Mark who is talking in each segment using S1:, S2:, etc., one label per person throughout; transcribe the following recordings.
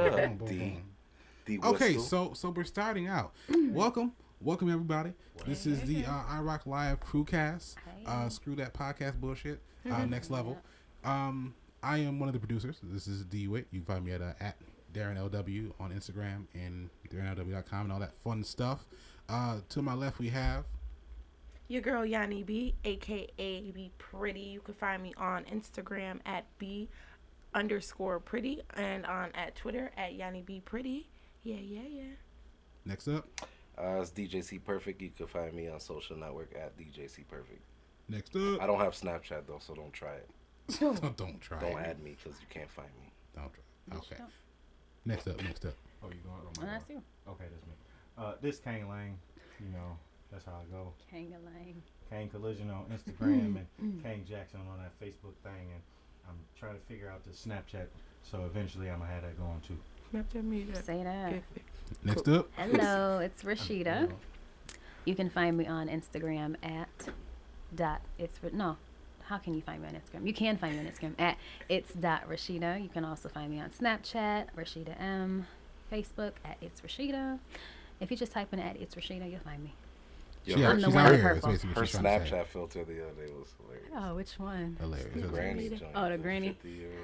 S1: Boom, boom,
S2: D.
S1: boom.
S2: D.
S1: Okay,
S2: Whistle.
S1: so we're starting out. Welcome everybody. This is the iRockLive crewcast. Screw that podcast bullshit. Next level. I am one of the producers. This is D Wit. You can find me at DarrenLW on Instagram and DarrenLW.com and all that fun stuff. To my left we have
S3: your girl Yanni B, aka Be Pretty. You can find me on Instagram at B_pretty and on at Twitter at Yanni B Pretty. Yeah.
S1: next up.
S2: It's DJC Perfect. You can find me on social network at DJC Perfect.
S1: Next up.
S2: I don't have Snapchat though, so don't try it.
S1: Don't try.
S2: Don't
S1: it.
S2: add me because you can't find me.
S1: Don't try. Okay. Next up.
S4: Oh, you going? Oh,
S5: And that's you.
S4: Okay, that's me. This KANG Lang, you know, that's how I go.
S5: Kangalang.
S4: KANG Collision on Instagram and KANG Jackson on that Facebook thing, and I'm trying to figure out the Snapchat. So eventually, I'm gonna have that going too.
S3: Snapchat me.
S5: Say that.
S1: Next up.
S5: Hello, it's Rasheedah. You can find me on Instagram at how can you find me on Instagram? You can find me on Instagram at it's.Rasheedah. You can also find me on Snapchat, Rasheedah M, Facebook at it's Rasheedah. If you just type in at it's Rasheedah, you'll find me.
S2: Yo,
S5: I'm
S1: she's
S5: the one
S1: out
S5: with
S1: here.
S5: purple.
S1: That's basically
S2: Her
S1: what she's trying to say.
S2: Snapchat filter the other day was hilarious.
S5: Oh, which one?
S1: Hilarious.
S2: The granny joint.
S5: Oh, the granny.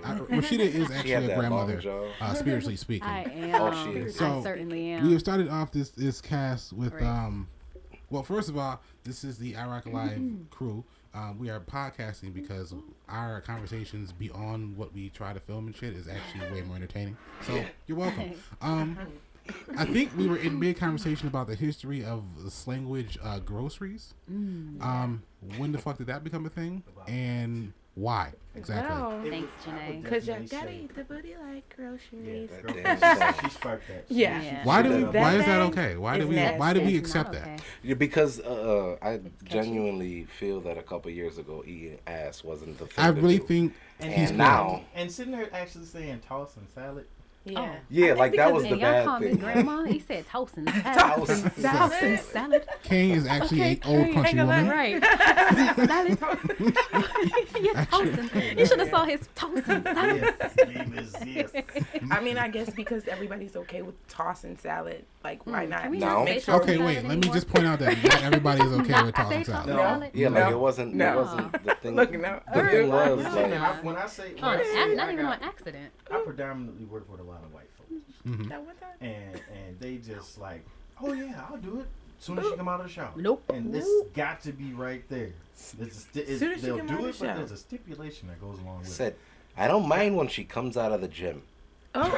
S1: Rasheedah is
S2: She
S1: actually
S2: had
S1: a
S2: that
S1: grandmother,
S2: long jaw.
S1: spiritually speaking.
S5: I am.
S2: Oh, she is.
S1: So,
S5: I certainly
S1: We
S5: am.
S1: have started off this cast with
S5: Right.
S1: well, first of all, this is the iRockLive crew. We are podcasting because our conversations beyond what we try to film and shit is actually way more entertaining. So you're welcome. I think we were in mid conversation about the history of slanguage groceries. When the fuck did that become a thing, and why exactly?
S3: Wow.
S5: Thanks, Janae.
S3: Because you gotta eat the booty like groceries.
S2: That damn song.
S4: She sparked that.
S3: Yeah.
S1: Why
S2: She
S1: do
S2: did
S1: we,
S2: that.
S1: why is that
S3: That
S1: okay? Why do
S3: is
S1: we
S3: nasty.
S1: why do we
S5: It's
S1: accept
S5: not
S1: that?
S5: okay.
S2: Yeah, because I
S5: catchy.
S2: genuinely feel that a couple years ago eating ass wasn't the thing
S1: I
S2: to
S1: really
S2: do.
S1: think
S4: And
S1: he's
S2: And now,
S4: And sitting there actually saying toss and salad.
S3: Yeah.
S2: yeah, like that was
S5: And
S2: the
S5: y'all
S2: bad
S5: call me
S2: thing.
S5: grandma. He said toast and salad.
S2: Toast.
S5: Toast and salad.
S1: Kane is actually an old country
S3: hang on,
S1: woman.
S5: Right. Salad. Yes, toasting. You should have saw his toast and salad.
S4: Yes.
S3: I mean, I guess because everybody's okay with tossing salad, like why not?
S5: Can we
S2: No.
S5: just say
S3: Make
S5: toast
S1: Okay,
S5: and
S1: wait.
S5: salad
S1: Let me
S5: anymore?
S1: just point out that not everybody is okay with
S5: Say
S1: tossing
S5: toast and
S1: salad.
S5: salad.
S2: Yeah, like
S3: No.
S2: it wasn't.
S3: No.
S2: It wasn't the thing.
S3: Look, no.
S2: The thing was
S4: When
S2: like,
S4: when I say,
S5: Oh, not even
S4: I
S5: on accident.
S4: predominantly work with a lot of white folks,
S3: That what that?
S4: and they just like, oh yeah, I'll do it. Soon as she come out of the shower.
S5: Nope.
S4: And this got to be right there.
S3: Soon as she
S4: They'll
S3: come
S4: do
S3: out of
S4: it,
S3: the
S4: but
S3: shower.
S4: there's a stipulation that goes along with
S2: said, I don't mind when she comes out of the gym,
S3: Oh,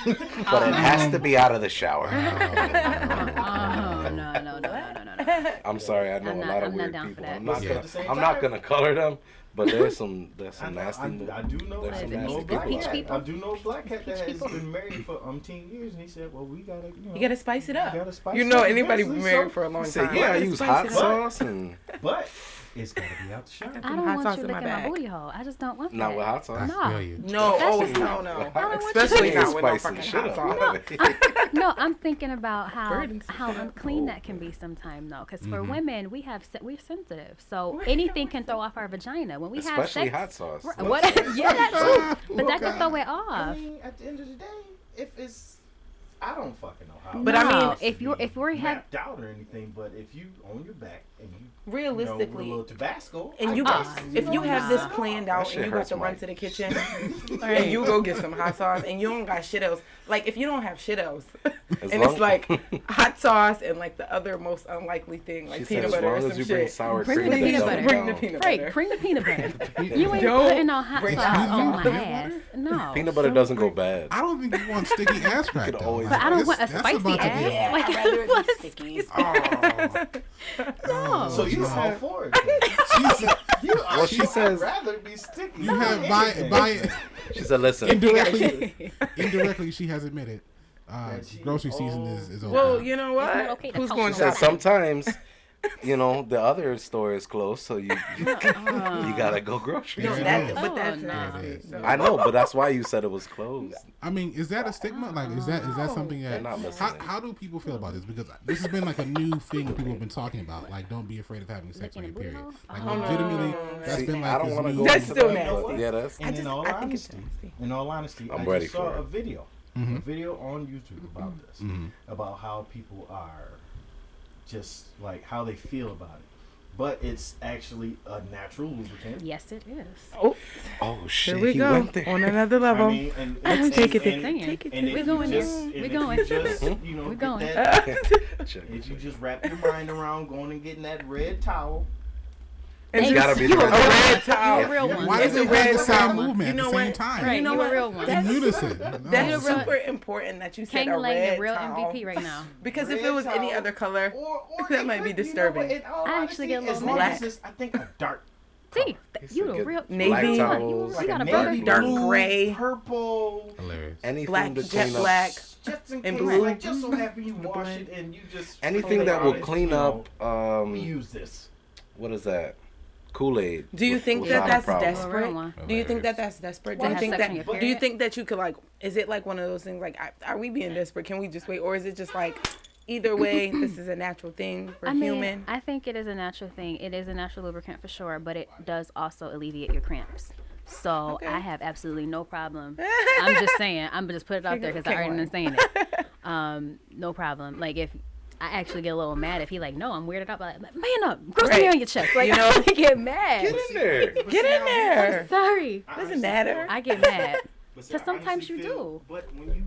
S2: but it has to be out of the shower.
S5: Oh, no.
S2: I'm sorry, I know
S5: I'm
S2: a
S5: not-
S2: lot of
S5: I'm not
S2: weird
S5: down for
S2: people.
S5: that.
S2: I'm not
S4: Yeah.
S2: gonna,
S4: At the same
S2: I'm not
S4: time-
S2: gonna color them, but there's some
S4: I know-
S2: nasty.
S4: I do know.
S2: There's some
S5: Is it
S2: nasty
S5: peach
S2: people.
S5: peach
S2: out
S5: people?
S2: there.
S4: I do know a black cat that has
S5: people.
S4: been married for 10 years, and he said, "Well, we gotta,
S3: you gotta spice it up.
S4: gotta spice
S3: You
S4: it
S3: know,
S4: up
S3: anybody
S4: eventually,
S3: married
S4: so-
S3: for a long
S2: He said,
S3: time.
S2: yeah, I
S3: Gotta
S2: use
S3: spice
S2: hot
S3: it up.
S2: sauce and
S4: But it's gotta be out the shower.
S5: I
S3: Hot
S5: don't want
S3: sauce
S5: you
S3: in my
S5: licking my
S3: bag.
S5: booty hole. I just don't want
S2: not
S5: that.
S2: with hot sauce.
S1: I
S5: No.
S1: feel you.
S3: No, oh
S5: Especially-
S3: no.
S5: I don't want you
S3: Especially
S5: to-
S3: not with no
S2: Spicing
S3: fucking
S2: shit
S3: hot
S2: up.
S3: sauce.
S5: No, I'm thinking about
S3: Bird
S5: how
S3: and
S5: unclean that can be sometimes, though. Because for women, we're sensitive, so
S3: Right.
S5: anything can throw off our vagina when we have
S2: Especially
S5: sex.
S2: hot sauce.
S5: Right, what? Yeah, that too. But that could throw it
S4: I
S5: off.
S4: mean, at the end of the day, if it's, I don't fucking know how.
S3: But
S5: no,
S3: I mean,
S5: if we're having,
S4: mapped out or anything, but if you on your back and you
S3: Realistically,
S4: with a little Tabasco,
S3: and you
S4: I
S3: got,
S4: guess,
S3: if you have this
S5: Nah.
S3: planned
S2: That
S3: out
S2: shit
S3: and you got
S2: hurts
S3: to run
S2: Mike.
S3: to the kitchen and you go get some hot sauce and you don't got shit else, like if you don't have shit else
S2: As
S3: and
S2: long-
S3: it's like hot sauce and like the other most unlikely thing like
S2: She
S3: peanut
S2: said, as
S3: butter or
S2: long as
S3: some
S2: you bring
S3: shit.
S2: sour
S5: Bring
S2: cream,
S5: the
S2: then
S5: peanut
S2: dumb
S5: butter.
S2: it
S3: Bring the
S2: down.
S3: peanut
S5: right,
S3: butter.
S5: bring the peanut butter. You ain't
S3: Don't
S5: putting no hot
S3: bring
S5: sauce
S3: the hot
S5: on my
S3: sauce.
S5: ass. No.
S2: Peanut butter doesn't go bad.
S1: I don't think you want sticky ass crack
S2: could
S1: though.
S2: always-
S5: But I don't want a
S1: That's
S5: spicy
S1: about to
S5: ass.
S1: get-
S3: Yeah,
S5: Like,
S3: I'd rather it
S5: what
S3: be
S5: a
S3: sticky.
S5: No.
S4: So you
S1: Jesus.
S4: all for it?
S1: She said,
S2: Well, she says-
S4: I'd rather be sticky.
S1: you have by
S2: She said, listen,
S1: indirectly she has admitted grocery season is over.
S3: Well, you know
S5: It's not
S3: what?
S5: okay to
S3: Who's
S5: toast
S3: going
S2: she
S5: your
S2: said
S3: shopping?
S2: sometimes, the other store is closed, so you gotta go grocery.
S3: No,
S1: Yeah.
S3: that's,
S1: Oh,
S3: but that's
S5: no.
S3: nasty.
S1: Yeah, it is.
S3: So-
S2: I know, but that's why you said it was closed.
S1: I mean, is that a stigma? Like, is that something
S2: They're
S1: that
S2: not listening.
S1: how do people feel about this? Because this has been like a new thing that people have been talking about. Like, don't be afraid of having sex on
S5: Licking
S1: your
S5: a booty
S1: period.
S5: hole?
S1: Like,
S5: Oh.
S1: legitimately, that's
S2: See,
S1: been like
S2: I don't
S1: this
S2: want to
S1: new.
S2: go
S3: That's
S2: into
S3: still
S2: that,
S3: nasty.
S2: but yeah, that's.
S4: And in all
S3: I think it's
S4: honesty,
S3: nasty.
S4: in all honesty,
S2: I'm
S4: I
S2: ready
S4: just saw
S2: for it.
S4: a video a video on YouTube about this, about how people are just like how they feel about it. But it's actually a natural lubricant.
S5: Yes, it is.
S2: Oh shit!
S3: Here we
S2: he
S3: go
S2: went there.
S3: on another level.
S4: I mean, and
S3: Take it
S4: and,
S3: there. Take it
S4: and
S3: there.
S4: if
S5: We're
S4: you
S5: going
S4: just,
S5: there.
S4: and
S5: We're
S4: if
S5: going.
S4: you just, you know,
S5: We're
S4: get
S5: going.
S4: that,
S2: Check it,
S4: if you
S2: check
S4: just wrap your mind around going and getting that red towel.
S2: It's gotta be
S3: You
S2: the
S3: a red
S5: You're
S3: towel.
S5: a real one.
S1: Why does
S3: It's
S1: it
S3: a
S1: have
S3: red
S1: the same
S3: towel.
S1: movement
S3: You
S1: at
S3: know
S1: the same
S3: what?
S1: time?
S5: Right,
S3: You know
S5: you're
S3: what?
S5: a real one.
S1: In unison.
S3: That's
S1: No.
S3: super important that you said
S5: Kang
S3: a
S5: Lang,
S3: red
S5: the real
S3: towel.
S5: MVP right now.
S3: Because if
S4: Red
S3: it was any
S4: towel.
S3: other color,
S4: Or
S3: that
S4: it
S3: might be
S4: could, you know,
S3: disturbing.
S4: but in all
S5: I actually get a
S4: honesty,
S5: little
S4: as long
S3: mad.
S4: as it's, I think, a dark
S5: See,
S2: He
S5: you
S2: said
S5: the
S2: get
S5: real
S3: Navy.
S2: black
S3: You
S2: towels,
S5: You got a
S4: navy
S5: brother?
S3: Dark
S4: blue,
S3: gray.
S4: purple,
S1: Hilarious.
S2: anything
S3: black,
S2: to
S3: jet
S2: clean up,
S3: black.
S4: just in
S3: And
S4: case,
S3: blue.
S4: like, just so happen you wash
S3: blend.
S4: it and you just
S2: anything
S4: feel
S2: that
S4: like,
S2: will
S4: oh,
S2: clean
S4: you
S2: up.
S4: know, we use this.
S2: What is that? Kool-Aid.
S3: Do you think that
S2: without a
S3: that's
S2: problem.
S5: You're a
S3: desperate?
S5: real one.
S3: Do you think that that's desperate? Do
S5: To
S3: you
S5: have
S3: think
S5: sex
S3: that?
S5: on your
S3: Do you
S5: period?
S3: think that you could like? Is it like one of those things? Like, are we being desperate? Can we just wait, or is it just like, either way, this is a natural thing for human?
S5: I think it is a natural thing. It is a natural lubricant for sure, but it does also alleviate your cramps. So
S3: Okay.
S5: I have absolutely no problem. I'm just saying. I'm just put it out there because I already been saying it. No problem. Like if I actually get a little mad if he like, no, I'm weirded out. But like, man up, gross
S3: Right.
S5: me on your chest. Like,
S3: You know?
S5: I get mad.
S2: Get in there.
S3: Get in there.
S5: Sorry,
S3: Doesn't matter.
S5: I get mad.
S4: But see,
S5: Because
S4: I
S5: sometimes
S4: honestly
S5: you
S4: feel-
S5: do.
S4: But when you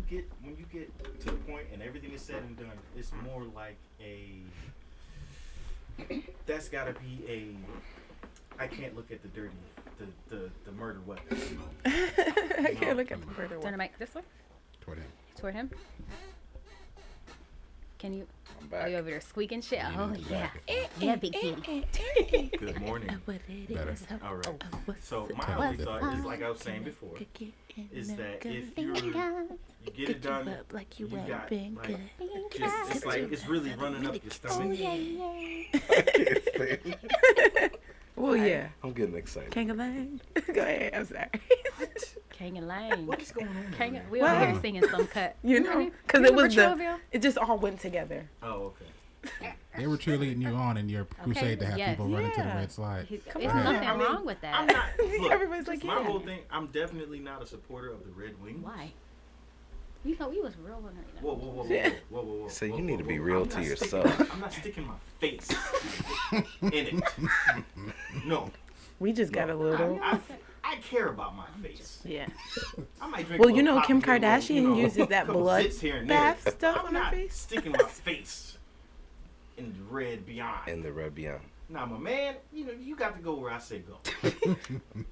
S4: get to the point and everything is said and done, it's more like that's gotta be I can't look at the dirty, the murder weapon.
S3: I can't look at the further
S5: Turn
S3: one.
S5: the mic this way
S1: Toward him.
S5: toward him. Can you?
S2: I'm
S5: Are
S2: back.
S5: you over there squeaking shit?
S1: You
S5: Oh
S1: know,
S5: yeah,
S1: back.
S5: yeah, big titty.
S4: Good morning.
S1: Better.
S4: All right. So my
S1: Tell
S4: only
S1: them.
S4: thought is, like I was saying before, is that if you get it done,
S3: like
S4: you got like
S3: good.
S4: just it's like it's really running up your stomach.
S3: Well, yeah.
S2: I'm getting excited.
S3: Kangalang. Go ahead. I'm sorry.
S5: Kang and Lang.
S4: What is going on?
S5: Kang,
S4: man?
S5: we over
S3: Wow.
S5: here singing some cut.
S3: You know, because it
S5: Remember
S3: was the.
S5: Trovia?
S3: It just all went together.
S4: Oh, okay.
S1: They were cheerleading you on in your crusade to have
S5: yes.
S1: people run into the
S3: Yeah.
S1: red slide.
S5: It's
S3: on.
S5: nothing
S4: I mean,
S5: wrong with that.
S4: I'm not. Look,
S3: Everybody's like,
S4: my
S3: yeah.
S4: whole thing. I'm definitely not a supporter of the Red Wing.
S5: Why? You thought we was real one right now.
S4: Whoa.
S2: So you
S4: whoa,
S2: need
S4: whoa,
S2: to be
S4: whoa.
S2: real
S4: I'm
S2: to
S4: not
S2: yourself.
S4: sticking- I'm not sticking my face in it. No.
S3: We just got a little.
S4: I care about my face.
S3: Yeah.
S4: I might drink
S3: Well,
S4: a
S3: you
S4: little
S3: know, Kim
S4: pop, get a little,
S3: Kardashian
S4: you know,
S3: uses that
S4: couple
S3: blood
S4: zits here and
S3: bath
S4: there.
S3: stuff
S4: I'm
S3: on her
S4: not
S3: face.
S4: sticking my face in the red beyond.
S2: In the red beyond.
S4: Now, my man, you know, you got to go where I say go.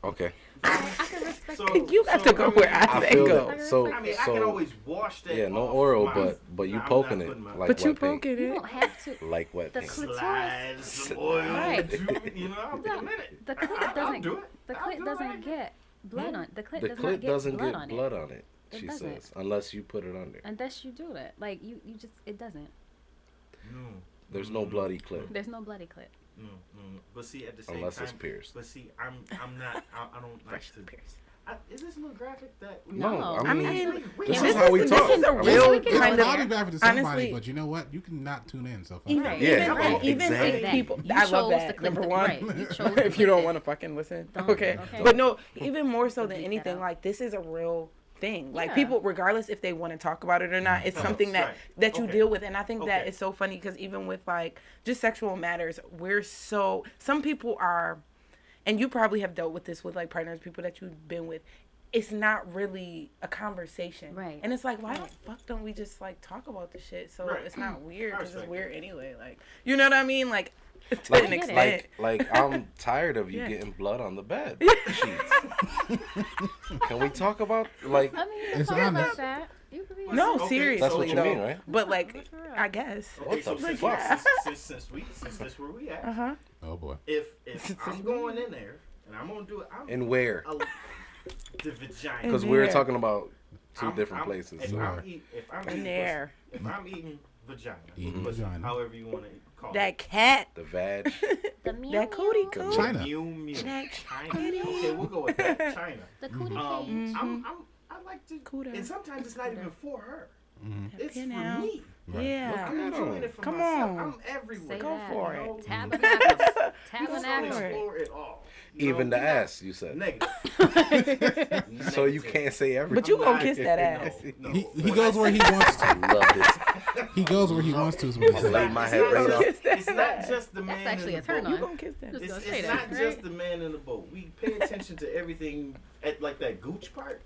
S2: Okay.
S5: I can respect
S4: So,
S3: You have to go where I
S2: I
S3: say
S2: feel
S3: go.
S2: that. So,
S4: I mean, I can
S2: so
S4: always wash that.
S2: yeah, no
S4: off
S2: oral,
S4: my-
S2: but you
S4: Nah, I'm
S2: poking
S4: not
S2: it
S4: putting my-
S2: like
S3: But you
S2: wet paint.
S3: poking
S5: you
S3: it.
S5: don't have to.
S2: Like wet
S5: The
S2: paint.
S5: clitoris.
S4: Slide some oil,
S5: Right.
S4: you know, I'll take a minute.
S5: The clit
S4: I'll
S5: doesn't.
S4: do it.
S5: The
S4: I'll
S5: clit
S4: do it
S5: doesn't
S4: right.
S5: get blood on. The clit
S2: The
S5: does
S2: clit
S5: not get
S2: doesn't
S5: blood
S2: get
S5: on
S2: blood
S5: it.
S2: on it.
S5: It
S2: She
S5: doesn't.
S2: says, unless you put it under.
S5: Unless you do that, like you just it doesn't.
S4: No.
S2: There's no bloody clit
S5: There's no bloody clit.
S4: No. But see, at the same
S2: unless
S4: time,
S2: it's pierced.
S4: But see, I'm not. I don't like
S3: Fresh
S4: to.
S3: pierced.
S4: Is this a little graphic that?
S2: No,
S5: No.
S2: I mean,
S3: mean,
S2: this
S5: This
S2: is how we
S3: this
S2: talk.
S3: is a
S2: I mean,
S3: real
S5: we can
S1: It's
S3: kind
S1: probably
S3: of.
S1: graphic to somebody,
S3: honestly-
S1: but you know what? You cannot tune in so far.
S3: Even,
S5: Right.
S2: Yeah,
S3: right. Even
S2: exactly.
S3: if people,
S5: You
S3: I love
S5: chose
S3: that.
S5: to click
S3: Number
S5: the-
S3: one,
S5: right, you chose to
S3: if you don't
S5: click
S3: want to fucking listen,
S5: Don't,
S3: okay.
S5: okay.
S3: But no, even more so than
S5: Bleep that
S3: anything,
S5: out.
S3: like this is a real thing. Like
S5: Yeah.
S3: people, regardless if they want to talk about it or not, it's
S4: No,
S3: something that
S4: right.
S3: you
S4: Okay.
S3: deal with. And I think that
S4: Okay.
S3: it's so funny because even with like just sexual matters, some people are, and you probably have dealt with this with like partners, people that you've been with. It's not really a conversation,
S5: Right.
S3: And it's like, why
S5: Right.
S3: the fuck don't we just like talk about this shit? So
S4: Right.
S3: it's not weird
S4: I
S3: because it's
S4: respect
S3: weird anyway. Like, you know what I mean? Like, to
S2: Like,
S3: an
S5: get it.
S3: extent.
S2: like I'm tired of you
S3: Yeah.
S2: getting blood on the bed sheets. Can we talk about like?
S5: I mean,
S1: It's
S5: it's all about
S1: honest.
S5: that. You could be
S3: No,
S4: Okay,
S3: seriously.
S2: That's what you
S3: though.
S2: mean, right?
S3: But like,
S5: For real.
S3: I guess.
S4: Okay, so
S2: What the
S4: since,
S2: fuck?
S4: since this where we at,
S3: Uh huh.
S1: Oh boy.
S4: if I'm going in there and I'm gonna do it, I'm
S2: And where?
S4: the vagina.
S2: Because
S3: In
S2: we were
S3: there.
S2: talking about 2
S4: I'm-
S2: different
S4: I'm-
S2: places.
S4: If
S2: So.
S4: I'm
S3: In
S4: eating
S3: there.
S4: pussy, if I'm eating vagina,
S1: Eating
S4: pussy,
S1: vagina.
S4: however you want to call
S3: That cat.
S2: The vag.
S5: The meow
S3: That cootie
S5: meow.
S3: coo.
S1: China.
S4: Mew mew.
S3: That
S4: China.
S3: kitty.
S4: Okay, we'll go with that. China.
S5: The cootie cage.
S4: I like to,
S3: Cuda.
S4: and sometimes it's not even for her.
S1: Mhm.
S4: It's for
S3: You know.
S4: me.
S1: Right.
S3: Yeah.
S4: I'm enjoying it for
S3: Come
S4: myself.
S3: on.
S4: I'm everywhere.
S5: Say
S3: Go
S5: that.
S3: for
S4: You
S3: it.
S4: know?
S5: Tabernacles. Tabernacle.
S4: Explore it all.
S2: Even the ass, you said.
S4: Negative.
S2: So you can't say everything.
S3: But you gonna kiss that ass.
S4: No.
S1: He goes where he wants to.
S2: I love this.
S1: He goes where he wants to. Is what he
S2: Just
S1: said.
S2: lay my head right up.
S4: It's not just the man
S5: That's actually
S4: in
S5: a
S4: the
S5: turn
S4: boat.
S3: You
S5: on.
S3: gonna kiss that?
S5: Just gonna
S4: It's
S5: say
S4: not
S5: that,
S4: just
S5: right?
S4: the man in the boat. We pay attention to everything at like that gooch part.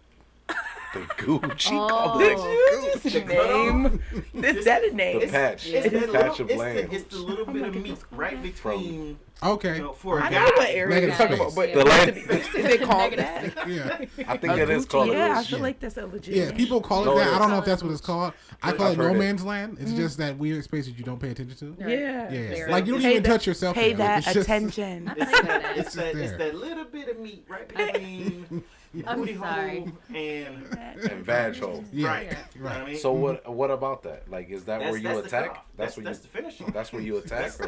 S2: The gooch. He
S5: Oh.
S2: called
S3: Did
S2: it
S3: you just
S4: The
S3: name? Is that a name?
S2: the patch.
S4: It's
S2: The
S4: that
S2: patch
S4: little,
S2: of land.
S4: it's the little bit of meat right between,
S1: Okay.
S4: you know, for a
S3: I
S4: guy.
S3: know what area you're
S1: Negative
S3: talking
S1: space.
S3: about, but
S2: The land-
S3: is it called
S5: Negative
S3: that?
S1: Yeah.
S2: I think it is called a
S3: Yeah, I
S2: gooch.
S3: feel like that's a legit
S1: Yeah.
S3: name.
S1: People call it
S2: No,
S1: that.
S2: it
S1: I don't know
S5: is.
S1: if that's what it's called. I call
S2: I've
S1: it no
S2: heard it.
S1: man's land. It's just that weird space that you don't pay attention to.
S5: Right.
S3: Yeah.
S1: Yeah.
S5: Very.
S1: Like you don't
S3: Pay
S1: even
S3: that-
S1: touch yourself.
S3: Pay
S1: there. Like,
S3: that
S1: it's just-
S3: attention.
S4: It's
S1: there.
S4: that little bit of meat right between your
S5: I'm
S4: booty
S5: sorry.
S4: hole and
S2: And vag hole.
S1: Yeah.
S4: right. You know what I
S1: Right.
S4: mean?
S2: So what about that? Like, is that where you
S4: the
S2: attack?
S4: cutoff.
S2: That's where
S4: that's
S2: you.
S4: the finish line.
S2: That's where you attack.
S4: That's the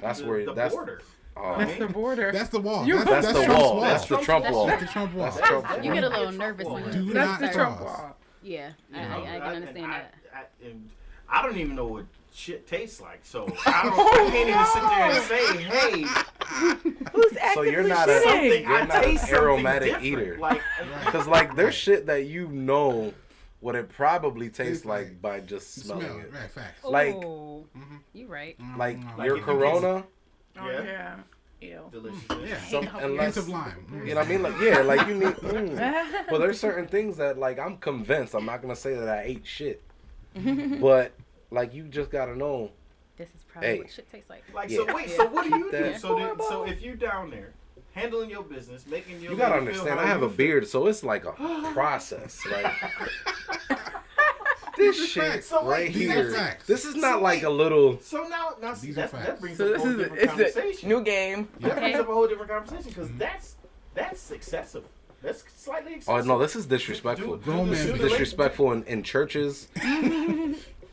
S2: That's
S4: the,
S2: where-
S4: the
S2: that's-
S4: border.
S2: Oh,
S3: That's the border.
S1: That's the wall.
S3: You-
S2: that's the
S1: Trump's
S2: wall. That's the Trump wall.
S1: That's the Trump wall.
S2: That's Trump wall.
S5: You get a little nervous when
S1: Do
S5: you.
S1: not
S3: That's the
S1: cross.
S3: Trump wall.
S5: Yeah,
S4: You know,
S5: I can understand that.
S4: And I don't even know what shit tastes like, so I can't even sit there and say, hey,
S3: Who's
S2: So
S3: actively
S2: you're not
S3: shitting?
S4: something.
S2: You're
S4: I
S2: not an
S4: taste something
S2: aromatic
S4: different.
S2: eater.
S4: Like,
S2: Because like there's shit that you know what it probably tastes
S1: It's like-
S2: like by just
S1: Smell
S2: smelling
S1: it.
S2: it.
S1: Right. Facts.
S2: Like-
S5: Oh, you right.
S2: Like
S1: Mm,
S2: your
S4: if you
S2: Corona,
S3: Oh,
S4: Yeah.
S3: yeah. Ew.
S4: delicious.
S1: Yeah.
S2: some,
S1: Hint
S2: unless
S1: of lime.
S2: you know what I mean. Like yeah, like you need. Well, there's certain things that like I'm convinced. I'm not gonna say that I ate shit, but like you just gotta know.
S5: This is probably
S2: Hey.
S5: what shit tastes like.
S4: Like,
S2: Yeah.
S4: so wait, so what do you do?
S2: That-
S4: So if you down there handling your business, making your
S2: You gotta
S4: lady feel
S2: understand.
S4: how
S2: I have
S4: you
S2: a
S4: feel-
S2: beard, so it's like a process. Like this shit
S4: So wait,
S2: right
S1: these are
S2: here.
S1: facts.
S2: This is
S4: So
S2: not like
S4: wait.
S2: a little.
S4: So now see,
S1: These are
S4: that
S1: facts.
S4: brings
S3: So
S4: up a
S3: this
S4: whole
S3: is
S4: different
S3: it's a
S4: conversation.
S3: new game.
S4: That brings
S5: Okay.
S4: up a whole different conversation because that's excessive. That's slightly
S2: Oh
S4: excessive.
S2: no, this is disrespectful.
S1: Grown
S2: This
S1: man
S2: is
S1: beard.
S2: disrespectful in churches,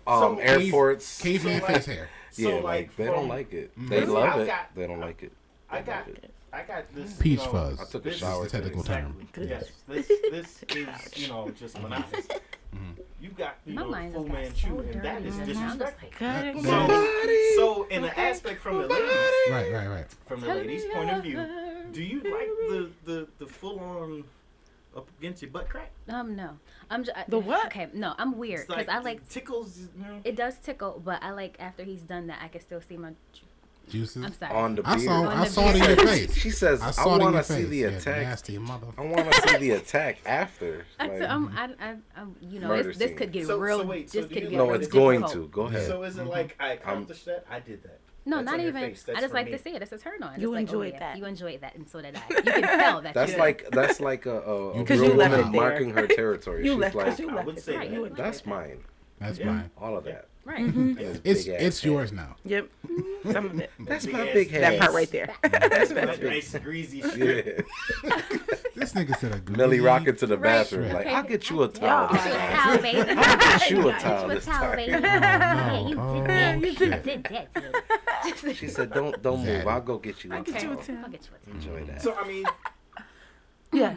S4: So-
S2: airports.
S1: Caveman
S4: So,
S1: face hair.
S2: Yeah,
S4: So,
S2: like they don't
S4: from-
S2: like it.
S1: Mhm.
S2: They
S4: Listen,
S2: love
S4: I
S2: it.
S4: got-
S2: They don't like it.
S4: I
S2: They
S4: got
S2: love it.
S4: this.
S1: Peach
S4: you know,
S1: fuzz.
S2: I took a
S4: this
S2: shower
S1: is the technical
S2: today.
S1: term.
S4: Yes, this is just monotonous. You got
S5: My mind
S4: full
S5: just got
S4: man
S5: so
S4: chew, and that
S5: dirty.
S4: is
S5: just now. I'm just
S4: disrespectful.
S5: like,
S3: Good.
S4: So in the aspect from the ladies,
S1: Right.
S4: from the ladies' point of view, do you like the full on up against your butt crack?
S5: no. I'm just
S3: The what?
S5: Okay, no, I'm weird
S4: It's
S5: because I like
S4: tickles. You know?
S5: it does tickle, but I like after he's done that, I can still see my.
S1: Juices.
S5: I'm sorry.
S2: On the
S1: I
S2: beard.
S1: saw.
S5: On
S1: I
S5: the
S1: saw it in your face.
S2: She says,
S1: I
S2: "I,
S1: saw it in
S2: want
S1: your
S2: to see
S1: face.
S2: the
S1: You
S2: attack.
S1: nasty mother.
S2: I want to see the attack after." Like,
S5: I'm you know,
S2: Murder
S5: this
S2: scene.
S5: could get
S4: So
S5: real.
S4: wait, so
S5: this
S4: do
S5: could
S4: you
S5: get
S2: no,
S5: real
S2: it's going
S5: difficult.
S2: to. Go ahead.
S4: So is it like I accomplished that? I did that.
S5: No,
S4: That's
S5: not
S4: on your
S5: even.
S4: face. That's
S5: I just
S4: for
S5: like
S4: me.
S5: to see it. It's a turn on.
S3: You
S5: It's like,
S3: enjoyed
S5: yeah,
S3: that.
S5: You enjoyed that, and so did I. You can tell that.
S2: That's
S5: you
S2: like a
S1: Because
S2: real
S1: you left
S2: woman
S1: it
S3: there.
S2: marking her territory.
S3: You
S2: She's
S3: left
S2: like,
S3: because you
S4: I
S3: left
S4: would
S3: it
S4: say
S3: there.
S4: that.
S3: You enjoyed
S2: "That's
S3: that.
S2: mine.
S1: That's
S4: Yeah.
S1: mine.
S2: All of that."
S5: right.
S2: And his
S1: It's
S2: big ass
S1: it's
S2: head.
S1: yours now.
S3: Yep. Some of it.
S2: That's
S4: Big
S2: my
S4: ass-
S2: big head.
S3: That part right there. That's
S4: That
S3: best.
S4: nice greasy shit.
S2: Yeah.
S1: This nigga said a
S2: Millie rocking to the
S5: Right.
S2: bathroom. Like,
S5: Okay.
S2: I'll get you a towel
S3: Yeah.
S2: this
S5: Get you a
S2: time.
S5: towel, baby.
S2: Get you a
S5: Get
S2: towel
S5: you a
S2: this
S5: towel,
S2: time.
S5: baby.
S1: Oh,
S5: Yeah, you
S1: no.
S5: did that.
S1: Oh,
S5: You
S1: shit.
S5: did that.
S2: She said, "Don't move. I'll go get you a
S3: I'll get you a
S2: towel.
S3: towel.
S5: I'll get you a towel.
S2: Enjoy that."
S4: So I mean,
S3: Yeah.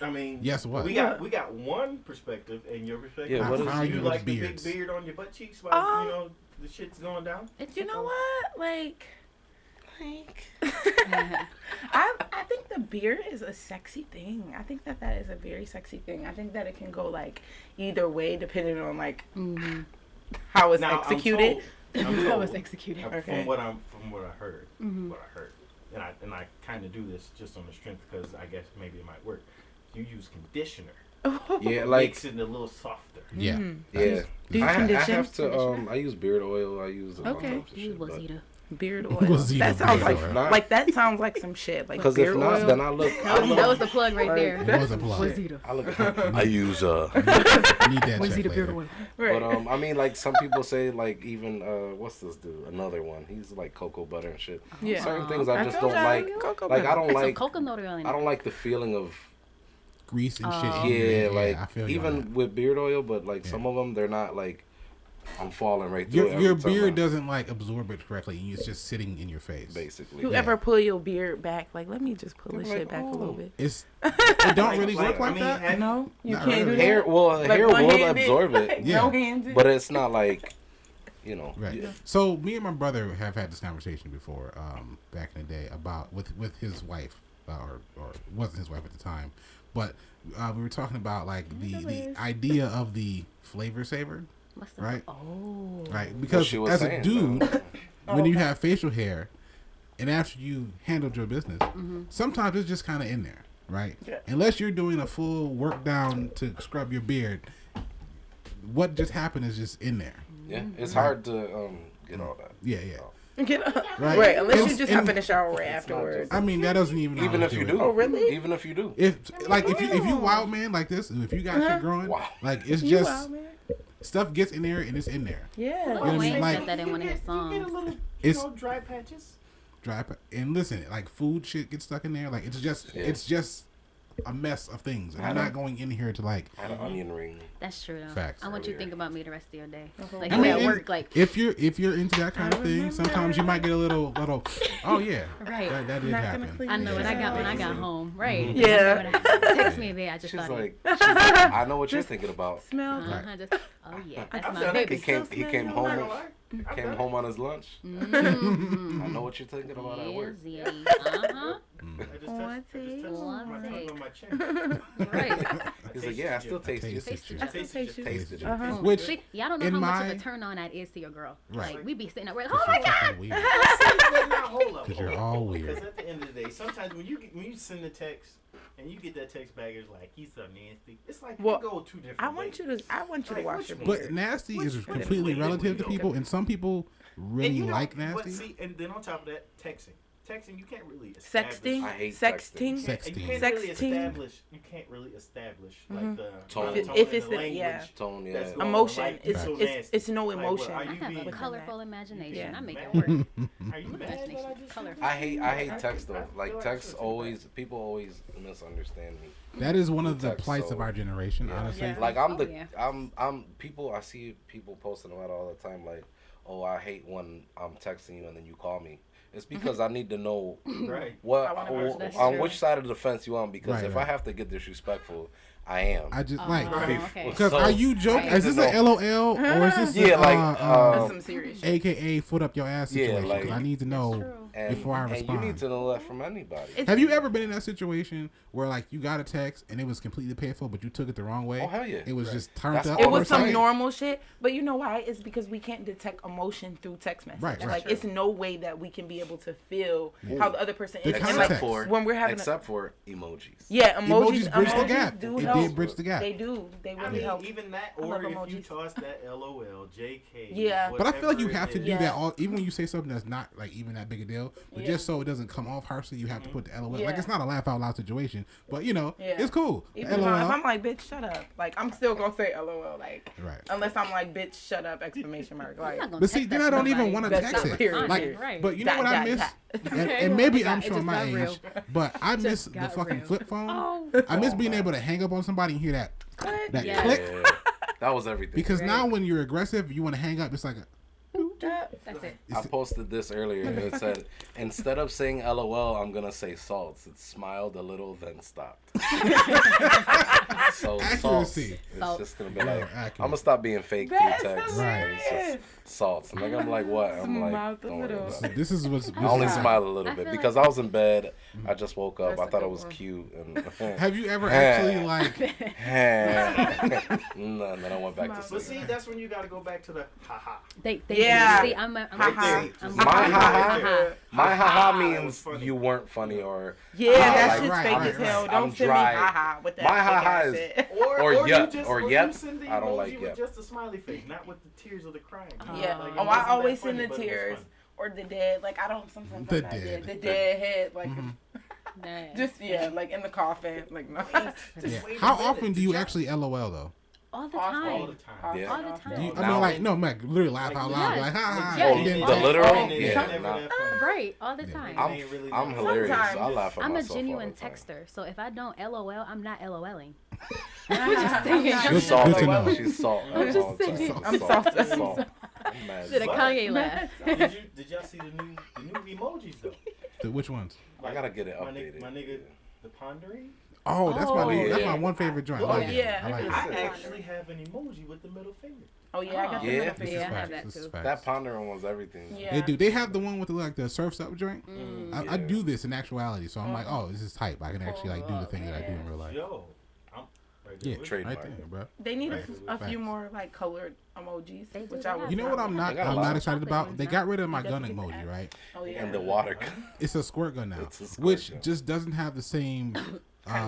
S4: I mean,
S1: Yes, what?
S4: we got one perspective, and your perspective.
S2: Yeah, what
S1: How
S2: is
S1: are
S4: do
S1: you
S4: you
S1: with
S4: like the big
S1: beards?
S4: beard on your butt cheeks while
S3: Um,
S4: you know the shit's going down?
S5: It's
S3: You know what? Like,
S2: Like,
S3: I think the beard is a sexy thing. I think that is a very sexy thing. I think that it can go like either way depending on like how it's
S4: Now,
S3: executed.
S4: I'm
S5: That
S4: told,
S5: was executed.
S3: Okay.
S4: from what I heard, and I kind of do this just on the strength because I guess maybe it might work. You use conditioner.
S2: yeah, like,
S4: Makes it a little softer.
S1: Yeah.
S2: yeah.
S3: Do you
S2: I
S3: condition?
S2: have to. I use beard oil. I use all
S3: Okay.
S2: types of
S5: You
S2: shit.
S5: was
S2: but-
S5: eater.
S3: Beard oil.
S1: Rosita
S3: That sounds
S1: beard
S3: like
S1: oil.
S2: Not-
S3: like that sounds like some shit. Like
S2: Because if
S3: beard
S2: not,
S3: oil.
S2: then I look.
S5: That was the plug right there.
S1: It was a plug.
S5: Was eater.
S2: I look. I use
S1: Need that
S5: Was
S1: check
S5: eater
S1: later.
S5: beard oil.
S3: Right.
S2: But I mean, like some people say, like even what's this dude? Another one. He's like cocoa butter and shit.
S3: Yeah.
S2: Certain things I just
S3: told
S2: don't
S3: y'all,
S2: like.
S3: cocoa
S2: Like I
S3: butter.
S2: don't
S5: Some
S2: like.
S5: coconut oil in
S2: I
S5: it.
S2: don't like the feeling of
S1: Grease and shit.
S5: Oh.
S1: in
S2: yeah,
S1: there.
S2: like
S1: I feel you on that.
S2: even with beard oil, but like
S1: Yeah.
S2: some of them they're not like. I'm falling right through it.
S1: Your
S2: every time
S1: beard
S2: I-
S1: doesn't like absorb it correctly, and it's just sitting in your face.
S2: basically.
S3: You
S1: Yeah.
S3: ever pull your beard back? Like, let me just pull this
S2: Like,
S3: shit back a little bit.
S1: It's it don't really
S4: Like,
S1: work like
S4: I mean,
S1: that.
S4: have-
S3: No, you
S1: Not
S3: can't
S1: really.
S3: do
S2: Hair,
S3: that.
S2: well,
S3: Like
S2: hair will
S3: one-handed?
S2: absorb it,
S3: Like,
S1: Yeah.
S3: no hands.
S2: but it's not like you know.
S1: Right.
S2: Yeah.
S1: So me and my brother have had this conversation before, back in the day about with his wife, or wasn't his wife at the time, but we were talking about like the idea of the flavor saver, right?
S5: Oh.
S1: Right. Because
S2: she was
S1: as
S2: saying,
S1: a dude,
S2: though.
S1: when you have facial hair, and after you handled your business, sometimes it's just kind of in there, right?
S3: Yeah.
S1: Unless you're doing a full work down to scrub your beard, what just happened is just in there.
S2: Yeah, it's hard to get all that.
S1: Yeah, yeah.
S3: Get up.
S1: Right.
S3: Right, unless you
S1: And-
S3: just
S1: and-
S3: hop in the shower right afterwards.
S1: I mean, that doesn't even.
S2: Even
S1: always
S2: if you
S1: it.
S2: do.
S3: Oh, really?
S2: Even if you do.
S1: If you wild man like this, if you got shit growing,
S2: Wow.
S1: like it's
S3: You
S1: just
S3: wild, man.
S1: stuff gets in there and it's in there.
S3: Yeah.
S1: You know what I mean?
S5: Wayne
S1: Like-
S5: said that in one of his
S4: You
S5: songs.
S4: get a little,
S1: It's-
S4: dry patches.
S1: And listen, like food shit gets stuck in there. Like it's just a mess of things, and I'm not going in here to like.
S2: I had an onion ring.
S5: That's true. Though.
S1: Facts.
S5: I want you to
S2: Earlier.
S5: think about me the rest of your day. Like
S1: I
S5: you
S1: mean,
S5: at
S1: and
S5: work, like
S1: if you're into that kind of thing, sometimes you might get a little. Oh yeah,
S5: Right.
S1: That did
S3: Not gonna
S1: happen.
S3: clean
S5: I know what I got when I got
S2: Mhm.
S5: home. Right.
S3: Yeah.
S5: I know what I- Text me a bit. I just
S2: She's
S5: thought
S2: like, I know what you're thinking about.
S3: Smell.
S5: Uh-huh, just, oh yeah, that's
S4: I've
S5: my
S4: done it.
S5: baby.
S2: He came
S4: I'm not gonna
S2: home.
S4: lie. I've
S2: Came
S4: done it.
S2: home on his lunch.
S5: Mm-hmm.
S2: I know what you're thinking about at work.
S5: Yes, uh-huh.
S4: I just
S3: One
S4: touched
S3: take.
S4: my
S5: One
S4: tongue
S5: take.
S4: on my chin.
S5: Right.
S2: He's like, yeah, I still taste you.
S1: Tasted you.
S3: I still taste you.
S2: Tasted you.
S3: Uh-huh.
S1: Which
S5: See, y'all don't know
S1: in
S5: how much
S1: my-
S5: of a turn on that is to your girl.
S1: Right.
S5: Like we be sitting there, we're like,
S1: Cause
S5: oh my
S1: you're
S5: god.
S1: fucking weird.
S4: But now, hold up.
S1: 'Cause you're all weird.
S4: Because at the end of the day, sometimes when you send a text and you get that text back, it's like he's so nasty. It's like
S3: Well,
S4: you go two different
S3: I
S4: ways.
S3: want you to
S4: Like,
S3: wash
S4: which
S3: your
S4: one?
S3: beard.
S1: But nasty
S4: Which-
S1: is
S4: which
S1: completely
S4: way
S1: relative to
S4: we go?
S1: people, and some people really
S4: And you know,
S1: like
S4: But
S1: nasty.
S4: see, and then on top of that, texting, you can't really establish.
S3: Sexting.
S2: I hate
S3: Sexting.
S1: Sexting.
S4: You can't really
S3: Sexting.
S4: establish. You can't really establish like the
S2: Tone.
S4: monotone
S3: If
S4: and
S3: it's
S4: the
S3: the-
S4: language.
S3: yeah.
S2: Tone,
S4: That's
S2: yeah.
S4: going
S3: Emotion.
S4: like,
S3: It's
S4: so
S3: it's
S4: nasty.
S3: it's no
S4: Like, what,
S3: emotion.
S4: are
S5: I
S4: you
S5: have a
S4: being-
S5: colorful imagination.
S3: Yeah.
S5: I make it
S4: Man.
S5: work.
S4: Are you mad that I
S5: Imagination
S4: just
S5: colorful.
S2: I hate
S4: I
S2: text
S4: feel
S2: though. Like
S4: like
S2: text
S4: I should
S2: always, people always misunderstand me.
S1: That is one of the
S2: Text,
S1: plights
S2: so-
S1: of our generation,
S2: Yeah.
S1: honestly.
S3: Yeah.
S2: Like I'm
S5: Oh,
S2: the
S5: yeah.
S2: I'm people. I see people posting about it all the time. Like, oh, I hate when I'm texting you and then you call me. It's because I need to know
S4: Right.
S2: what
S3: I wanna know. That's
S2: on
S5: true.
S2: which side of the fence you on. Because
S1: Right,
S2: if
S1: right.
S2: I have to get disrespectful, I am.
S1: I just
S5: Oh,
S1: like
S5: okay.
S1: because
S2: So,
S1: are you joking?
S5: Right.
S1: Is this a LOL or is this
S2: Yeah,
S1: a,
S2: like,
S3: That's some serious shit.
S1: AKA foot up your ass
S2: Yeah,
S1: situation? 'Cause
S2: like-
S1: I need to know.
S5: true.
S2: and,
S1: before I
S2: and you
S1: respond.
S2: need to know that from anybody.
S3: It's-
S1: Have you ever been in that situation where like you got a text and it was completely painful, but you took it the wrong way?
S2: Oh, hell yeah.
S1: It was
S4: Right.
S1: just turned
S2: That's
S1: up.
S3: It
S2: all
S3: was
S2: I'm
S3: some
S2: saying.
S3: normal shit, but you know why? It's because we can't detect emotion through text message.
S1: Right, right.
S3: Like it's no way that we can be able to feel how the other person
S1: The
S3: is. And,
S1: context.
S3: like,
S2: for
S3: when we're having
S2: except for emojis.
S3: yeah, emojis
S1: Emojis bridge the gap.
S3: do
S1: It
S3: help.
S1: did bridge the gap.
S3: They do. They
S4: I
S3: really
S4: mean,
S3: help.
S4: even that,
S3: I
S4: or
S3: love
S4: if you
S3: emojis.
S4: toss that LOL, JK.
S3: Yeah.
S1: But I feel like you
S4: whatever
S1: have to
S4: it
S1: do
S4: is.
S1: that all, even when you say something that's not like even that big a deal. But
S3: Yeah.
S1: just so it doesn't come off harshly, you have to put the LOL. Like
S3: Yeah.
S1: it's not a laugh out loud situation, but you know,
S3: Yeah.
S1: it's cool.
S3: Even if
S1: LOL.
S3: I'm like, bitch, shut up. Like I'm still gonna say LOL. Like
S1: Right.
S3: unless I'm like, bitch, shut up! Exclamation mark.
S5: I'm
S3: Like
S5: not gonna
S1: But see,
S5: text
S1: then
S5: that
S1: I don't even
S5: somebody.
S1: want to
S3: That's
S1: text
S3: not
S1: it.
S3: period.
S1: Like,
S5: Right.
S1: but you know
S3: Dot,
S1: what I
S3: dot,
S1: miss?
S3: dot.
S1: And maybe
S5: It
S1: I'm
S5: just
S1: showing my
S5: got
S1: age,
S5: real.
S1: but I miss the
S5: got
S1: fucking
S5: real.
S1: flip phone.
S5: Oh.
S1: I miss
S2: Oh,
S1: being
S2: man.
S1: able to hang up on somebody and hear that that
S5: Yeah.
S1: click.
S2: Yeah, that was everything.
S1: Because
S5: Right.
S1: now when you're aggressive, you want to hang up. It's like
S5: That's it.
S2: I posted this earlier. It said, instead of saying LOL, I'm going to say salts. It smiled a little, then stopped. So salts.
S1: Accuracy.
S2: It's
S5: Salts.
S2: just going to be like,
S1: accurate.
S2: I'm going to stop being fake through
S3: That's
S2: text.
S1: Right.
S2: It's just salts. And like, I'm like, what? I'm like,
S3: Smiled a
S2: don't worry
S3: little.
S2: about it.
S1: this is what's.
S2: I only
S1: this is-
S2: smiled a little
S5: I
S2: bit
S5: feel
S2: because
S5: like-
S2: I was in bed. I just woke up.
S3: That's
S2: I
S3: a
S2: thought
S3: good
S2: it was
S3: one.
S2: cute. And
S1: Have you ever actually like?
S2: no, and then I went back to
S4: But
S2: sleep.
S4: see, that's when you got to go back to the haha.
S5: They
S3: Yeah.
S5: See, I'm
S3: Ha-ha.
S5: I'm
S2: My
S5: I'm-
S2: haha. My haha
S4: That was
S2: means
S4: funny.
S2: you weren't funny or
S3: yeah, that
S2: like,
S3: shit's
S1: right,
S3: fake
S1: right,
S3: as hell.
S1: right.
S3: Don't
S2: I'm
S3: send
S2: dry.
S3: me haha with that
S2: My
S3: fake
S2: haha
S3: ass
S2: is-
S3: shit.
S2: Or
S4: you
S2: yep,
S4: just,
S2: or
S4: you
S2: yep.
S4: send the
S2: I don't
S4: emoji
S2: like
S4: with
S2: yep.
S4: just a smiley face, not with the tears of the crying.
S3: Yeah.
S4: Like, it
S3: Oh,
S4: wasn't
S3: I
S4: that
S3: always
S4: funny,
S3: send the
S4: but it was
S3: tears
S4: funny.
S3: or the dead. Like I don't sometimes.
S1: The
S3: I'm not
S1: dead.
S3: The dead head. Like
S5: Nah.
S3: just like in the coffin. Like no.
S1: Yeah.
S4: Wait a
S1: How
S4: minute,
S1: often do
S4: did
S1: you
S4: y'all-
S1: actually LOL though?
S5: all the
S3: Often.
S4: All the
S5: time.
S4: time.
S2: Yeah.
S5: All the time.
S1: Do you, I
S2: Now-
S1: mean, like no, man, literally laugh
S4: Like,
S1: out loud,
S5: yes.
S1: like ha ha.
S5: Yes.
S1: You didn't
S2: The
S1: text-
S2: literal?
S4: And it's
S2: Yeah,
S4: never
S2: nah.
S4: that funny.
S5: Right, all the time.
S2: I'm,
S4: It ain't really
S2: I'm
S4: that
S2: hilarious.
S3: Sometimes.
S2: I laugh at
S5: I'm a
S2: myself all
S5: genuine
S2: the time.
S5: texter, so if I don't LOL, I'm not LOLing.
S1: Good,
S2: She's salt.
S1: good to know.
S2: She's salt.
S3: I'm just
S2: all the time.
S3: saying. I'm
S2: Salt.
S3: salty.
S2: Salt. I'm mad.
S5: Did a
S2: Salt.
S5: Kanye laugh?
S4: Did y'all see the new emojis though?
S1: Which ones?
S2: I gotta get it
S4: My
S2: updated.
S4: nigga, the pondering.
S1: Oh, that's my
S3: Oh,
S1: that's
S3: yeah.
S1: my one favorite joint. I
S4: Oh,
S1: like
S3: yeah.
S1: that. I like
S4: I
S1: that.
S4: actually have an emoji with the middle finger.
S3: Oh yeah, I got the
S2: Yeah.
S3: middle
S1: This
S3: finger.
S1: is
S5: Yeah, I have
S1: facts.
S5: that
S1: This is
S5: too.
S1: facts.
S2: That pondering one's everything.
S3: Yeah.
S1: They do. They have the one with the surfs up joint. I
S2: Yeah.
S1: do this in actuality, so I'm like, oh, this is type. I can actually like do the thing that I do in real life.
S4: Yo, I'm right there
S1: Yeah,
S4: with
S2: Trademark.
S1: right there, bro.
S3: They need
S4: Right.
S3: a few
S1: Facts.
S3: more like colored emojis,
S5: They do
S3: which
S5: that.
S3: I would.
S1: You know what I'm not
S2: They got a lot.
S1: excited about? They got rid of my
S3: You
S1: gun
S3: definitely get
S1: emoji,
S3: the
S1: right?
S3: Oh yeah.
S2: And the water.
S1: It's a squirt gun now,
S2: It's a squirt
S1: which
S2: gun.
S1: just doesn't have the same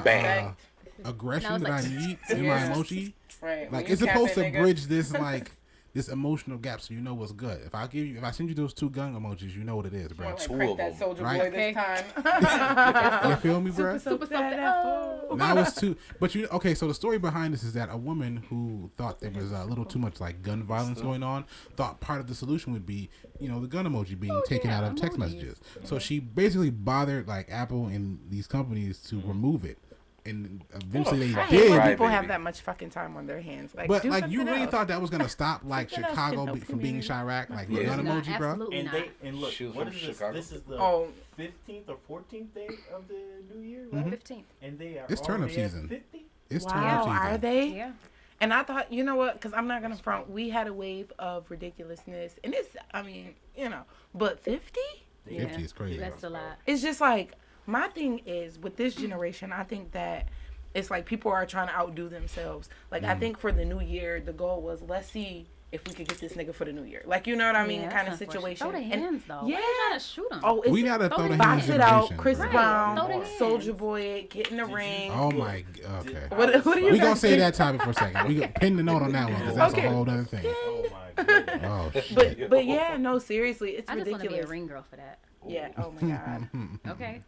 S2: Bang.
S1: aggression
S5: Now it's
S1: that I
S5: like-
S1: need in my
S3: Yeah.
S1: emoji.
S3: Right.
S1: Like
S3: When
S1: it's
S3: you
S1: supposed to
S3: cap it, nigga.
S1: bridge this like this emotional gap, so you know what's good. If I send you those two gun emojis, you know what it is, bro.
S3: More like
S2: Two
S3: crank
S2: of
S3: that
S2: them.
S3: soldier
S1: Right.
S3: boy
S5: Okay.
S3: this time.
S1: You feel me, bro?
S5: Super something. Oh.
S1: Now it's two, but okay. So the story behind this is that a woman who thought there was a little too much like gun violence going on thought part of the solution would be, the gun emoji being taken out of text messages. So she basically bothered like Apple and these companies to remove it, and eventually
S3: I
S1: they
S3: hate when
S1: did.
S3: people have
S2: Crybaby.
S3: that much fucking time on their hands. Like,
S1: But
S3: do
S1: like you
S3: something
S1: really
S3: else.
S1: thought that was gonna stop like
S3: Something else
S1: Chicago
S3: can help
S1: from being
S3: community.
S1: Chirac, like
S2: Yeah.
S1: the gun
S5: No,
S1: emoji, bro?
S5: absolutely
S4: And
S5: not.
S4: look,
S2: She was
S4: what
S2: from
S4: is
S2: Chicago.
S4: this? This is the
S3: Oh,
S4: 15th or 14th day of the new year,
S1: Mm-hmm.
S4: right?
S5: 15th.
S4: And they are
S1: It's turnip
S4: already at
S1: season.
S4: 50?
S1: It's
S3: wow,
S1: turnip season.
S3: are they?
S5: Yeah.
S3: And I thought, you know what? Because I'm not gonna front. We had a wave of ridiculousness, and it's, I mean, but 50?
S1: 50 is crazy.
S5: That's a lot.
S3: It's just like my thing is with this generation. I think that it's like people are trying to outdo themselves. Like I think for the new year, the goal was let's see if we could get this nigga for the new year. Like you know what I mean?
S5: Yeah,
S3: Kind of
S5: that's unfortunate.
S3: situation.
S5: Throw the
S3: And-
S5: hands though.
S3: yeah.
S5: Why you trying to shoot them?
S3: Oh, it's
S1: We gotta
S5: Throw
S1: throw
S5: the
S1: the
S3: box
S1: hands
S3: it out.
S1: generation.
S3: Chris
S5: Right.
S3: Brown,
S5: Throw the hands.
S3: Soldier Boy, get in the
S4: Did you-
S3: ring.
S1: Oh my, okay.
S3: What do you
S1: We
S3: guys
S1: gonna say
S3: think?
S1: that topic for a second. We gonna pin the note on that one because that's
S3: Okay.
S1: a whole other thing.
S4: Oh my goodness.
S1: Oh shit.
S3: But yeah, no, seriously, it's
S5: I just want to be a
S3: ridiculous.
S5: ring girl for that.
S3: Yeah. Oh my god.
S5: Okay.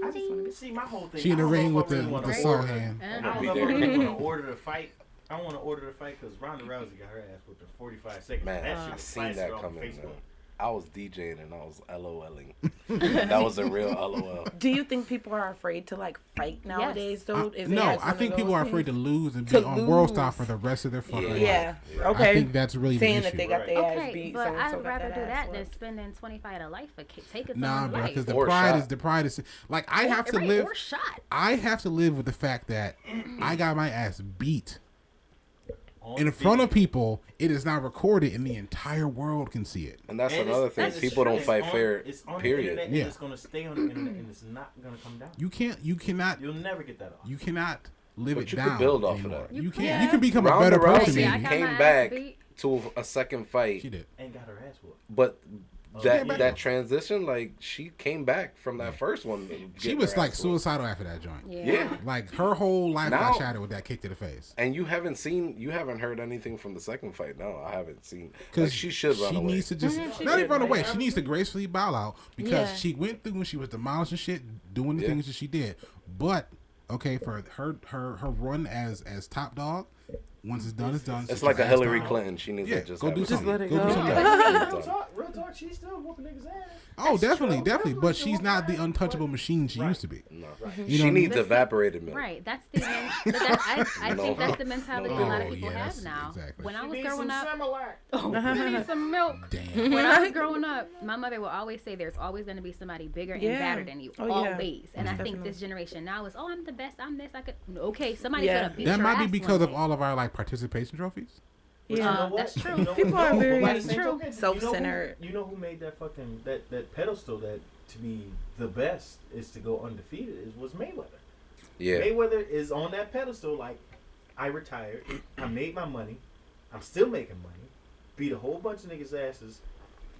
S4: I just want to see my whole thing.
S1: She in the
S4: I don't know
S1: ring
S4: if
S1: with
S4: I
S1: the
S4: really wanna
S1: saw
S4: order-
S1: hand.
S5: Uh,
S4: I
S2: I'm
S4: don't
S2: gonna
S4: know
S2: be
S4: if I
S2: there.
S4: really want to order the fight. I don't want to order the fight because Ronda Rousey got her ass whipped in 45 seconds.
S2: Man,
S4: that shit
S2: I
S4: was
S2: seen
S4: plastered
S2: that
S4: on
S2: coming.
S4: Facebook.
S2: Man. I was DJing and I was LOLing. That was a real LOL.
S3: Do you think people are afraid to like fight nowadays? Though, is it
S1: No,
S3: like
S1: I
S3: one of
S1: think people
S3: those
S1: are afraid to
S3: things?
S1: lose and be
S3: To
S1: on world star
S3: lose.
S1: for the rest of their fucking life.
S3: Yeah.
S2: Yeah.
S3: Okay.
S1: I think that's really
S3: Saying
S1: the
S3: that
S1: issue.
S3: they got their ass
S5: Okay,
S3: beat.
S5: but
S3: so-and-so
S5: I'd
S3: got
S5: rather
S3: that
S5: do
S3: ass
S5: that than
S3: whooped.
S5: spending 25 at a life for taking
S1: Nah,
S5: someone's
S1: bro,
S5: life.
S1: because the
S2: Or
S1: pride
S2: shot.
S1: is like I have to
S5: Right,
S1: live.
S5: Or shot.
S1: I have to live with the fact that I got my ass beat
S4: On
S1: in front of
S4: video.
S1: people. It is not recorded, and the entire world can see it.
S2: And that's
S4: And
S2: another
S4: it's-
S2: thing.
S4: and it's
S2: People
S4: true.
S2: don't
S4: It's
S2: fight
S4: on-
S2: fair.
S4: It's on the
S2: Period.
S4: internet,
S1: Yeah.
S4: and it's gonna stay on the internet, and it's not gonna come down.
S1: You cannot
S4: You'll never get that off.
S1: you cannot live
S2: But
S1: it
S2: you could
S1: down
S2: build off of
S1: anymore.
S2: that.
S1: You can.
S5: Yeah.
S1: You can become a
S2: Ronda
S1: better person.
S2: Rousey
S5: Yeah, I
S1: maybe.
S5: got
S2: came
S5: my ass
S2: back
S5: beat.
S2: to a second fight,
S1: She did.
S4: And got her ass whooped.
S2: but
S1: came back.
S2: that transition, like she came back from that first one.
S1: She
S2: getting
S1: was
S2: her
S1: like
S2: ass whooped.
S1: suicidal after that joint.
S5: Yeah.
S2: Yeah.
S1: Like her whole life
S2: Now-
S1: got shattered with that kick to the face.
S2: And you haven't heard anything from the second fight. No, I haven't seen.
S1: Because
S2: Like, she should run
S1: she
S2: away.
S1: needs to just
S3: she
S1: not
S3: should
S1: even run
S3: run
S1: away.
S3: away.
S1: She needs to gracefully bow out because
S3: Yeah.
S1: she went through when she was demolishing shit, doing the
S2: Yeah.
S1: things that she did. But okay, for her run as top dog, once it's done, it's done.
S2: It's
S1: Sit
S2: like
S1: your
S2: a
S1: ass
S2: Hillary
S1: down.
S2: Clinton. She needs
S1: Yeah,
S2: to just
S1: go
S2: have
S1: do
S2: it.
S1: something.
S3: let it
S1: Go do
S3: go.
S1: something.
S4: Real talk, she's still whooping niggas' ass.
S1: Oh,
S4: That's
S1: definitely,
S4: true.
S1: definitely. But
S4: Definitely
S1: she's not the
S4: still
S1: untouchable
S4: whooping
S1: machine she
S4: Right.
S1: used to be.
S2: No.
S1: You
S2: She
S1: know,
S2: needs
S5: That's
S2: evaporated milk.
S5: Right, that's the I
S2: No.
S5: think that's the mentality a lot of
S1: Oh,
S5: people
S1: yeah,
S5: have
S1: that's-
S5: now.
S1: exactly.
S5: When I
S4: She
S5: was
S4: needs
S5: growing
S4: some
S5: up,
S4: Similac.
S5: we need some milk.
S1: Damn.
S5: When I was growing up, my mother will always say there's always going to be somebody bigger and
S3: Yeah.
S5: badder than you.
S3: Oh, yeah.
S5: Always. And I think this generation now is, oh, I'm the best. I'm this. I could. Okay, somebody's
S3: Yeah.
S5: going to beat
S1: That
S5: your
S1: might be
S5: ass
S1: because
S5: one
S1: of
S5: day.
S1: all of our like participation trophies.
S4: But
S3: Yeah.
S4: you know what?
S5: That's true.
S4: You know
S3: People
S4: what?
S3: are very
S4: But by the same
S5: true.
S4: token,
S3: Self-centered.
S4: You know who made that fucking that pedestal that to be the best is to go undefeated was Mayweather.
S2: Yeah.
S4: Mayweather is on that pedestal like I retired, I made my money, I'm still making money, beat a whole bunch of niggas' asses.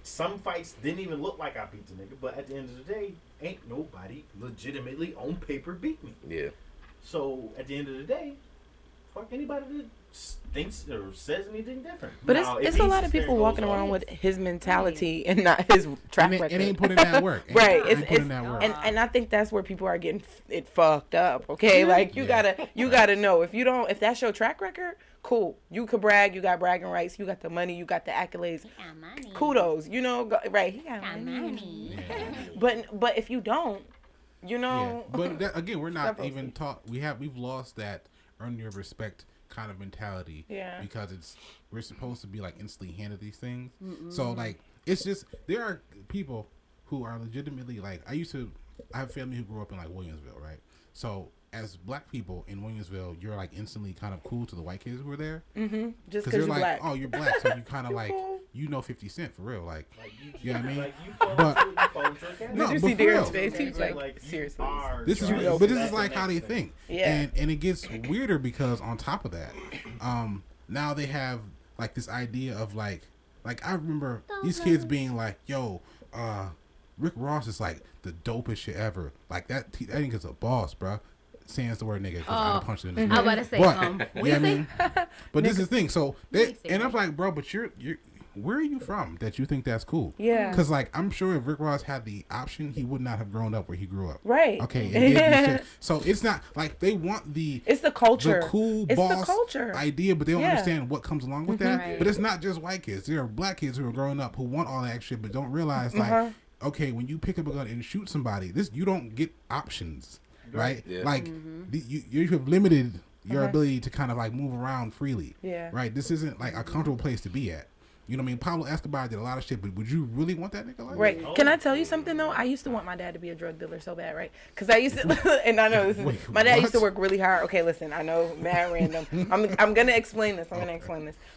S4: Some fights didn't even look like I beat the nigga, but at the end of the day, ain't nobody legitimately on paper beat me.
S2: Yeah.
S4: So at the end of the day, fuck anybody that thinks or says anything different.
S3: But
S4: Now, if
S3: it's a
S4: he
S3: lot of
S4: sits there
S3: people
S4: and
S3: walking
S4: goes,
S3: around
S4: "Oh,
S3: with his mentality and not his track
S1: It
S3: record.
S1: ain't putting that work. Ain't-
S3: Right,
S1: ain't
S3: it's
S1: putting that work.
S3: and I think that's where people are getting it fucked up. Okay, like you gotta know if that's your track record, cool. You could brag, you got bragging rights, you got the money, you got the accolades.
S5: Got money.
S3: Kudos, right? He got
S5: Got
S3: money.
S5: money.
S3: But if you don't, you
S1: Yeah.
S3: know.
S1: But that, again, we're not
S3: Several
S1: even
S3: things.
S1: taught. We've lost that earn your respect kind of mentality.
S3: Yeah.
S1: Because we're supposed to be like instantly handed these things. So like it's just there are people who are legitimately like I have family who grew up in like Williamsville, right? So as black people in Williamsville, you're like instantly kind of cool to the white kids who are there.
S3: Mm-hmm. Just because
S1: they're
S3: you're
S1: like,
S3: black.
S1: oh, you're black, so you kind of like, you know 50 Cent for real. Like you know what I mean?
S4: Like you fall into a category.
S1: No,
S3: Did you
S1: but
S3: see
S1: for
S3: Darren's
S1: real.
S3: face? He was like,
S4: you
S3: seriously.
S4: are
S1: This is,
S4: trying to
S1: but
S4: go
S1: this
S4: to
S1: is
S4: the
S1: like how
S4: next
S1: they
S4: thing.
S1: think.
S3: Yeah.
S1: And it gets weirder because on top of that, now they have like this idea of like I remember these kids being like, yo, Rick Ross is like the dopest shit ever. Like that nigga's a boss, bro. Sans the word nigga because I punched it in his
S5: I was
S1: mouth.
S5: about to say,
S1: But,
S5: what
S1: yeah, I
S5: you say?
S1: mean, but this is the thing. So they,
S5: say
S1: and I'm like, bro, but you're where are you from that you think that's cool?
S3: Yeah.
S1: Because like I'm sure if Rick Ross had the option, he would not have grown up where he grew up.
S3: Right.
S1: Okay. And did this shit. So it's not like they want
S3: It's the culture.
S1: the cool
S3: It's
S1: boss
S3: the culture.
S1: idea, but they don't
S3: Yeah.
S1: understand what comes along with that.
S5: Right.
S1: But it's not just white kids. There are black kids who are growing up who want all that shit, but don't realize like, okay, when you pick up a gun and shoot somebody, you don't get options, right?
S2: Yeah.
S1: Like you have limited your ability to kind of like move around freely.
S3: Yeah.
S1: Right. This isn't like a comfortable place to be at. You know what I mean? Pablo Escobar did a lot of shit, but would you really want that nigga like
S3: Right.
S1: that?
S3: Can I tell you something though? I used to want my dad to be a drug dealer so bad, right? Because I used to, and I know this is,
S1: Wait,
S3: my dad used to
S1: what?
S3: work really hard. Okay, listen, I know, mad random. I'm gonna explain this.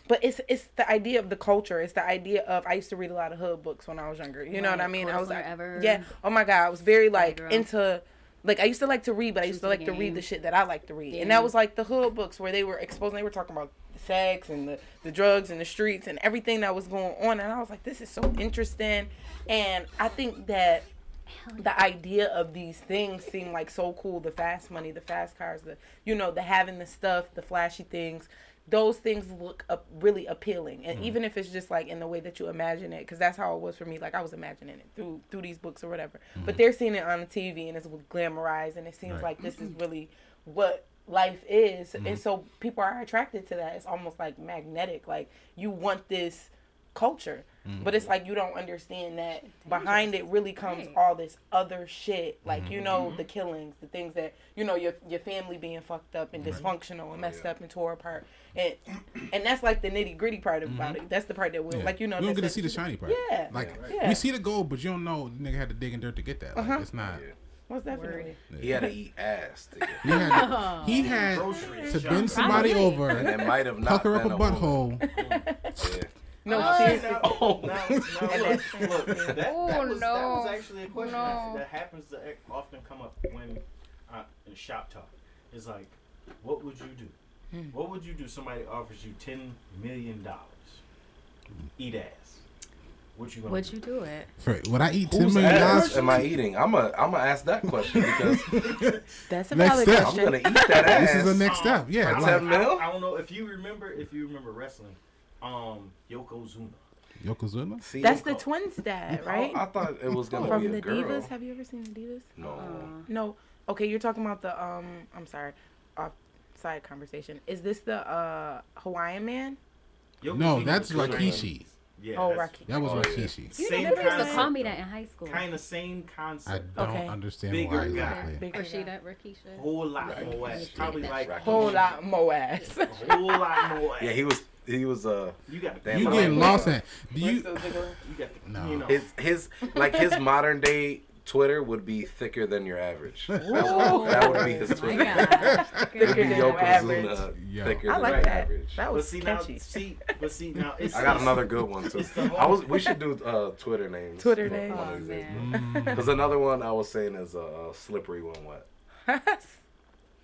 S3: But it's the idea of the culture. It's the idea of I used to read a lot of hood books when I was younger. You know what I
S5: Right,
S3: mean? I was
S5: Coolest
S3: like,
S5: Summer Ever.
S3: yeah. Oh my god, I was very like
S5: girl.
S3: into. Like I used to like to read, but I used to
S5: Choose
S3: like
S5: the
S3: to read
S5: game.
S3: the shit that I like to read, and
S5: Yeah.
S3: that was like the hood books where they were exposing. They were talking about sex and the drugs and the streets and everything that was going on, and I was like, this is so interesting, and I think that the idea of these things seem like so cool. The fast money, the fast cars, the having the stuff, the flashy things. Those things look really appealing, and even if it's just like in the way that you imagine it, because that's how it was for me. Like I was imagining it through these books or whatever. But they're seeing it on the TV and it's glamorized, and it seems
S1: Right.
S3: like this is really what life is, and so people are attracted to that. It's almost like magnetic. Like you want this culture, but it's like you don't understand that behind it really comes
S5: Right.
S3: all this other shit, like the killings, the things that your family being fucked up and dysfunctional and messed up and tore apart, and that's like the nitty gritty part about it. That's the part that we
S1: Yeah.
S3: like
S1: we don't get to see the shiny part.
S3: Yeah.
S1: Like
S3: Yeah.
S1: we see the gold, but you don't know the nigga had to dig in dirt to get that. Like, it's not.
S2: Yeah.
S3: Most definitely.
S2: He had to eat ass to get
S1: He had
S4: Groceries,
S1: to
S4: shop.
S1: bend somebody
S5: Probably.
S1: over,
S2: and it might have not
S1: pucker up
S2: been
S1: a
S2: woman.
S1: butthole.
S2: Yeah.
S3: No,
S4: Now,
S3: seriously.
S4: now,
S2: Oh.
S4: now,
S3: And
S4: look, that was
S5: no.
S4: actually a question that happens to often come up when in shop talk. It's like, what would you do? What would you do? Somebody offers you $10 million. Eat ass. What you gonna
S5: Would
S4: do?
S5: you do it?
S1: Would I eat $10
S2: Whose
S1: million?
S2: ass am I eating? I'm gonna ask that question because
S3: That's a
S1: Next
S3: valid
S1: step.
S2: I'm
S3: question.
S2: gonna eat that ass.
S1: This is the next step. Yeah,
S2: For
S1: like
S2: 10 mil?
S4: I don't know if you remember wrestling. Yokozuna.
S1: Yokozuna.
S2: See,
S3: That's the twins' dad, right?
S2: I thought it was gonna
S3: From
S2: be
S3: the
S2: a girl.
S3: Divas. Have you ever seen the Divas?
S2: No.
S3: No. Okay, you're talking about the I'm sorry, offside conversation. Is this the Hawaiian man?
S1: No, that's
S2: Yokozuna.
S1: Rikishi.
S4: Yeah,
S3: Oh,
S4: that's
S3: Rocky.
S1: That was
S2: Oh, yeah.
S1: Rikishi.
S4: Same
S5: They used to
S4: concept.
S5: call me that in high school.
S4: Kind of same
S1: I
S4: concept.
S1: don't
S3: Okay.
S1: understand
S4: Bigger
S1: why
S4: guy.
S1: exactly.
S3: Bigger guy.
S5: Rashida, Rakisha.
S4: Whole lot more ass. Probably like
S2: Rocky.
S3: Whole lot more ass.
S4: whole lot more ass.
S2: Yeah, he was.
S4: You got
S2: Damn,
S1: You
S2: I
S1: getting
S2: like
S1: lost
S2: that.
S1: at? Do you?
S4: You got
S1: No.
S4: you know.
S2: His modern day Twitter would be thicker than your average. That would be his
S5: Oh my
S2: Twitter.
S5: gosh.
S2: It would be
S3: than your average.
S2: Yokozuna
S1: Yeah.
S2: thicker
S3: I
S2: than
S3: like
S2: your
S3: that.
S2: average.
S3: That
S4: But
S3: was
S4: see now,
S3: catchy.
S4: it's
S2: I got another good one too.
S4: It's the whole-
S2: We should do Twitter names.
S3: Twitter
S2: one
S3: names.
S2: of these days.
S5: man.
S2: Because another one I was saying is slippery when wet.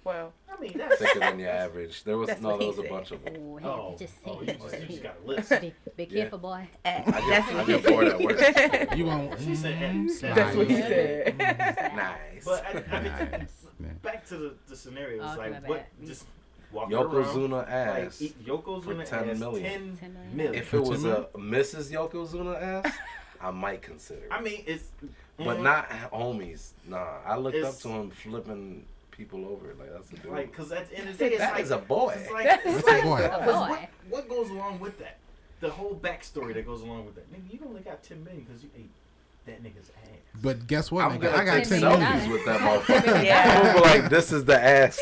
S3: Well,
S4: I mean, that's
S2: Thicker than your average. There was
S3: That's
S2: no,
S3: what
S2: there
S3: he
S2: was a
S3: said.
S2: bunch of them.
S5: Oh, hey,
S4: Oh,
S5: just
S4: oh,
S5: say
S4: you just got a list.
S5: Be careful, boy.
S3: that's
S2: I
S3: what
S2: get
S3: he
S2: bored at work.
S3: said.
S1: You won't.
S4: She said,
S3: That's what he
S1: Nice.
S3: said.
S2: Nice.
S4: But I mean,
S1: Man.
S4: back to the scenario. It's
S5: Oh, okay, my
S4: like, what?
S5: bad.
S4: Just walk around.
S2: Yokozuna
S4: Like,
S2: ass.
S4: eat Yokozuna
S2: For 10
S4: ass.
S2: million.
S4: 10
S5: $10
S4: million.
S2: If it was
S1: For
S2: a Mrs. Yokozuna ass, I might consider it.
S4: I mean, it's.
S2: But not homies. Nah, I looked up
S4: It's-
S2: to him flipping people over. Like, that's a dude.
S4: Like, because at the end of the day, it's
S2: That
S4: like.
S2: is a boy.
S4: It's like,
S3: That's
S4: it's
S1: a
S4: like
S1: boy.
S4: what goes along with that? The whole backstory that goes along with that. Nigga, you only got 10 million because you ate that nigga's ass.
S1: But guess what?
S2: I'm
S1: Nigga?
S2: gonna
S1: I got
S2: take
S1: 10
S5: million.
S2: selfies
S1: million.
S2: with that motherfucker.
S3: Yeah.
S2: I'm gonna be like, this is the ass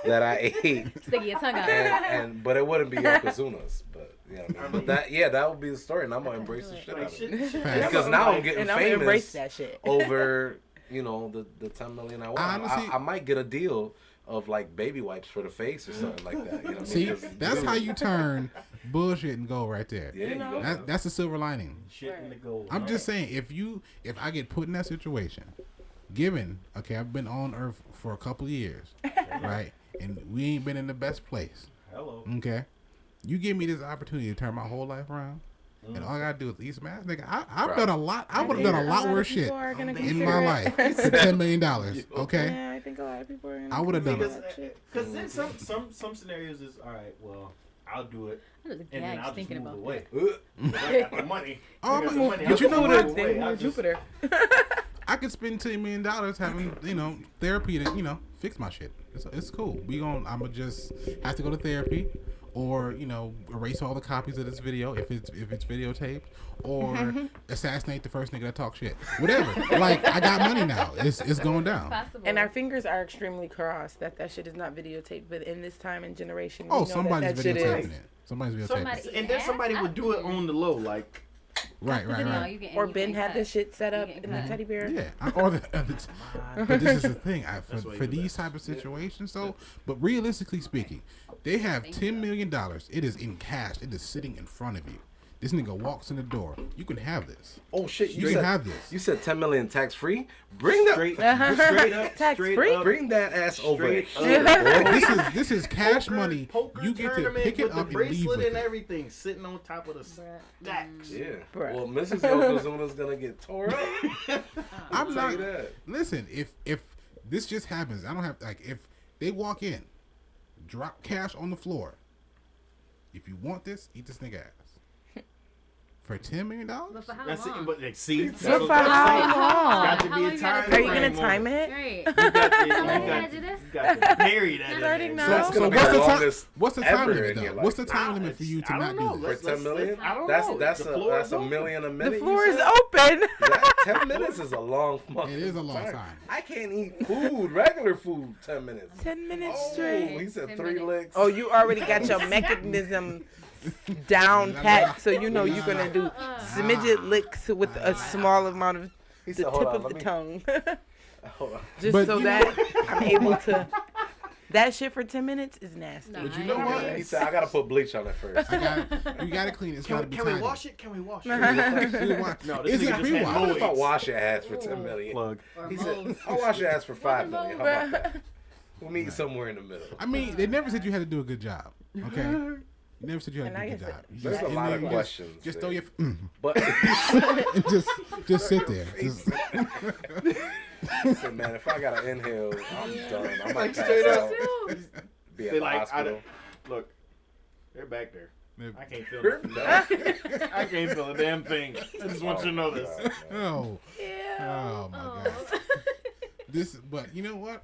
S2: that I ate.
S5: Stick your tongue out.
S2: But it wouldn't be Yokozuna's. But you know what I mean?
S4: I
S2: But
S4: mean-
S2: that would be the story, and I'm gonna embrace the shit out
S4: Like,
S2: of
S4: shit,
S2: it.
S4: shit.
S1: Facts.
S2: Because now I'm getting
S3: And I'm gonna embrace
S2: famous
S3: that shit.
S2: over, you know, the 10 million I want.
S1: Honestly-
S2: I might get a deal of like baby wipes for the face or something like that. You know,
S1: See,
S2: because
S1: that's how you turn bullshit and gold right there.
S2: Yeah, you
S3: know?
S2: go.
S1: That's the silver lining.
S4: Shit in the gold.
S1: I'm just saying, if I get put in that situation, given, okay, I've been on Earth for a couple of years, right, and we ain't been in the best place.
S4: Hello.
S1: Okay, you give me this opportunity to turn my whole life around, and all I gotta do is eat some ass, nigga. I've done a lot. I would have done a lot worse shit in my life for $10 million. Okay,
S3: Yeah, I think a lot of people are gonna
S1: I would have done
S3: consider
S1: it.
S3: that shit.
S4: Because then some scenarios is all right. Well, I'll do it,
S5: I was
S4: and then
S5: gagged
S4: I'll just
S5: thinking
S4: move
S5: about
S4: away.
S5: that.
S4: I got the money.
S1: Oh,
S4: I got the money.
S1: but
S4: I'll
S1: you
S4: just
S1: know
S4: move
S1: what?
S4: away.
S3: They
S4: I'll
S3: move
S4: just-
S3: Jupiter.
S1: I could spend $10 million having, you know, therapy to, you know, fix my shit. It's cool. I'm gonna just have to go to therapy, or, you know, erase all the copies of this video if it's videotaped, or assassinate the first nigga that talk shit. Whatever. Like, I got money now. It's going down.
S5: Possible.
S3: And our fingers are extremely crossed that shit is not videotaped. But in this time and generation, we
S1: Oh,
S3: know
S1: somebody's
S3: that shit
S1: videotaping
S3: is.
S1: it. Somebody's videotaping
S5: Somebody-
S1: it.
S4: And then somebody would do it on the low, like
S1: Right.
S5: No, you get-
S3: Or
S5: you
S3: Ben
S5: get
S3: had
S5: cut.
S3: this shit set up
S5: You get
S3: in the
S5: cut.
S3: teddy bear.
S1: Yeah, but this is the thing.
S4: That's why
S1: For
S4: you do
S1: these
S4: that.
S1: type of situations, so, but realistically speaking, they have $10 million. It is in cash. It is sitting in front of you. This nigga walks in the door. You can have this.
S2: Oh shit!
S1: You can have this.
S2: You said 10 million tax free. Bring that.
S4: straight up,
S3: Tax
S4: straight
S3: free?
S4: up.
S2: Bring that ass over.
S4: Straight
S2: here,
S4: up.
S2: boy.
S1: This is cash money.
S4: Poker
S1: You get to
S4: tournament
S1: pick it
S4: with
S1: up
S4: the
S1: and leave
S4: bracelet
S1: with
S4: and
S1: it.
S4: everything, sitting on top of the stacks.
S2: Yeah.
S3: Bruh.
S2: Well, Mrs. Yokozuna's gonna get tore up.
S1: I'm
S2: Tell
S1: not.
S2: you that.
S1: Listen, if this just happens, I don't have like if they walk in, drop cash on the floor. If you want this, eat this nigga ass. For $10 million?
S5: But for how
S4: That's
S5: long?
S4: it. But like, see, that's
S3: But
S4: what
S3: for
S4: I'm
S3: how
S4: saying.
S3: long?
S4: Got to
S5: How
S4: be
S5: long
S4: a
S5: you
S4: time.
S5: gotta
S3: Are you
S5: Right.
S3: gonna time it?
S5: Right.
S4: You got
S5: gotta do this?
S4: to bury that. in
S3: Starting
S4: there.
S3: now.
S2: That's
S1: So
S2: gonna be
S1: what's
S2: the
S1: the time?
S2: longest
S1: What's the time
S2: ever
S1: limit
S2: in your
S1: though?
S2: life.
S1: What's the time limit for you to
S4: I
S1: not
S4: don't
S1: do
S4: know.
S1: this?
S2: For 10 million?
S4: I don't
S2: That's
S4: know.
S2: that's
S4: The
S2: a
S4: floor
S2: that's
S4: is
S2: a
S4: open.
S2: million a
S3: The
S2: minute.
S3: floor
S2: you
S3: is
S2: said?
S3: open.
S2: That 10 minutes is a long fucking
S1: It is a long time.
S2: I can't eat food, regular food, 10 minutes.
S3: 10 minutes
S2: Oh,
S3: straight.
S2: he said
S5: 10
S2: 3
S5: minutes.
S2: licks.
S3: Oh, you already got your mechanism down pat, so you know you're gonna do smidget licks with a small amount of
S2: He
S3: the
S2: said,
S3: tip
S2: hold on,
S3: of the
S2: let me,
S3: tongue,
S2: hold on.
S3: just
S1: But
S3: so
S1: you
S3: that I'm able to. That shit for 10 minutes is nasty.
S5: No,
S1: But you
S5: I
S1: know
S5: ain't
S1: what?
S5: doing
S2: He
S5: it.
S2: said, I gotta put bleach on it first.
S1: You gotta clean it. It's gotta be
S4: Can we
S1: tidy.
S4: wash it? Can we wash it? No, this
S1: Is
S4: nigga
S1: it
S4: just
S1: pre-wash?
S4: had
S2: What if I
S4: Lloyd's.
S2: wash your ass for 10 million?
S4: Plug.
S5: Or
S2: He said,
S5: moles.
S2: I'll wash your ass for 5
S5: Moles.
S2: million. How about that? We'll meet somewhere in the middle.
S1: I mean, they never said you had to do a good job. Okay. You never said you had to do a
S3: And I
S1: good
S3: guess
S1: job. You
S2: There's
S1: just
S2: a
S1: in
S2: lot
S1: there,
S2: of
S1: you
S2: questions
S1: Just
S2: there.
S1: throw your
S2: But
S1: and just sit there. Just,
S2: I said, man, if I gotta inhale, I'm done. I might
S4: Like,
S2: pass
S4: straight up.
S2: out. Be at
S4: They
S2: the
S4: like,
S2: hospital.
S4: Look, they're back there. I can't feel
S2: No.
S4: it. I can't feel a damn thing. I just want you to know this.
S1: oh,
S3: Yeah.
S1: oh my god. This, but you know what?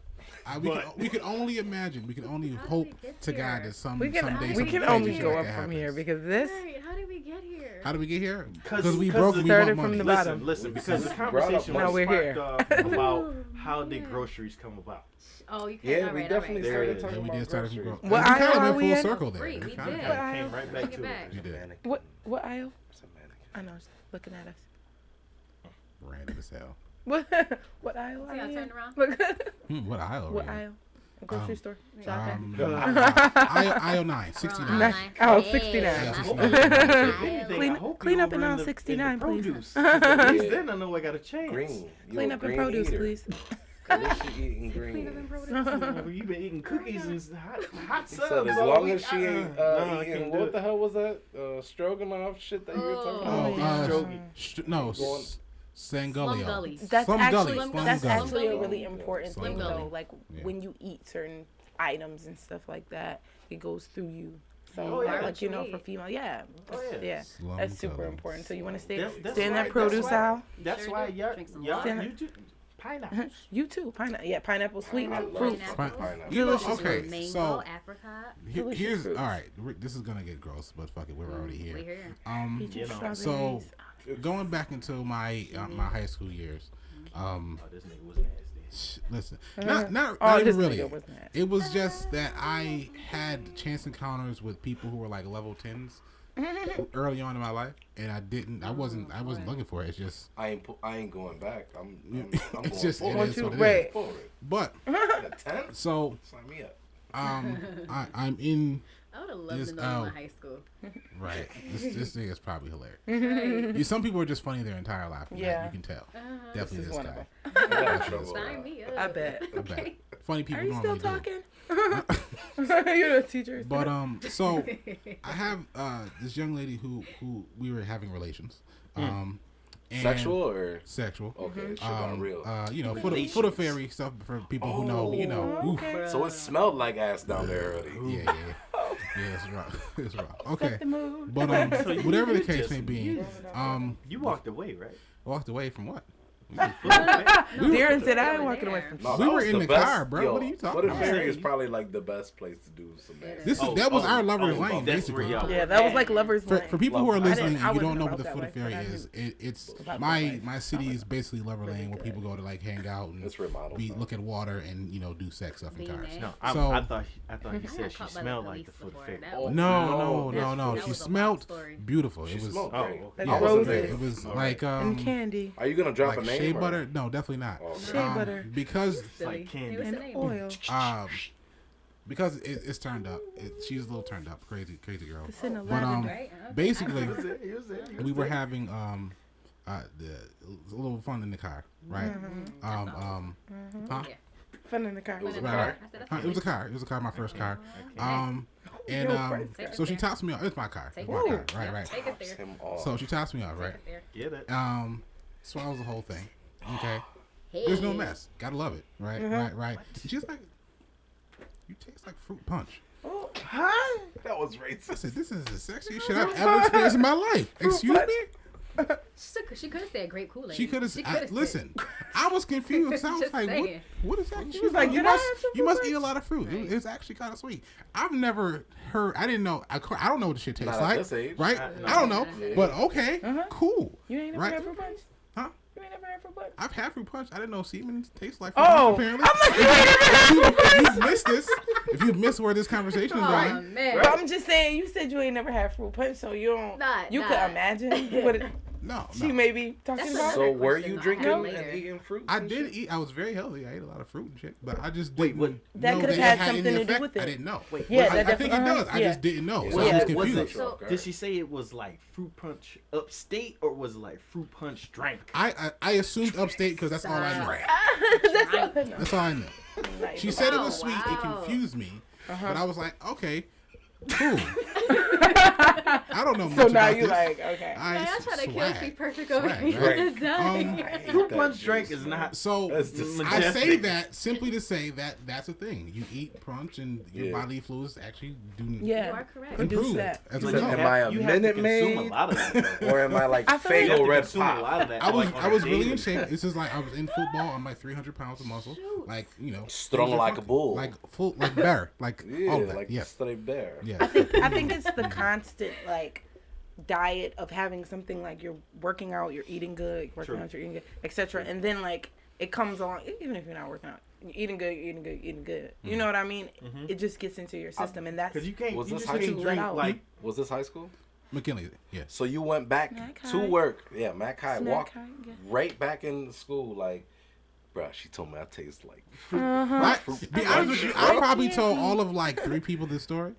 S1: We can only imagine. We can only
S5: How did
S1: hope
S5: we get
S1: to God
S5: here?
S1: that someday
S3: We can
S1: something
S3: only
S1: crazy
S3: go
S1: like
S3: up
S1: that
S3: from here
S1: happens.
S3: because this.
S5: Right, how did we get here?
S1: How did we get here?
S4: 'Cause-
S1: Because we
S4: 'cause
S1: broke.
S4: the-
S1: We
S3: started
S1: want
S3: from
S1: money.
S3: the bottom.
S4: Listen, because the
S2: Brought up
S4: conversation
S2: money.
S3: Now we're here.
S4: sparked about how did groceries come about.
S5: Oh, you can't.
S2: Yeah,
S5: all
S2: we
S5: right,
S2: definitely
S5: all
S4: There
S5: right.
S4: it
S2: started
S4: is.
S2: talking
S1: Yeah, we
S2: about
S1: did start from
S2: groceries.
S1: groceries.
S3: What
S1: We kind
S3: aisle
S1: of
S3: are
S1: went
S3: we
S1: full
S3: in?
S1: circle there.
S5: Free, we
S1: kinda
S5: did.
S1: did.
S3: What
S4: Came right back
S5: Bring it
S4: to
S5: back.
S4: it.
S1: You did.
S3: What aisle?
S2: It's a mannequin.
S3: I know, she's looking at us.
S1: Random as hell.
S3: What aisle
S5: See,
S3: are
S5: I
S3: we
S5: turned
S3: in?
S5: around.
S3: Look.
S1: What aisle?
S3: What
S1: really?
S3: aisle? A grocery store. Shopping.
S1: Aisle 9,
S5: We're on
S1: 69.
S5: aisle
S3: Oh,
S5: 9.
S3: 69.
S1: Yeah,
S5: Hey,
S1: 69.
S4: If anything,
S3: Clean-
S4: I hope
S3: clean
S4: you
S3: up in
S4: over
S3: aisle
S4: the
S3: 69, please.
S4: produce. At least then I know I got a chance.
S2: Green. You
S3: Clean
S2: a
S3: up and
S2: green
S3: produce,
S2: eater.
S3: please.
S2: At least you eating
S5: Clean up and
S2: green.
S5: produce.
S4: You've been eating cookies and hot
S2: He
S4: subs
S2: said as
S4: all
S2: long
S4: week.
S2: as she ain't
S4: No, I
S2: eating,
S4: can't do
S2: what
S4: it.
S2: the hell was that? Stroganoff shit that you were talking about?
S1: Oh,
S3: yeah.
S1: no,
S2: Going-
S5: Slum
S1: Sangolio.
S5: gullies.
S3: That's
S1: Slum
S3: actually
S1: gully, slum
S3: that's
S1: gully.
S3: actually a
S5: Slum
S3: really
S2: gully.
S3: important
S1: Slum
S3: thing
S5: gully.
S3: though. Like
S1: Yeah.
S3: when you eat certain items and stuff like that, it goes through you. So
S4: Oh, yeah.
S3: like you know for
S5: Wait.
S3: female, yeah,
S4: Oh, yeah.
S3: yeah,
S1: Slum
S3: that's super
S1: gully.
S3: important. So you want to stay
S4: That's
S3: stay in that
S4: why-
S3: produce
S4: that's why-
S3: aisle.
S4: That's
S5: Sure
S4: why
S5: do.
S4: y'all,
S5: Drink some
S4: y'all,
S3: water.
S4: you too, pineapples.
S3: You too, pineapple, sweet
S2: I love
S3: fruits.
S5: Pineapple.
S2: pineapple.
S1: You know,
S3: Delicious
S1: okay,
S5: Mango,
S1: so
S5: apricot.
S3: Delicious
S1: here's
S3: fruits.
S1: all right. This is gonna get gross, but fuck it, we're already
S5: We
S1: here.
S5: here.
S3: Peaches,
S4: You know.
S3: strawberries.
S1: So going back into my my high school years,
S4: Oh, this nigga was nasty.
S1: listen,
S3: Uh-huh.
S1: not
S3: Oh,
S1: even
S3: this
S1: really.
S3: nigga was nasty.
S1: It was just that I had chance encounters with people who were like level 10s early on in my life, and I wasn't looking for it. It's just
S2: I ain't going back. I'm
S1: it's
S2: going
S1: just it
S2: forward.
S1: is what it
S3: Right.
S1: is.
S2: Forward.
S1: But
S2: At 10?
S1: so
S2: Sign me up.
S1: I'm in
S5: I would have loved
S1: This
S5: to know
S1: out.
S5: in high school.
S1: right. This thing is probably hilarious.
S5: Right.
S1: Some people are just funny their entire life.
S3: Yeah.
S1: You can tell.
S3: This
S1: Definitely
S3: is
S1: this
S3: one of
S1: guy.
S3: them.
S2: I got in trouble.
S5: Sign me up.
S3: I bet.
S1: I bet. Funny people
S3: Are you still
S1: normally do.
S3: talking? You're a teacher.
S1: But so I have this young lady who we were having relations. And
S2: Sexual or
S1: sexual.
S2: okay? Shit got real.
S1: You know, for the fairy stuff for people who know, you know. Oof.
S3: Okay.
S2: So it smelled like ass down there early.
S1: Yeah. Yeah, it's rough. It's rough. Okay.
S3: The mood.
S1: But
S4: So you
S1: whatever the
S4: just-
S1: case may be,
S4: You walked away, right?
S1: walked away from what?
S3: Darren said I ain't
S5: Over
S3: walking away
S5: there.
S3: from
S2: No,
S1: We
S2: that
S1: were
S2: was
S1: in the
S2: best-
S1: car, bro. What are you talking
S2: For the
S1: about?
S2: ferry is probably like the best place to do some nasty.
S1: That was our lovers lane,
S4: That's where
S1: basically.
S4: y'all
S3: Yeah, that was like lovers lane.
S1: For people who are
S2: Love- I
S1: listening
S3: didn't- I
S1: and you don't
S3: wasn't
S1: know what
S3: about
S1: the
S3: that
S1: Foot
S3: life,
S1: Ferry
S3: but I
S1: is, it's
S3: about
S1: my
S3: that life.
S1: my city is basically lover lane where people go to like hang out and
S2: It's remodeled.
S1: look at water and do sex stuff in
S5: Be
S1: cars.
S5: nasty.
S4: No,
S1: So-
S4: I thought he
S5: I
S4: said
S5: got
S4: she
S5: caught by the
S4: smelled like the
S5: police
S4: foot
S5: before.
S4: fairy.
S5: That was-
S1: No.
S5: That
S1: She
S5: was a
S1: smelled
S5: wild story.
S1: beautiful.
S2: She
S1: It was
S2: smelled
S4: Oh,
S2: great.
S4: okay.
S3: Like
S2: I wasn't
S3: roses.
S2: there.
S1: it was
S4: All
S1: like
S3: And candy.
S2: Are you gonna drop
S1: like
S2: a name?
S1: shea
S2: or-
S1: butter. No, definitely not.
S2: Oh,
S3: Shea butter.
S1: Because
S5: Silly.
S4: candy.
S5: It was
S3: And
S5: the name.
S3: oil.
S1: because it's turned up. She's a little turned up, crazy girl.
S3: It's in the
S1: But
S3: lavender.
S5: Right? Okay.
S1: basically,
S4: He was there, he was there, he was
S1: we were
S4: there.
S1: having a little fun in the car, right? Huh?
S5: Yeah.
S3: Fun in the car.
S2: It was a
S1: Right,
S2: car.
S1: right.
S5: I said that's
S1: It was a
S5: fine.
S1: car. It was a car. My first car.
S4: Okay.
S1: And
S5: Take it
S1: so she
S5: there.
S1: tops me off. It's my car.
S5: Take
S1: It's my
S5: it
S1: car.
S5: there.
S1: Right,
S5: Yep,
S1: right.
S5: Take it
S2: Pops
S5: there.
S2: him off.
S1: So she tops me off, right?
S5: Take it
S4: Get it.
S1: Swallows the whole thing. Okay.
S5: there.
S1: There's no
S5: Hey.
S1: mess. Gotta love it. Right, right. She's like, you taste like fruit punch.
S3: Oh, huh?
S2: That was
S1: I
S2: racist.
S1: said, this is the sexiest shit I've ever experienced in my life. Excuse
S3: punch?
S1: me?
S5: She could have said grape Kool-Aid.
S1: She could have.
S5: said-
S1: Listen, I was confused. I was
S5: Just
S1: like,
S5: saying.
S1: what is that? She
S3: was like,
S1: you
S3: "Did I
S1: must,
S3: have some
S1: you must
S3: fruit
S1: eat a lot of fruit. It's actually kind of sweet. I've never heard. I didn't know. I don't know what the shit tastes
S2: Not at
S1: like.
S2: this age.
S1: Right?
S4: No.
S1: I don't know.
S5: Yeah.
S1: But okay, cool.
S3: You ain't never
S1: Right?
S3: had fruit punch?
S1: Huh?
S3: You ain't never had fruit punch?
S1: I've had fruit punch. I didn't know semen tastes like fruit
S3: Oh,
S1: punch, apparently. If you've missed this, if you've missed where this conversation is
S5: Oh,
S1: going,
S5: man.
S3: But I'm just saying, you said you ain't never had fruit punch, so you don't. You could imagine what she
S1: no.
S3: may be talking
S5: That's
S3: about.
S2: So
S5: Another
S2: were
S5: question
S2: you
S5: I
S2: drinking
S5: have
S2: and
S5: later.
S2: eating fruit?
S1: I
S2: and
S1: did
S2: shit?
S1: eat. I was very healthy. I ate a lot of fruit and shit, but I just
S4: Wait,
S1: didn't.
S4: what-
S3: That
S1: know
S3: could've
S1: it
S3: had
S1: any
S3: something to do
S1: effect.
S3: with it.
S1: I didn't know.
S4: Wait,
S3: Yeah,
S4: was
S3: that
S1: I think it
S3: definitely-
S1: does. I
S3: yeah.
S1: just didn't know. So
S3: Yeah.
S1: I was
S4: Was
S1: confused.
S4: it-
S2: So-
S4: Did she say it was like fruit punch upstate or was it like fruit punch drink?
S1: I assumed upstate because that's all I knew.
S3: That's all I know.
S1: That's all I knew.
S3: Nice.
S1: She said it
S5: Oh,
S1: was sweet. It
S5: wow.
S1: confused me, but I was like, okay, cool. I don't know much
S3: So now
S1: about
S3: you
S1: this.
S3: like, okay.
S5: Man, I try to kill
S1: swag.
S5: Steve Perfect over
S1: Swag,
S5: here.
S1: right?
S5: Dying.
S4: Fruit
S2: That
S4: punch drink
S2: juice,
S4: is
S2: man.
S4: not.
S1: So
S2: That's
S1: I
S2: disgusting.
S1: say that simply to say that that's a thing. You eat punch and your
S2: Yeah.
S1: bodily fluids actually do
S3: Yeah.
S5: You are correct.
S3: Produce
S1: improve
S3: that.
S1: as
S4: But
S1: a
S2: Am
S1: result.
S2: I a
S4: you have to
S2: Minute
S4: consume
S2: Maid?
S4: a lot of that. though.
S2: Or am I like
S3: I feel like-
S4: You have
S2: Fago
S4: to
S2: Red
S4: consume a
S2: Pop?
S4: lot of that.
S1: I was
S4: like, on
S1: I
S4: a
S1: was really
S4: daily
S1: in shape. It's just like I was in football. I'm like 300 pounds of muscle. Like
S2: Strong
S1: things are
S2: like a
S1: funky.
S2: bull.
S1: like full like bear, like
S2: Yeah,
S1: all of that.
S2: like
S1: Yes.
S2: straight bear.
S1: Yeah.
S3: I think it's the constant like diet of having something like you're working out, you're eating good, working
S4: True.
S3: out, you're eating good, etc. And then like it comes along, even if you're not working out, you're eating good, you're eating good, you're eating good. You know what I mean? It just gets into your system, and that's
S4: Because you can't.
S2: Was
S4: You
S2: this
S4: just
S2: high
S4: can't
S2: school?
S4: drink
S3: Out.
S4: like.
S2: Was this high school?
S1: McKinley. Yes.
S2: So you went back
S3: Mac
S2: to
S3: High.
S2: work. Yeah, Mac High.
S3: Snack
S2: Walked
S3: high, yeah.
S2: right back in school. Like, bruh, she told me I taste like
S1: Right. Be honest with you, I probably told
S3: Yeah.
S1: all of like 3 people this story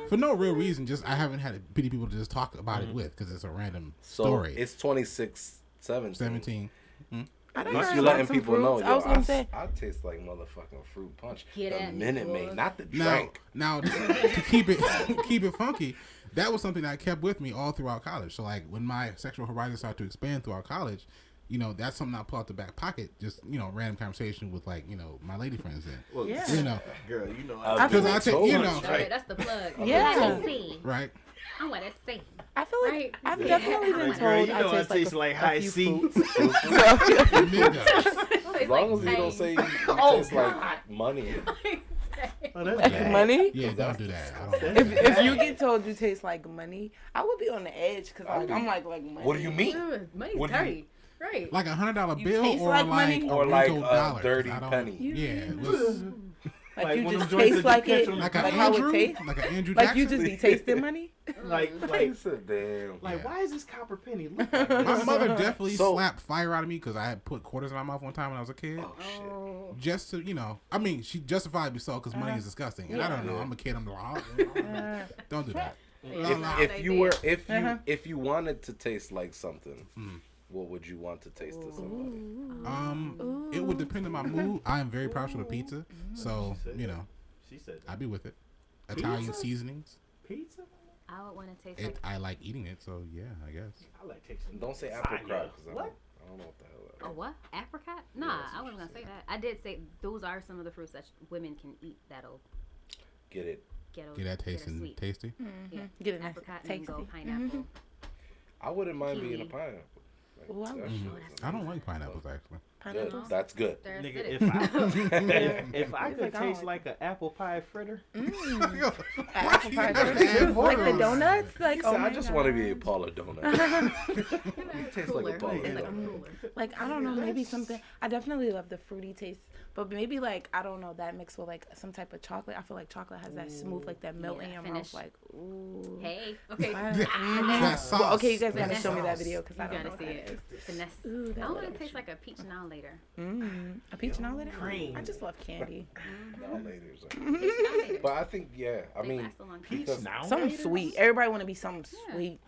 S1: for no real reason. Just I haven't had many people to just talk about it with because it's a random
S2: so
S1: story.
S2: it's 26, 17.
S1: 17.
S3: I done
S2: You
S3: heard
S2: you
S3: about
S2: letting
S3: some
S2: people
S3: fruits.
S2: know, yo,
S3: I was gonna say,
S2: I taste like motherfucking fruit punch.
S5: Get
S2: the
S5: at me,
S2: Minute
S5: boy.
S2: Maid, not the
S1: Now,
S2: drink.
S1: to keep it funky, that was something that I kept with me all throughout college. So like when my sexual horizons started to expand throughout college, that's something I pull out the back pocket. Just random conversation with like my lady friends. Then
S4: Well,
S3: Yeah.
S4: girl, you know.
S2: I've
S1: because
S2: been
S1: I take
S2: told.
S5: Right, that's the plug.
S3: Yeah.
S5: I want to see.
S1: right.
S5: I want to see.
S3: I feel like
S5: Right.
S3: I've
S5: Yeah.
S3: definitely been
S4: Like,
S3: told
S4: girl, you know I taste
S3: a-
S4: like
S3: a
S4: high
S3: few
S4: C.
S3: foods.
S1: Nigga.
S2: As long as you don't say you taste like money.
S4: Oh, that's
S1: Yeah.
S3: Money?
S1: Yeah, don't do that. I don't
S3: If you get told you taste like money, I would be on the edge because I'm like money.
S2: What do you mean?
S5: Money's
S2: What do you-
S5: dirty. Right.
S1: like $100
S3: You
S1: bill
S3: taste
S1: or
S3: like
S1: like
S3: money?
S1: a
S2: Or like
S1: Rico
S2: a
S1: dollar, 'cause
S2: dirty
S1: I don't-
S2: penny.
S1: Yeah, it was,
S3: Like you
S4: one of
S3: just
S4: them joints
S3: taste
S4: that
S3: like
S4: you catch
S3: it,
S4: on the
S1: Like
S3: like
S1: an
S3: how it
S1: Andrew,
S3: tastes.
S1: like an Andrew
S3: Like you
S1: Jackson.
S3: just be tasting money.
S4: like
S2: I said, damn.
S4: like
S1: Yeah.
S4: why is this copper penny look like
S1: My
S4: this?
S1: mother definitely
S2: So-
S1: slapped fire out of me because I had put quarters in my mouth one time when I was a kid.
S2: Oh shit.
S5: Oh.
S1: Just to, I mean, she justifiably so because money is disgusting. And I don't know. I'm a kid. I'm like, don't do that.
S2: If you wanted to taste like something, what would you want to taste to somebody?
S1: It would depend on my mood. I am very partial to pizza, so
S4: She said that.
S1: I'd be with it. Italian
S4: Pizza?
S1: seasonings.
S4: Pizza?
S5: I would want to taste like.
S1: I like eating it, so yeah, I guess.
S4: I like tasting.
S2: Don't say
S4: lasagna.
S2: apricot because
S4: What?
S2: I don't know what the hell that
S5: A
S2: is.
S5: what? Apricot? Nah,
S2: that's
S5: I
S2: what
S5: wasn't gonna
S2: she
S5: say
S2: said.
S5: that. I did say those are some of the fruits that women can eat that'll
S2: Get it?
S5: get
S1: Get that
S5: get her
S1: tasting
S5: sweet.
S1: tasty.
S5: Yeah.
S3: Get it nice,
S5: Apricot and then
S3: tasty.
S5: go pineapple.
S2: I wouldn't mind being a
S5: Kiwi.
S2: pineapple. Like,
S3: Ooh, I
S2: that
S3: would.
S2: shit
S5: that's
S2: is
S1: I don't like pineapples actually.
S2: good.
S3: Pineapples.
S2: That's good.
S5: They're
S4: Nigga,
S5: acidic.
S4: if I
S3: He's
S4: could
S3: like, I
S4: taste
S3: don't
S4: like an apple pie fritter,
S3: Apple pie
S1: Why
S3: donuts.
S1: you have
S3: Like the
S1: horrors?
S3: donuts. Like
S2: He
S3: oh
S2: said,
S3: my
S2: I just
S3: God.
S2: want to be a Paula donut.
S5: It
S2: tastes like a Paula
S5: It's like a
S2: donut.
S5: cooler.
S3: Like I don't know, maybe something. I definitely love the fruity taste, but maybe like I don't know that mixed with like some type of chocolate. I feel like chocolate has that smooth, like that melt
S5: Yeah,
S3: in your
S5: finish.
S3: mouth. Like ooh.
S5: Hey. Okay.
S1: That sauce.
S3: Well, okay, you guys gotta
S5: Finesse
S3: show me that
S5: sauce.
S3: video because I
S5: You
S3: don't know
S5: gotta
S3: what
S5: see
S3: that
S5: it.
S3: is.
S5: Finesse.
S3: Ooh, that
S5: I want
S3: looks
S5: to taste like a peach now later.
S3: a peach now later.
S4: Cream.
S3: I just love candy.
S2: Now later. So.
S5: Peach now later.
S2: But I think, yeah, I
S5: They
S2: mean,
S5: last a long time.
S4: peach
S2: Because
S4: now.
S3: Something sweet. Everybody want to be something
S5: Yeah.
S3: sweet.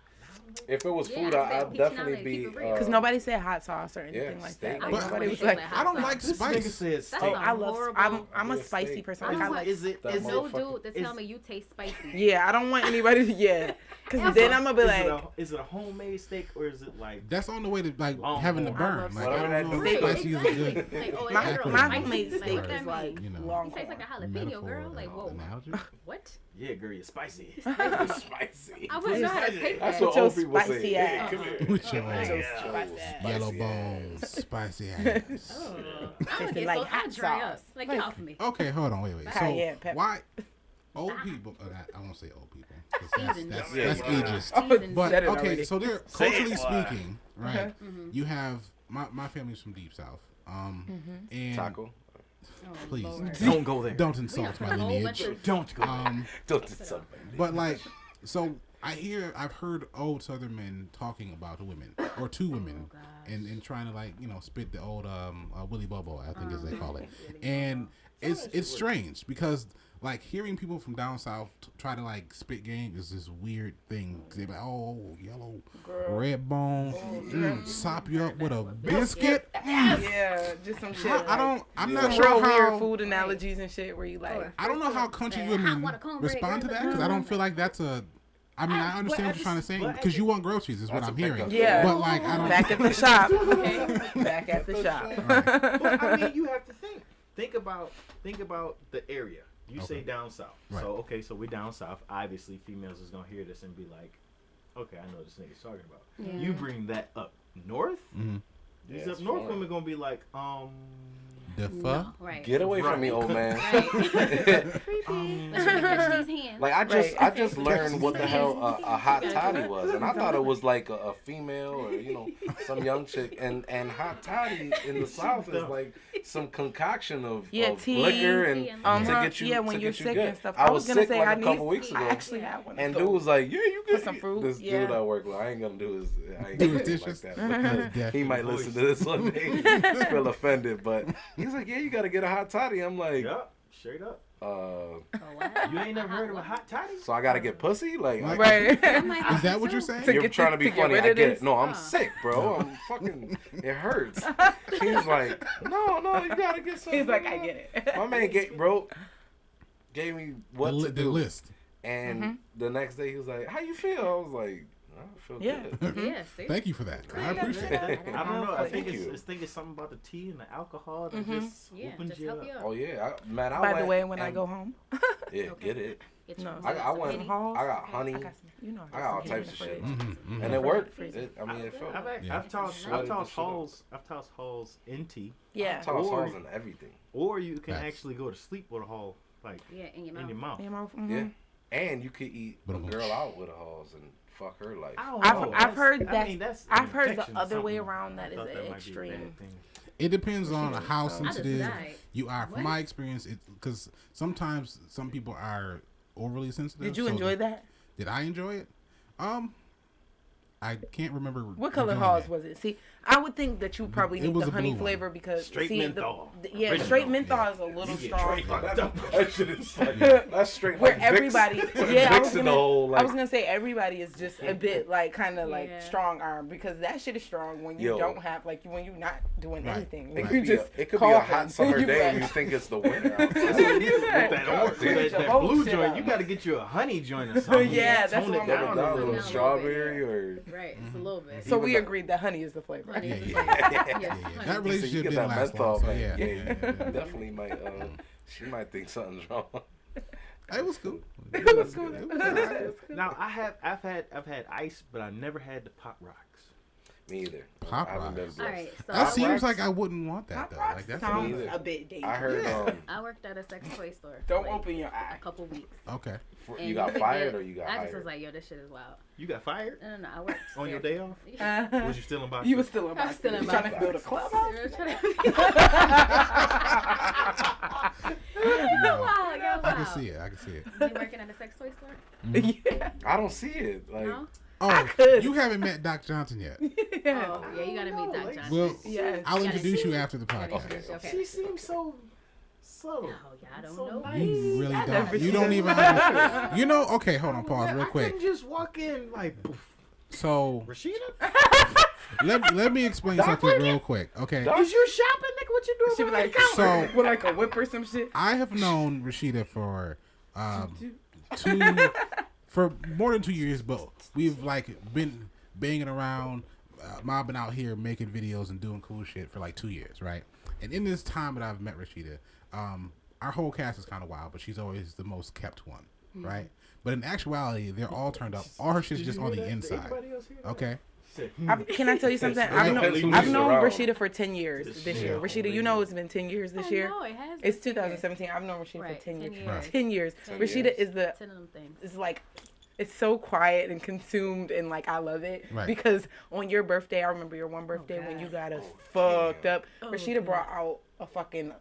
S2: if it was
S5: Yeah,
S2: food,
S5: I said
S2: I'd
S5: peach now
S2: definitely
S5: later,
S2: be.
S5: keep it real.
S3: Because nobody said hot sauce or anything like
S2: steak.
S3: that. Like
S1: But-
S3: nobody was
S5: But-
S3: like.
S5: hot
S1: I don't
S5: sauce.
S1: like
S4: This nigga
S1: spice.
S4: said
S5: That's
S4: steak.
S3: Oh,
S5: a
S3: I love.
S5: horrible-
S3: I'm a
S2: Yeah,
S3: spicy
S2: steak.
S3: person.
S5: I
S3: Like,
S5: was
S3: I
S5: like,
S3: like.
S4: Is it?
S2: That
S4: Is
S5: no
S4: it?
S5: dude to
S4: is-
S5: tell me you taste spicy.
S3: Yeah, I don't want anybody to. Yeah, because then I'm gonna be
S4: Is
S3: like.
S4: is it a homemade steak or is it like?
S1: That's on the way to like
S4: Longhorn.
S1: having the
S3: I
S1: burn.
S3: love
S1: Like
S2: steak.
S1: I don't know
S2: Right,
S1: if spicy is a
S5: exactly.
S1: good.
S5: Like, oh,
S3: My,
S5: it's
S1: my
S5: spicy.
S3: homemade
S5: Like,
S3: steak
S5: look
S3: is
S5: at me.
S3: like
S1: You know.
S3: long.
S5: It tastes like a jalapeno,
S1: Metaphor
S5: girl.
S1: and
S5: Like,
S1: all
S5: whoa.
S1: analogy.
S5: What?
S4: Yeah, girl, you're spicy.
S2: spicy.
S5: I wouldn't know how to take
S2: That's
S5: that.
S2: what
S3: With your
S2: old people say.
S3: spicy
S2: Hey,
S3: ass.
S2: come here.
S1: With your yellow
S2: Spicy
S1: bones, spicy ass.
S5: I would
S3: Tasted
S5: get
S3: like
S5: so
S3: hot
S5: I'd dry up.
S3: sauce.
S5: Like, get off of me.
S1: Okay, hold on, wait.
S3: Cayenne
S1: So
S3: pepper.
S1: why old people? I won't say old people. 'Cause
S5: Seasoned.
S1: That's
S2: Yeah,
S1: ageist.
S5: Seasoned.
S1: But
S3: Said it
S1: okay,
S3: already.
S1: so they're
S4: Say it,
S1: culturally
S4: boy.
S1: speaking, right? You have my family's from deep south, and
S2: Taco.
S5: Oh,
S1: please
S5: Lord.
S4: Don't go there.
S1: don't insult my
S5: A whole bunch
S1: lineage.
S5: of
S4: Don't go there.
S2: Don't insult me.
S1: But like, so I've heard old Southern men talking about the women or two women,
S5: gosh.
S1: and trying to like spit the old Willy Bobo, I think as they call it, and it's strange because like hearing people from down south try to like spit game is this weird thing. They're like, oh, yellow, red bone, sop you up with a biscuit.
S3: Yeah, just some shit.
S1: I'm not
S3: Some
S1: sure
S3: real weird
S1: how.
S3: food analogies and shit where you like.
S1: I don't know how country
S5: Hot
S1: women
S5: water cornbread,
S1: respond to
S5: girl,
S1: that because I don't feel like that's a. I mean, I understand what you're trying to say
S4: but
S1: because you want groceries is what
S2: That's
S1: I'm
S2: a
S1: hearing.
S2: pickup.
S3: Yeah.
S1: But like, I don't.
S3: Back at the shop. Okay. Back at the shop.
S4: But I mean, you have to think about the area. You say
S1: Okay.
S4: down south.
S1: Right.
S4: So okay, so we're down south. Obviously, females is gonna hear this and be like, okay, I know what this nigga's talking about.
S5: Yeah.
S4: You bring that up north.
S1: Mhm.
S4: These
S2: Yeah,
S4: up
S2: it's
S4: north
S2: foreign.
S4: women gonna be like,
S1: The fuck?
S5: Right.
S2: Get away from me, old man.
S5: Right. Let's catch these hands.
S2: Like I just learned what the hell a hot toddy was, and I thought it was like a female or some young chick, and hot toddy in the South is like some concoction of
S3: tea.
S2: liquor and to get you
S3: when
S2: to
S3: you're
S2: get you
S3: sick
S2: good.
S3: and stuff.
S2: I was
S3: gonna
S2: sick
S3: say
S2: like
S3: I
S2: a
S3: need.
S2: couple weeks ago,
S3: I actually had one.
S2: and
S3: of
S2: dude
S3: those.
S2: was like, "Yeah, you get
S3: some fruit,
S2: This
S3: yeah.
S2: dude I work with, I ain't gonna do his
S1: dishes?
S2: like that. Because he might listen to this one day, feel offended, but he's like, "Yeah, you gotta get a hot toddy." I'm like,
S4: yup, straight up.
S5: Oh, what?
S4: You ain't never heard of a hot toddy?
S2: "So I gotta get pussy?" Like,
S3: Right.
S5: I'm like,
S1: Is that what you're saying?
S2: You're
S3: get
S2: trying to
S3: this-
S2: be
S3: to get
S2: funny.
S3: rid
S2: I
S3: of
S2: get
S3: this?
S2: it. No, I'm sick, bro. I'm fucking. It hurts. He's like, no, you gotta get something.
S3: He's like, I get it.
S2: My man gave me what to
S1: The
S2: do,
S1: list.
S2: and the next day he was like, "How you feel?" I was like, "I feel
S3: Yeah.
S2: good."
S5: Yeah, see?
S1: Thank you for that. I appreciate it.
S4: I don't know. I think
S2: Thank you.
S4: it's something about the tea and the alcohol that
S3: Mhm.
S4: just
S5: Yeah,
S4: opens
S5: just
S4: you
S5: help
S4: up.
S5: you up.
S2: Oh yeah, I
S3: By the
S2: went
S3: way, when I
S2: and-
S3: go home,
S2: yeah, get it.
S5: Get
S3: No.
S5: your
S2: I
S5: some
S2: went.
S5: Henny.
S3: Halls.
S2: I got honey,
S3: I got some.
S2: I got all
S3: some
S2: types of
S3: in the
S2: shit,
S3: fridge.
S1: Mhm,
S2: and
S1: mhm.
S2: it worked.
S5: Freeze
S2: It, I mean, it felt.
S1: Yeah.
S4: I've tossed
S2: Sweated the shit
S4: halls in tea,
S3: Yeah.
S2: Toss
S4: Or-
S2: holes and everything.
S4: or you can
S1: Facts.
S4: actually go to sleep with a hole like
S5: Yeah, in your mouth.
S4: in your mouth.
S3: You know,
S2: Yeah,
S3: mhm.
S2: and you could eat a
S1: But-
S2: girl out with a hose and fuck her life.
S4: I don't
S3: I've-
S4: know.
S3: I've
S4: That's-
S3: heard
S4: I
S3: that-
S4: mean, that's
S3: I've
S4: an
S3: heard the
S4: infection or
S3: other way
S4: something.
S3: around that
S4: I
S3: is
S4: thought
S3: an
S4: might be a
S3: extreme.
S4: bad thing.
S1: It depends on
S2: Rashida,
S1: how
S2: I just
S1: sensitive
S5: died.
S1: you are. From
S5: What?
S1: my experience, because sometimes some people are overly sensitive.
S3: Did you
S1: so
S3: enjoy that?
S1: Did I enjoy it? I can't remember.
S3: What color
S1: enjoying
S3: Halls
S1: it.
S3: was it? See, I would think that you probably
S1: It
S3: need
S1: was
S3: the
S1: a
S3: honey
S1: blue one.
S3: flavor because
S4: Straight
S3: see,
S4: menthol.
S3: Yeah,
S4: Original.
S3: straight menthol
S1: Yeah.
S3: is a little
S4: You get
S3: strong.
S4: straight fucked up.
S2: That shit is like, that's straight
S3: Where
S2: like
S3: everybody,
S2: Vicks,
S3: yeah, I
S2: Vicks
S3: was
S2: in the
S3: gonna,
S2: whole,
S3: I
S2: like,
S3: was gonna say everybody is just a bit like kind of like
S5: Yeah.
S3: strong arm because that shit is strong when you
S2: Yo.
S3: don't have like when you're not doing
S1: Right.
S3: anything.
S2: it
S3: Like
S2: could
S3: you
S2: be
S3: just
S2: it could be a hot
S3: coughing.
S2: summer
S3: You
S2: day
S3: like-
S2: and you think it's the winter outside.
S4: With that orange,
S2: Damn.
S4: that,
S3: Your
S4: that
S3: whole
S4: blue
S3: shit
S4: joint,
S3: out.
S4: you got to get you a honey joint or something.
S3: Yeah, that's
S4: Tone
S3: what
S4: it
S3: I'm
S4: down
S3: doing.
S4: a
S2: Down a
S4: little.
S2: little
S5: bit.
S2: strawberry or
S5: Right, it's a little bit.
S3: So we
S2: Yeah.
S3: agreed that honey is the flavor.
S5: Honey is
S1: Yeah,
S5: the
S1: yeah.
S5: flavor. Yes,
S1: Yeah,
S5: honey.
S1: that
S2: so you
S1: relationship
S2: get
S1: didn't
S2: that
S1: last
S2: menthol
S1: long. So
S2: back.
S1: yeah,
S2: You definitely might. She might think something's wrong.
S1: It was cool.
S3: It was cool.
S1: It was alright.
S4: Now I've had ice, but I never had the pop rocks.
S2: Me either.
S1: Pop
S2: I haven't been
S1: rocks.
S2: blessed.
S5: All right, so
S1: That
S5: I
S1: seems
S5: worked,
S1: like I wouldn't want that
S3: Pop
S1: though.
S3: rocks
S1: Like that's
S3: sounds
S2: Me either.
S3: a bit dangerous.
S2: I heard
S5: I worked at a sex toy store. for,
S3: Don't
S5: like,
S3: open your
S5: a
S3: eye.
S5: couple weeks.
S1: okay.
S5: And
S2: you got
S5: could
S2: fired
S5: get-
S2: or you got
S5: I
S2: hired?
S5: just was like, yo, this shit is wild.
S4: You got fired
S5: No, I worked
S4: on your
S5: there.
S4: day off?
S5: Yeah.
S4: Was you still in box?
S3: You were still in
S5: I
S3: my
S5: was still in
S3: trying to
S5: my
S3: build a clubhouse.
S1: No,
S5: Wow, yo,
S1: I can
S5: wow.
S1: see it. I can see it.
S5: You working at a sex toy store?
S3: Yeah.
S2: I don't see it. Like,
S5: No?
S1: Oh,
S3: could.
S1: you haven't met Doc Johnson yet.
S3: Yeah.
S5: Oh, yeah, you gotta meet Doc Johnson.
S1: Well,
S3: Yes.
S1: I'll
S5: Gotta
S1: introduce
S5: see.
S1: you after the
S5: Gotta
S1: podcast.
S5: introduce- okay.
S4: She seems so subtle.
S5: Oh, yeah, I don't
S4: So
S5: know.
S4: nice.
S1: You really
S3: I
S1: don't.
S3: never
S1: You
S3: seen
S1: don't
S3: it.
S1: even understand. You know, okay, hold on, pause
S4: Man,
S1: real
S4: I
S1: quick.
S4: couldn't just walk in like, poof.
S1: So
S4: Rasheedah?
S1: let me explain something real quick. Okay.
S4: Is you shopping, nigga? What you doing?
S3: She be
S4: behind
S3: like,
S4: the counter?
S1: So
S3: with like a whip or some shit.
S1: I have known Rasheedah for for more than 2 years, but we've like been banging around, mobbing out here, making videos and doing cool shit for like 2 years, right? And in this time that I've met Rasheedah, our whole cast is kind of wild, but she's always the most kept one, right? But in actuality, they're all turned up. All her shit's
S4: Did
S1: just
S4: you
S1: on
S4: hear
S1: the
S4: that? Did
S1: inside.
S4: anybody else hear that?
S1: Okay.
S4: Shit.
S3: Can I tell you something?
S1: Right.
S3: I've known
S2: Around.
S3: Rasheedah for 10 years this year.
S4: Yeah.
S3: Rasheedah, you know it's been 10 years this year.
S5: No, it has.
S3: It's
S5: been
S3: 2017. I've known Rasheedah
S5: Right,
S3: for 10 years.
S5: 10
S1: years.
S3: 10 years.
S5: 10
S3: Rasheedah
S2: years.
S3: is the
S5: 10 of them things.
S3: is like it's so quiet and consumed and like I love it
S1: Right.
S3: because on your birthday, I remember your one birthday when
S5: God.
S3: you got us fucked up.
S5: Oh,
S3: Rasheedah
S5: God.
S3: brought out a fucking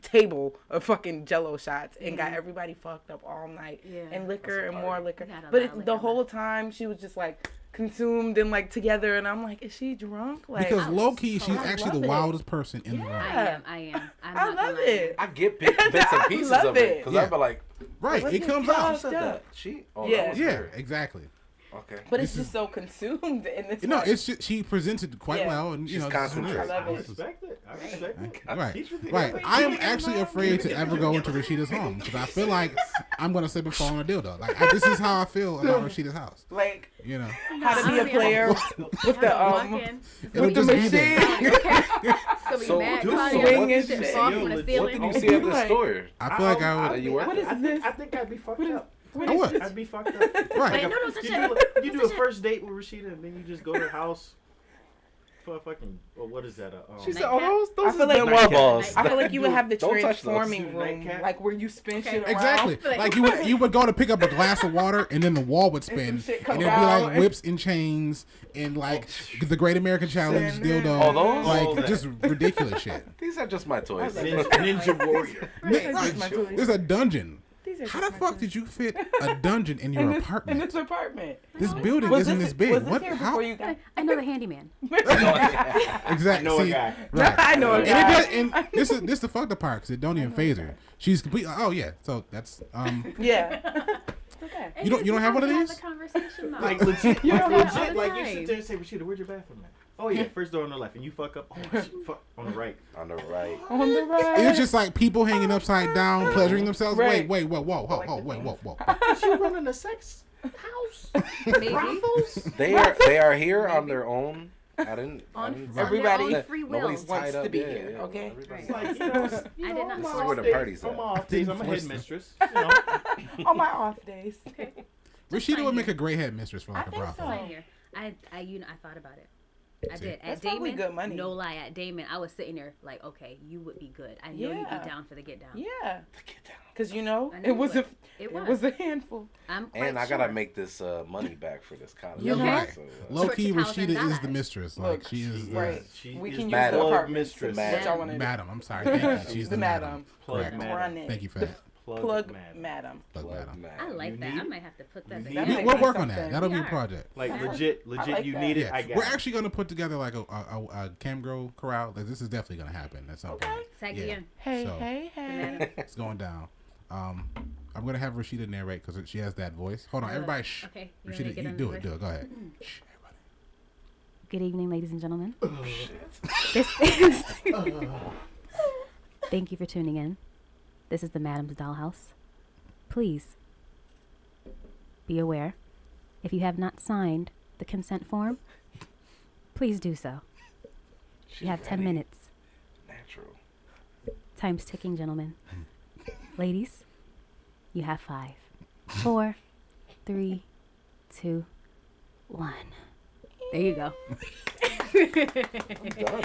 S3: table of fucking Jello shots and got everybody fucked up all night
S5: Yeah.
S3: and liquor and more liquor.
S5: We had a
S3: But
S5: lot of
S3: the
S5: liquor.
S3: whole time she was just like consumed and like together and I'm like, is she drunk? Like
S1: Because
S5: I was
S1: low key,
S5: so-
S1: she's
S5: I
S1: actually the
S3: love it.
S1: wildest person in the room.
S3: Yeah.
S5: I am. I'm
S3: I
S5: not gonna
S3: love
S5: lie.
S3: it.
S2: I get bits and
S3: I
S2: pieces
S3: love
S2: of it
S3: it.
S2: because
S1: Yeah.
S2: I'd be like,
S1: Right.
S3: What's
S1: It
S3: it
S1: comes
S3: called?
S1: out.
S2: who said
S3: Yeah.
S2: that? She? Oh,
S3: Yeah.
S2: that was
S1: Yeah,
S2: her.
S1: exactly.
S2: Okay.
S3: But it's
S1: This
S3: just so consumed in this.
S1: No,
S3: like-
S1: it's just, she presented quite
S3: Yeah.
S1: well, and you
S2: She's
S1: know, this is what it is.
S2: concentrated.
S3: I love
S4: I
S3: it.
S4: respect it. I respect it.
S1: Right,
S4: Teach me
S1: right.
S4: things.
S1: I am actually afraid to ever go into Rasheedah's home because I feel like I'm gonna slip and fall on a dildo. Like this is how I feel about Rasheedah's house.
S3: like
S1: You know,
S3: how to be a
S5: I'm
S3: player with the
S5: Walk in.
S1: it'll
S3: with the
S1: just be there.
S3: machine.
S5: It's gonna be
S2: So,
S5: mad
S2: dude,
S5: cloudy.
S2: so
S3: Swing
S2: what
S3: and
S2: did you
S3: shit.
S2: see?
S5: Off on the
S2: What did
S5: ceiling.
S2: you see at the
S3: Like-
S2: store?
S1: I feel like I
S2: Are
S1: would.
S2: you working?
S3: What is this?
S4: I think I'd be fucked up.
S1: I would.
S4: I'd be fucked up.
S1: Right.
S5: Wait, no, touch
S4: You
S5: it.
S4: do, you do a first date with Rasheedah and then you just go to her house for a fucking, well, what is that?
S2: She said,
S5: Nightcap?
S2: "Oh, those
S3: I
S2: is
S3: feel like
S2: Benoit balls."
S3: I feel like you would have the
S2: Don't touch those.
S3: transforming room,
S4: Nightcap.
S3: like where you spin
S5: Okay.
S3: shit around.
S1: Exactly.
S5: Like-
S1: Like you would go to pick up a glass of water and then the wall would spin
S3: shit
S1: and
S3: come
S1: there'd be like
S3: out.
S1: whips and chains and like the Great American Challenge
S3: Sand there.
S1: dildo.
S2: Oh, those?
S1: Like
S4: All that.
S1: just ridiculous shit.
S2: These are just my toys.
S4: Ninja Warrior.
S3: That's my toys.
S1: There's a dungeon.
S3: These are
S1: How
S3: just
S1: the
S3: my
S1: fuck
S3: toys.
S1: did you fit a dungeon in your
S3: in
S1: apartment?
S3: this apartment?
S1: This building
S3: Was
S1: isn't
S3: this,
S1: this big.
S3: was this
S1: What?
S3: here
S1: How?
S3: before you got?
S5: I know the handyman.
S1: Exactly.
S4: I know a
S1: See,
S4: guy.
S1: Right.
S3: I know a
S1: And,
S3: guy.
S1: and this the fucked up part because it don't even phase her. She's complete. Oh yeah. So that's
S3: Yeah. Okay.
S1: You don't have one of
S5: Have
S1: these?
S5: a conversation, though.
S4: Like legit,
S3: You
S4: like,
S3: don't have
S4: legit,
S5: all
S4: like
S5: the
S4: you
S5: time.
S4: sit there and say, Rasheedah, where's your bathroom at? Oh yeah, first door on the left, and you fuck up. Oh shit, fuck on the right.
S2: On the right.
S3: On the right.
S1: it's just like people hanging upside down, pleasuring themselves.
S3: Right.
S1: Wait, whoa, whoa.
S4: Is she running a sex house?
S5: Maybe.
S4: Brothels?
S2: They are here on their own. I didn't.
S3: Everybody
S5: on their own free will.
S2: Nobody's
S3: wants
S2: tied
S3: to
S2: up.
S3: be
S2: Yeah,
S3: here,
S2: yeah,
S3: okay?
S2: everybody's-
S5: Right.
S4: Like, you
S5: I
S4: know,
S5: did not
S4: on
S2: This
S4: my
S2: is where the
S4: off days-
S2: party's
S4: on
S2: at.
S4: my off days, I'm a
S1: Didn't force
S4: headmistress. You know,
S3: On my off days.
S1: Rasheedah would make a great headmistress for like
S3: I
S1: a
S3: think
S1: brothel.
S3: so.
S5: Same here. I thought about it. I did. At
S3: That's
S5: Damon,
S3: probably good money.
S5: no lie, at Damon, I was sitting there like, okay, you would be good. I know you'd be down for the get down.
S3: Yeah.
S2: The get down.
S3: Because,
S5: I know
S3: it was
S5: it
S3: was a handful.
S5: I'm quite
S2: And I
S5: sure.
S2: gotta make this money back for this college.
S3: You're right.
S2: So,
S1: Low key,
S5: $14,000.
S1: Rashida is the mistress. Like
S3: Look,
S1: she is
S3: right.
S4: She
S3: We
S4: is
S3: can use
S2: Madam.
S3: the
S4: plug
S3: apartment.
S4: mistress.
S3: Which I wanted.
S1: Madam. I'm sorry. Thank you. She's the madam.
S4: Plug
S1: Correct.
S4: madam.
S3: Run it.
S1: Thank you for that.
S3: Plug
S4: madam.
S3: madam.
S1: Plug madam.
S5: I like
S4: You
S5: that.
S4: need
S5: I
S4: it?
S5: might have to put that
S4: You
S5: together.
S4: need
S3: might
S1: We'll
S3: be
S1: work on that.
S3: something.
S1: That'll be a
S5: Yeah.
S1: project.
S4: Like
S5: Yeah.
S4: legit,
S3: like
S4: you
S3: that.
S4: need it.
S1: Yeah,
S4: I got
S1: we're
S4: it.
S1: actually gonna put together like a cam girl corral. Like this is definitely gonna happen at some point.
S5: Tag
S1: Yeah.
S5: me in.
S3: Hey,
S1: So-
S3: hey.
S1: It's going down. I'm gonna have Rasheedah narrate because she has that voice. Hold on,
S5: Good.
S1: everybody. Shh.
S5: Okay, you want me to
S1: Rasheedah,
S5: get
S1: you
S5: on
S1: do
S5: the
S1: it.
S5: voice?
S1: Do it. Go ahead. Shh, everybody.
S5: Good evening, ladies and gentlemen.
S2: Oh, shit.
S5: This is. Thank you for tuning in. This is the Madam's Dollhouse. Please be aware, if you have not signed the consent form, please do so.
S2: She's
S5: You have 10
S2: ready.
S5: minutes.
S2: Natural.
S5: Time's ticking, gentlemen. Ladies, you have 5, 4, 3, 2, 1. There you go.
S2: Done.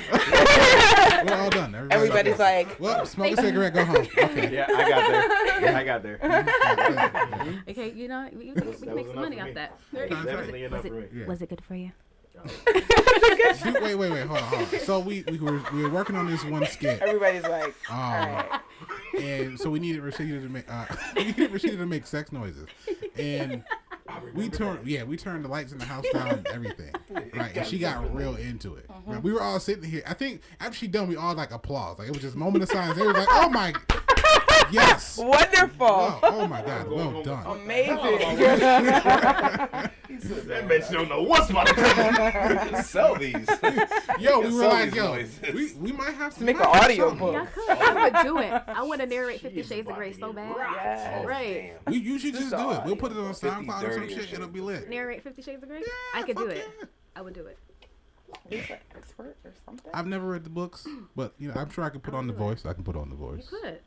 S1: We're all done.
S3: Everybody's like,
S1: well, smoke a cigarette, go home. Okay.
S4: Yeah, I got there. Yeah, I got there.
S5: Okay, you know, we can
S4: That
S5: make
S4: was
S5: some
S4: enough
S5: money
S4: for
S5: off
S4: me.
S5: that.
S4: That was definitely enough
S5: Was
S4: for me.
S5: it,
S1: Yeah.
S5: was it good for you?
S1: Wait. Hold on. So we were working on this one skit.
S3: everybody's like, all
S1: Um,
S3: right.
S1: and so we needed Rasheedah to make sex noises, and we turned the lights in the house down and everything, right? And she got real into it. Right? We were all sitting here. I think after she done, we all like applause. Like it was just a moment of silence. They were like, "Oh my, yes,
S3: Wonderful.
S1: oh my God, well done."
S3: Amazing.
S4: That bitch don't know what's about to come.
S2: Sell these.
S1: Yo, we were
S2: Sell
S1: like,
S2: these
S1: yo,
S2: noises.
S1: we might have to
S3: Make an
S1: have
S3: audio
S1: something.
S3: book.
S5: Yeah, I could. I would do it. I want to narrate 50
S4: She's
S5: Shades of
S4: about
S5: Grey
S4: to
S5: so
S4: get
S5: bad.
S4: rocked.
S3: Yes.
S5: Right.
S1: You should just do it. We'll put it on
S2: 50
S1: SoundCloud or some
S2: dirtier
S1: shit. It'll be
S2: shades.
S1: lit.
S5: Narrate 50 Shades of Grey?
S1: Yeah,
S5: I could do
S1: fuck
S5: it.
S1: yeah.
S5: I would do it.
S3: He's an expert or something.
S1: I've never read the books, but I'm sure I could put on the voice. I can put on the
S5: You
S1: voice.
S5: could.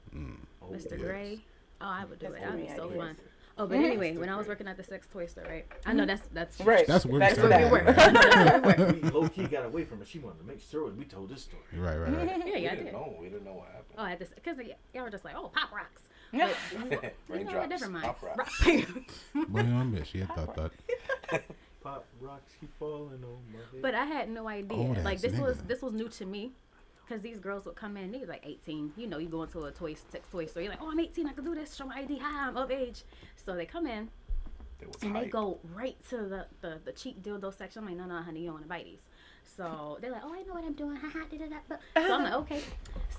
S1: yes.
S5: Mr. Gray. Oh, I would do
S3: That's
S5: it. That would be
S3: good
S5: so
S3: ideas.
S5: fun. Oh, but anyway, when I was working at the sex toy store, right? I know that's
S3: Right.
S1: That's where we
S3: That's
S1: started.
S3: where
S1: Right,
S4: We low key got away from it. She wanted to make sure we told this story.
S1: right.
S5: Yeah, I
S2: We
S5: did.
S2: We didn't know what happened.
S5: Oh, I had this because y'all were just like, oh, pop rocks.
S3: Yeah.
S5: But, you know,
S2: Raindrops.
S5: never mind.
S2: Pop rocks.
S1: Boy, on bitch. She had thought.
S4: Pop rocks keep falling on my head.
S5: But I had no idea.
S1: Oh,
S5: Like
S1: that's
S5: this was new to me. Because these girls would come in, they was like 18. You know, you go into a sex toy store, you're like, oh, I'm 18, I can do this, show my ID, hi, I'm of age. So they come in,
S2: It was
S5: and they
S2: hype.
S5: go right to the cheap dildo section. I'm like, no, honey, you don't want to buy these. So they're like, oh, I know what I'm doing, haha, So I'm like, okay.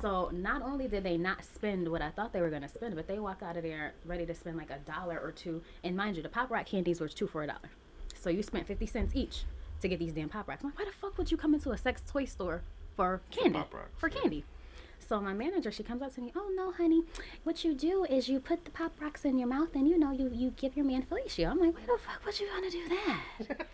S5: So not only did they not spend what I thought they were going to spend, but they walk out of there ready to spend like $1 or $2. And mind you, the Pop Rock candies were 2 for $1. So you spent 50 cents each to get these damn Pop Rocks. I'm like, why the fuck would you come into a sex toy store for candy?
S2: Pop Rocks,
S5: For candy. So my manager, she comes up to me, oh no, honey, what you do is you put the Pop Rocks in your mouth and you give your man fellatio. I'm like, why the fuck would you want to do that?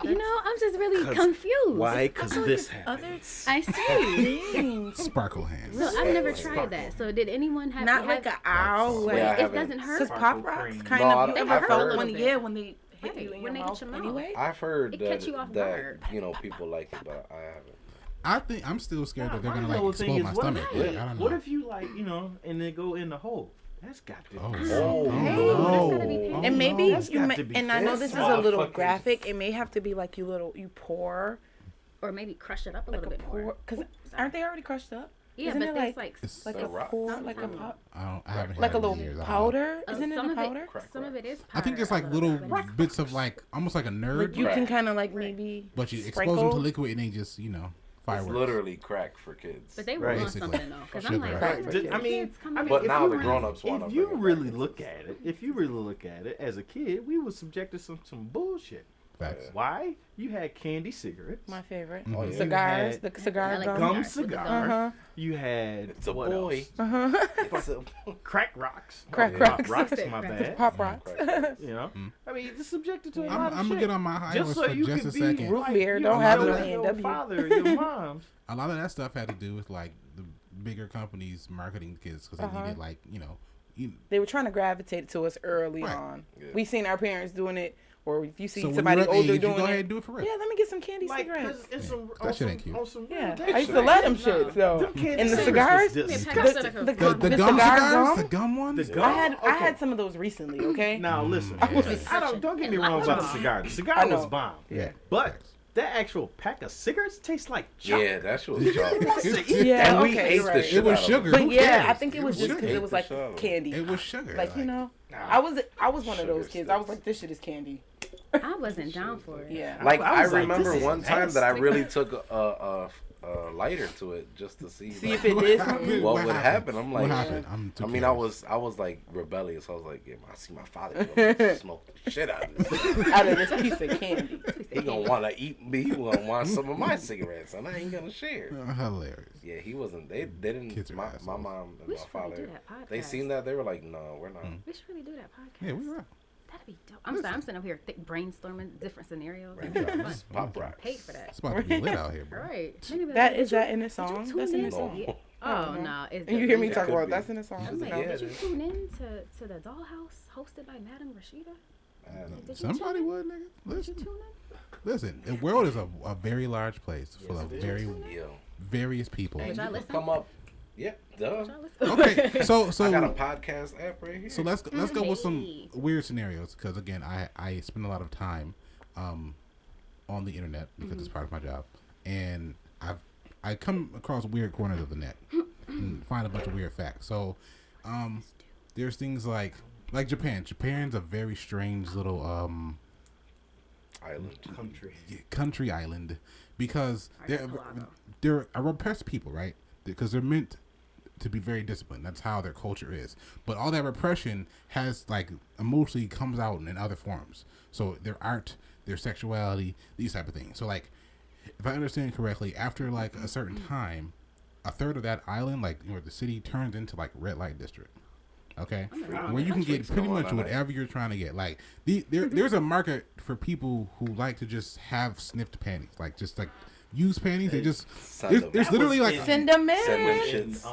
S5: You know, I'm just really confused.
S4: Why? Because this happened.
S5: I see.
S1: Sparkle hands.
S5: So I've never tried that. So did anyone have
S3: Not like an owl.
S2: Yeah, I
S3: Like,
S5: it
S2: haven't.
S5: doesn't hurt?
S3: because pop rocks
S4: cream.
S3: kind
S2: No,
S3: of. You
S2: I've
S3: ever felt
S2: heard-
S3: when? Yeah, when they hit
S5: Right,
S3: you in
S5: when
S3: your
S5: they hit
S3: mouth
S5: your mouth.
S3: anyway.
S2: I've heard
S5: It catch you off guard.
S2: that people like it, but I haven't.
S1: I think I'm still scared that they're gonna
S4: My
S1: like
S4: whole thing
S1: explode my
S4: is, what
S1: stomach.
S4: if-
S1: Like, I don't know.
S4: What if you like, and they go in the hole? That's got to be.
S1: Oh,
S2: Oh,
S5: Hey,
S1: no.
S5: that's gotta be painful.
S3: And maybe
S4: That's
S3: you
S4: got
S3: may,
S4: to be
S3: and I know
S2: this
S3: this is a little
S2: motherfucker.
S3: graphic. It may have to be like you pour
S5: Or maybe crush it up a
S3: like
S5: little
S3: a
S5: bit more.
S3: pour because aren't they already crushed up?
S5: Yeah,
S3: Isn't
S5: but
S3: it
S5: there's
S3: like
S5: like
S3: like
S2: The
S3: a
S2: rock.
S3: pour, like a pop,
S1: I haven't
S3: like
S1: had
S3: a
S1: it in
S3: little
S1: years. I don't know.
S3: powder? Isn't it
S5: some
S3: a
S5: of
S3: powder?
S5: some of it is powder.
S1: I think it's like
S5: a
S1: little
S5: bit.
S1: bits of like almost like a nerd,
S3: Like you can kind of like maybe
S1: but you expose
S3: sprinkle.
S1: them to liquid and they just
S2: It's
S1: fireworks.
S2: literally crack for kids.
S5: But they were
S4: Right.
S5: on
S1: Basically.
S5: something though, because I'm
S1: Sugar.
S5: like,
S3: Right.
S5: why
S3: Did-
S5: would
S4: I mean,
S5: kids come
S4: I
S5: in?
S4: mean,
S2: But
S4: if
S2: now
S4: you
S2: the
S4: really-
S2: grown-ups want
S4: If
S2: to
S4: you
S2: bring it
S4: really
S2: back.
S4: look at it, as a kid, we were subjected to some bullshit.
S1: Facts.
S4: Why? You had candy cigarettes.
S3: My favorite
S1: Oh, yeah.
S3: cigars,
S4: You
S3: the
S4: had
S3: cigar
S5: I like
S3: gum.
S4: gum
S5: cigars with the
S4: cigar.
S5: gum.
S3: Uh-huh.
S4: You had
S2: It's a
S4: what
S2: boy.
S4: else?
S2: It's a
S4: Crack rocks.
S3: Crack
S2: yeah.
S3: rocks.
S4: Rocks, my bad.
S3: Pop rocks.
S4: You know, I mean, it's subjected to a
S1: I'm
S4: lot of
S1: gonna
S4: shit.
S1: get on my high horse
S4: Just so
S1: for
S4: you
S1: just
S4: could
S1: a
S4: be
S1: second.
S3: Root
S4: right.
S3: beer,
S4: You
S3: don't
S4: know,
S3: have
S1: no
S4: your
S3: A&W.
S4: father, your moms.
S1: A lot of that stuff had to do with like the bigger companies marketing kids because they needed like you,
S3: They were trying to gravitate to us early
S1: Right.
S3: on.
S2: Yeah.
S3: We seen our parents doing it or if you see
S1: So when
S3: somebody
S1: you're of
S3: older
S1: age, you
S3: doing
S1: go ahead
S3: it.
S1: and do it for real.
S3: Yeah, let me get some candy
S4: Like,
S3: cigarettes.
S4: cause it's some,
S1: That shit ain't cute.
S4: on some
S3: Yeah,
S4: real
S3: I used to
S4: shit.
S3: love them
S5: No.
S3: shits though.
S4: Them candy
S3: And the
S4: cigarettes
S3: cigars,
S4: was
S5: Give me a
S4: dis-
S5: pack
S3: the,
S5: of cigarettes.
S3: the,
S1: The
S3: the
S1: gum
S3: cigar
S1: cigars, the
S3: gum.
S1: gum ones.
S4: The gum?
S3: I had some of those recently. Okay.
S4: Now listen,
S1: Yeah.
S4: don't get me wrong about the cigar. The
S3: I
S4: cigar
S3: know.
S4: was bomb.
S3: Yeah.
S4: But that actual pack of cigarettes tastes like chocolate.
S2: Yeah, that shit was chocolate.
S3: Yeah,
S2: And we
S3: okay,
S2: ate
S3: you're
S2: the
S3: right.
S2: shit
S1: It was
S2: out of
S1: sugar.
S3: But
S1: Who
S3: yeah,
S1: cares?
S3: I think it was just
S1: sugar.
S3: because it was like
S2: Ate the shit.
S3: candy.
S1: It was sugar.
S3: Like you know,
S2: Nah.
S3: I was one of those
S2: Sugar
S3: kids. I was like, this shit is candy.
S5: I wasn't down for it.
S3: Yeah.
S2: Like
S4: I
S2: I
S4: was like,
S2: remember
S4: this is
S2: one time that I
S4: nasty.
S2: really took a lighter to it just to see,
S3: See
S2: like,
S3: if it did something.
S2: what would happen. I'm like,
S1: what happened?
S2: I mean, I was like rebellious. I was like, yeah, I see my father gonna smoke the shit out of this.
S3: Out of this piece of candy.
S2: He gonna want to eat me. He gonna want some of my cigarettes, and I ain't gonna share.
S1: Hilarious.
S2: Yeah, he wasn't. They didn't.
S1: Kids are
S2: My
S1: assholes.
S2: mom and
S5: We
S2: my
S5: should really do
S2: father.
S5: that podcast.
S2: They seen that. They were like, no, we're not.
S5: We should really do that podcast.
S1: Yeah, we were.
S5: That'd be dope. I'm sorry, I'm sitting up here brainstorming different scenarios.
S2: Raindrops, pop rocks.
S5: Paid for that.
S1: It's about to be lit out here, bro.
S5: Right. Maybe
S3: That
S5: did
S3: is
S5: you-
S3: that in a
S5: did you
S3: song?
S5: tune
S3: That's in a
S5: in?
S3: song.
S2: No.
S5: Oh no! It's
S3: And you hear me
S2: It
S3: talk
S2: could
S3: about
S2: be.
S3: that's in a song.
S5: I was like,
S2: Yeah,
S5: did you
S2: it is.
S5: tune in to the Dollhouse hosted by Madam Rasheedah? Did you
S1: Somebody
S5: tune in?
S1: would, nigga.
S5: Did you
S1: Listen,
S5: tune in?
S1: listen. The world is a very large place full
S4: Yes,
S1: of
S4: it is.
S1: very
S2: Yo,
S1: various people.
S2: and
S5: Would
S2: you
S5: y'all
S2: can
S5: listen?
S2: come up. Yeah, duh.
S5: Y'all listen?
S1: Okay, so
S2: I got a podcast app right here.
S1: So let's go with some
S5: Hey.
S1: weird scenarios because again I spend a lot of time on the internet because it's part of my job, and I come across weird corners of the net and find a bunch of weird facts. So there's things like Japan. Japan's a very strange little
S2: Island.
S1: country island because
S5: Archipelago.
S1: they're a repressed people, right? Because they're meant to be very disciplined. That's how their culture is. But all that repression has like emotionally comes out in other forms. So their art, their sexuality, these type of things. So like, if I understand correctly, after like a certain time, a third of that island, like the city, turns into like red light district. Okay, where you can get pretty much whatever you're trying to get. Like there's a market for people who like to just have sniffed panties, like just like used panties. They just there's literally like
S3: Send them
S2: Send them
S3: in.
S2: shits.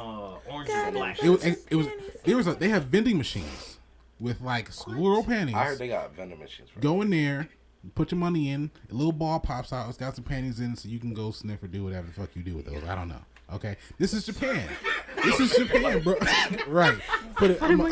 S4: Orange and black.
S1: it was they have vending machines with like squirrel panties.
S2: I heard they got vending machines. For
S1: Go in there, put your money in, a little ball pops out, it's got some panties in, so you can go sniff or do whatever the fuck you do with those. I don't know. Okay, this is Japan. This is Japan, bro. Right. Put it. I'm
S3: Hold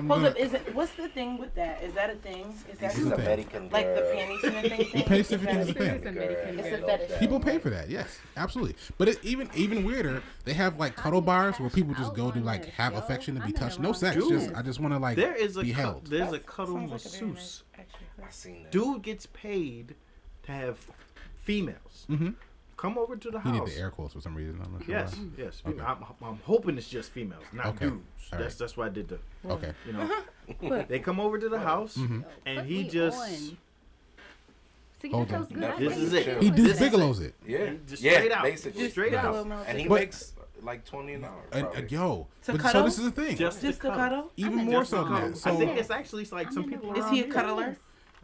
S1: gonna,
S3: up, what's the thing with that? Is that a thing? Is that
S2: This is
S1: a thing.
S2: American
S3: like the
S2: girl.
S3: panty sniffing thing?
S1: panty
S3: Is
S1: sniffing
S3: that
S1: is
S3: a
S1: a
S3: thing?
S1: thing.
S3: It's a fetish.
S1: People pay for that, yes, absolutely. But it, even weirder, they have like cuddle bars where people just go to like have affection and be touched. No sex, just I just want to like
S4: There is
S1: be held.
S4: there's a cuddle
S3: Sounds like a very
S4: masseuse.
S3: nice, actually.
S2: I seen that.
S4: Dude gets paid to have females come over to the
S1: He did
S4: house.
S1: the air quotes for some reason. I'm not sure
S4: Yes,
S1: why.
S4: yes.
S1: Okay.
S4: I'm hoping it's just females, not
S1: Okay.
S4: dudes.
S1: All right.
S4: That's why I did the.
S1: Okay.
S4: You know, they come over to the house and
S5: Put
S4: he
S5: me
S4: just
S5: on. See,
S1: Hold
S5: that
S1: on.
S5: feels good.
S2: This
S5: I
S4: this
S5: think
S4: is
S5: it's
S4: it.
S5: true.
S1: He
S4: This
S1: just
S4: is
S1: bigelows it.
S2: Yeah,
S4: just
S2: yeah,
S4: straight out.
S2: basically
S4: Just straight out.
S2: And he
S1: But-
S2: makes like 20 an hour.
S1: And
S2: probably.
S1: yo,
S3: To
S1: but so
S3: cuddle?
S1: this is the thing.
S4: Just
S3: Just the cuddle?
S1: Even
S5: I'm
S1: more
S5: just
S1: so
S5: a
S1: than
S5: cuddle.
S1: that.
S4: I
S1: So
S4: think it's actually like some
S5: I'm in
S4: people
S5: the
S3: Is
S4: around
S3: he a
S4: here.
S3: cuddler?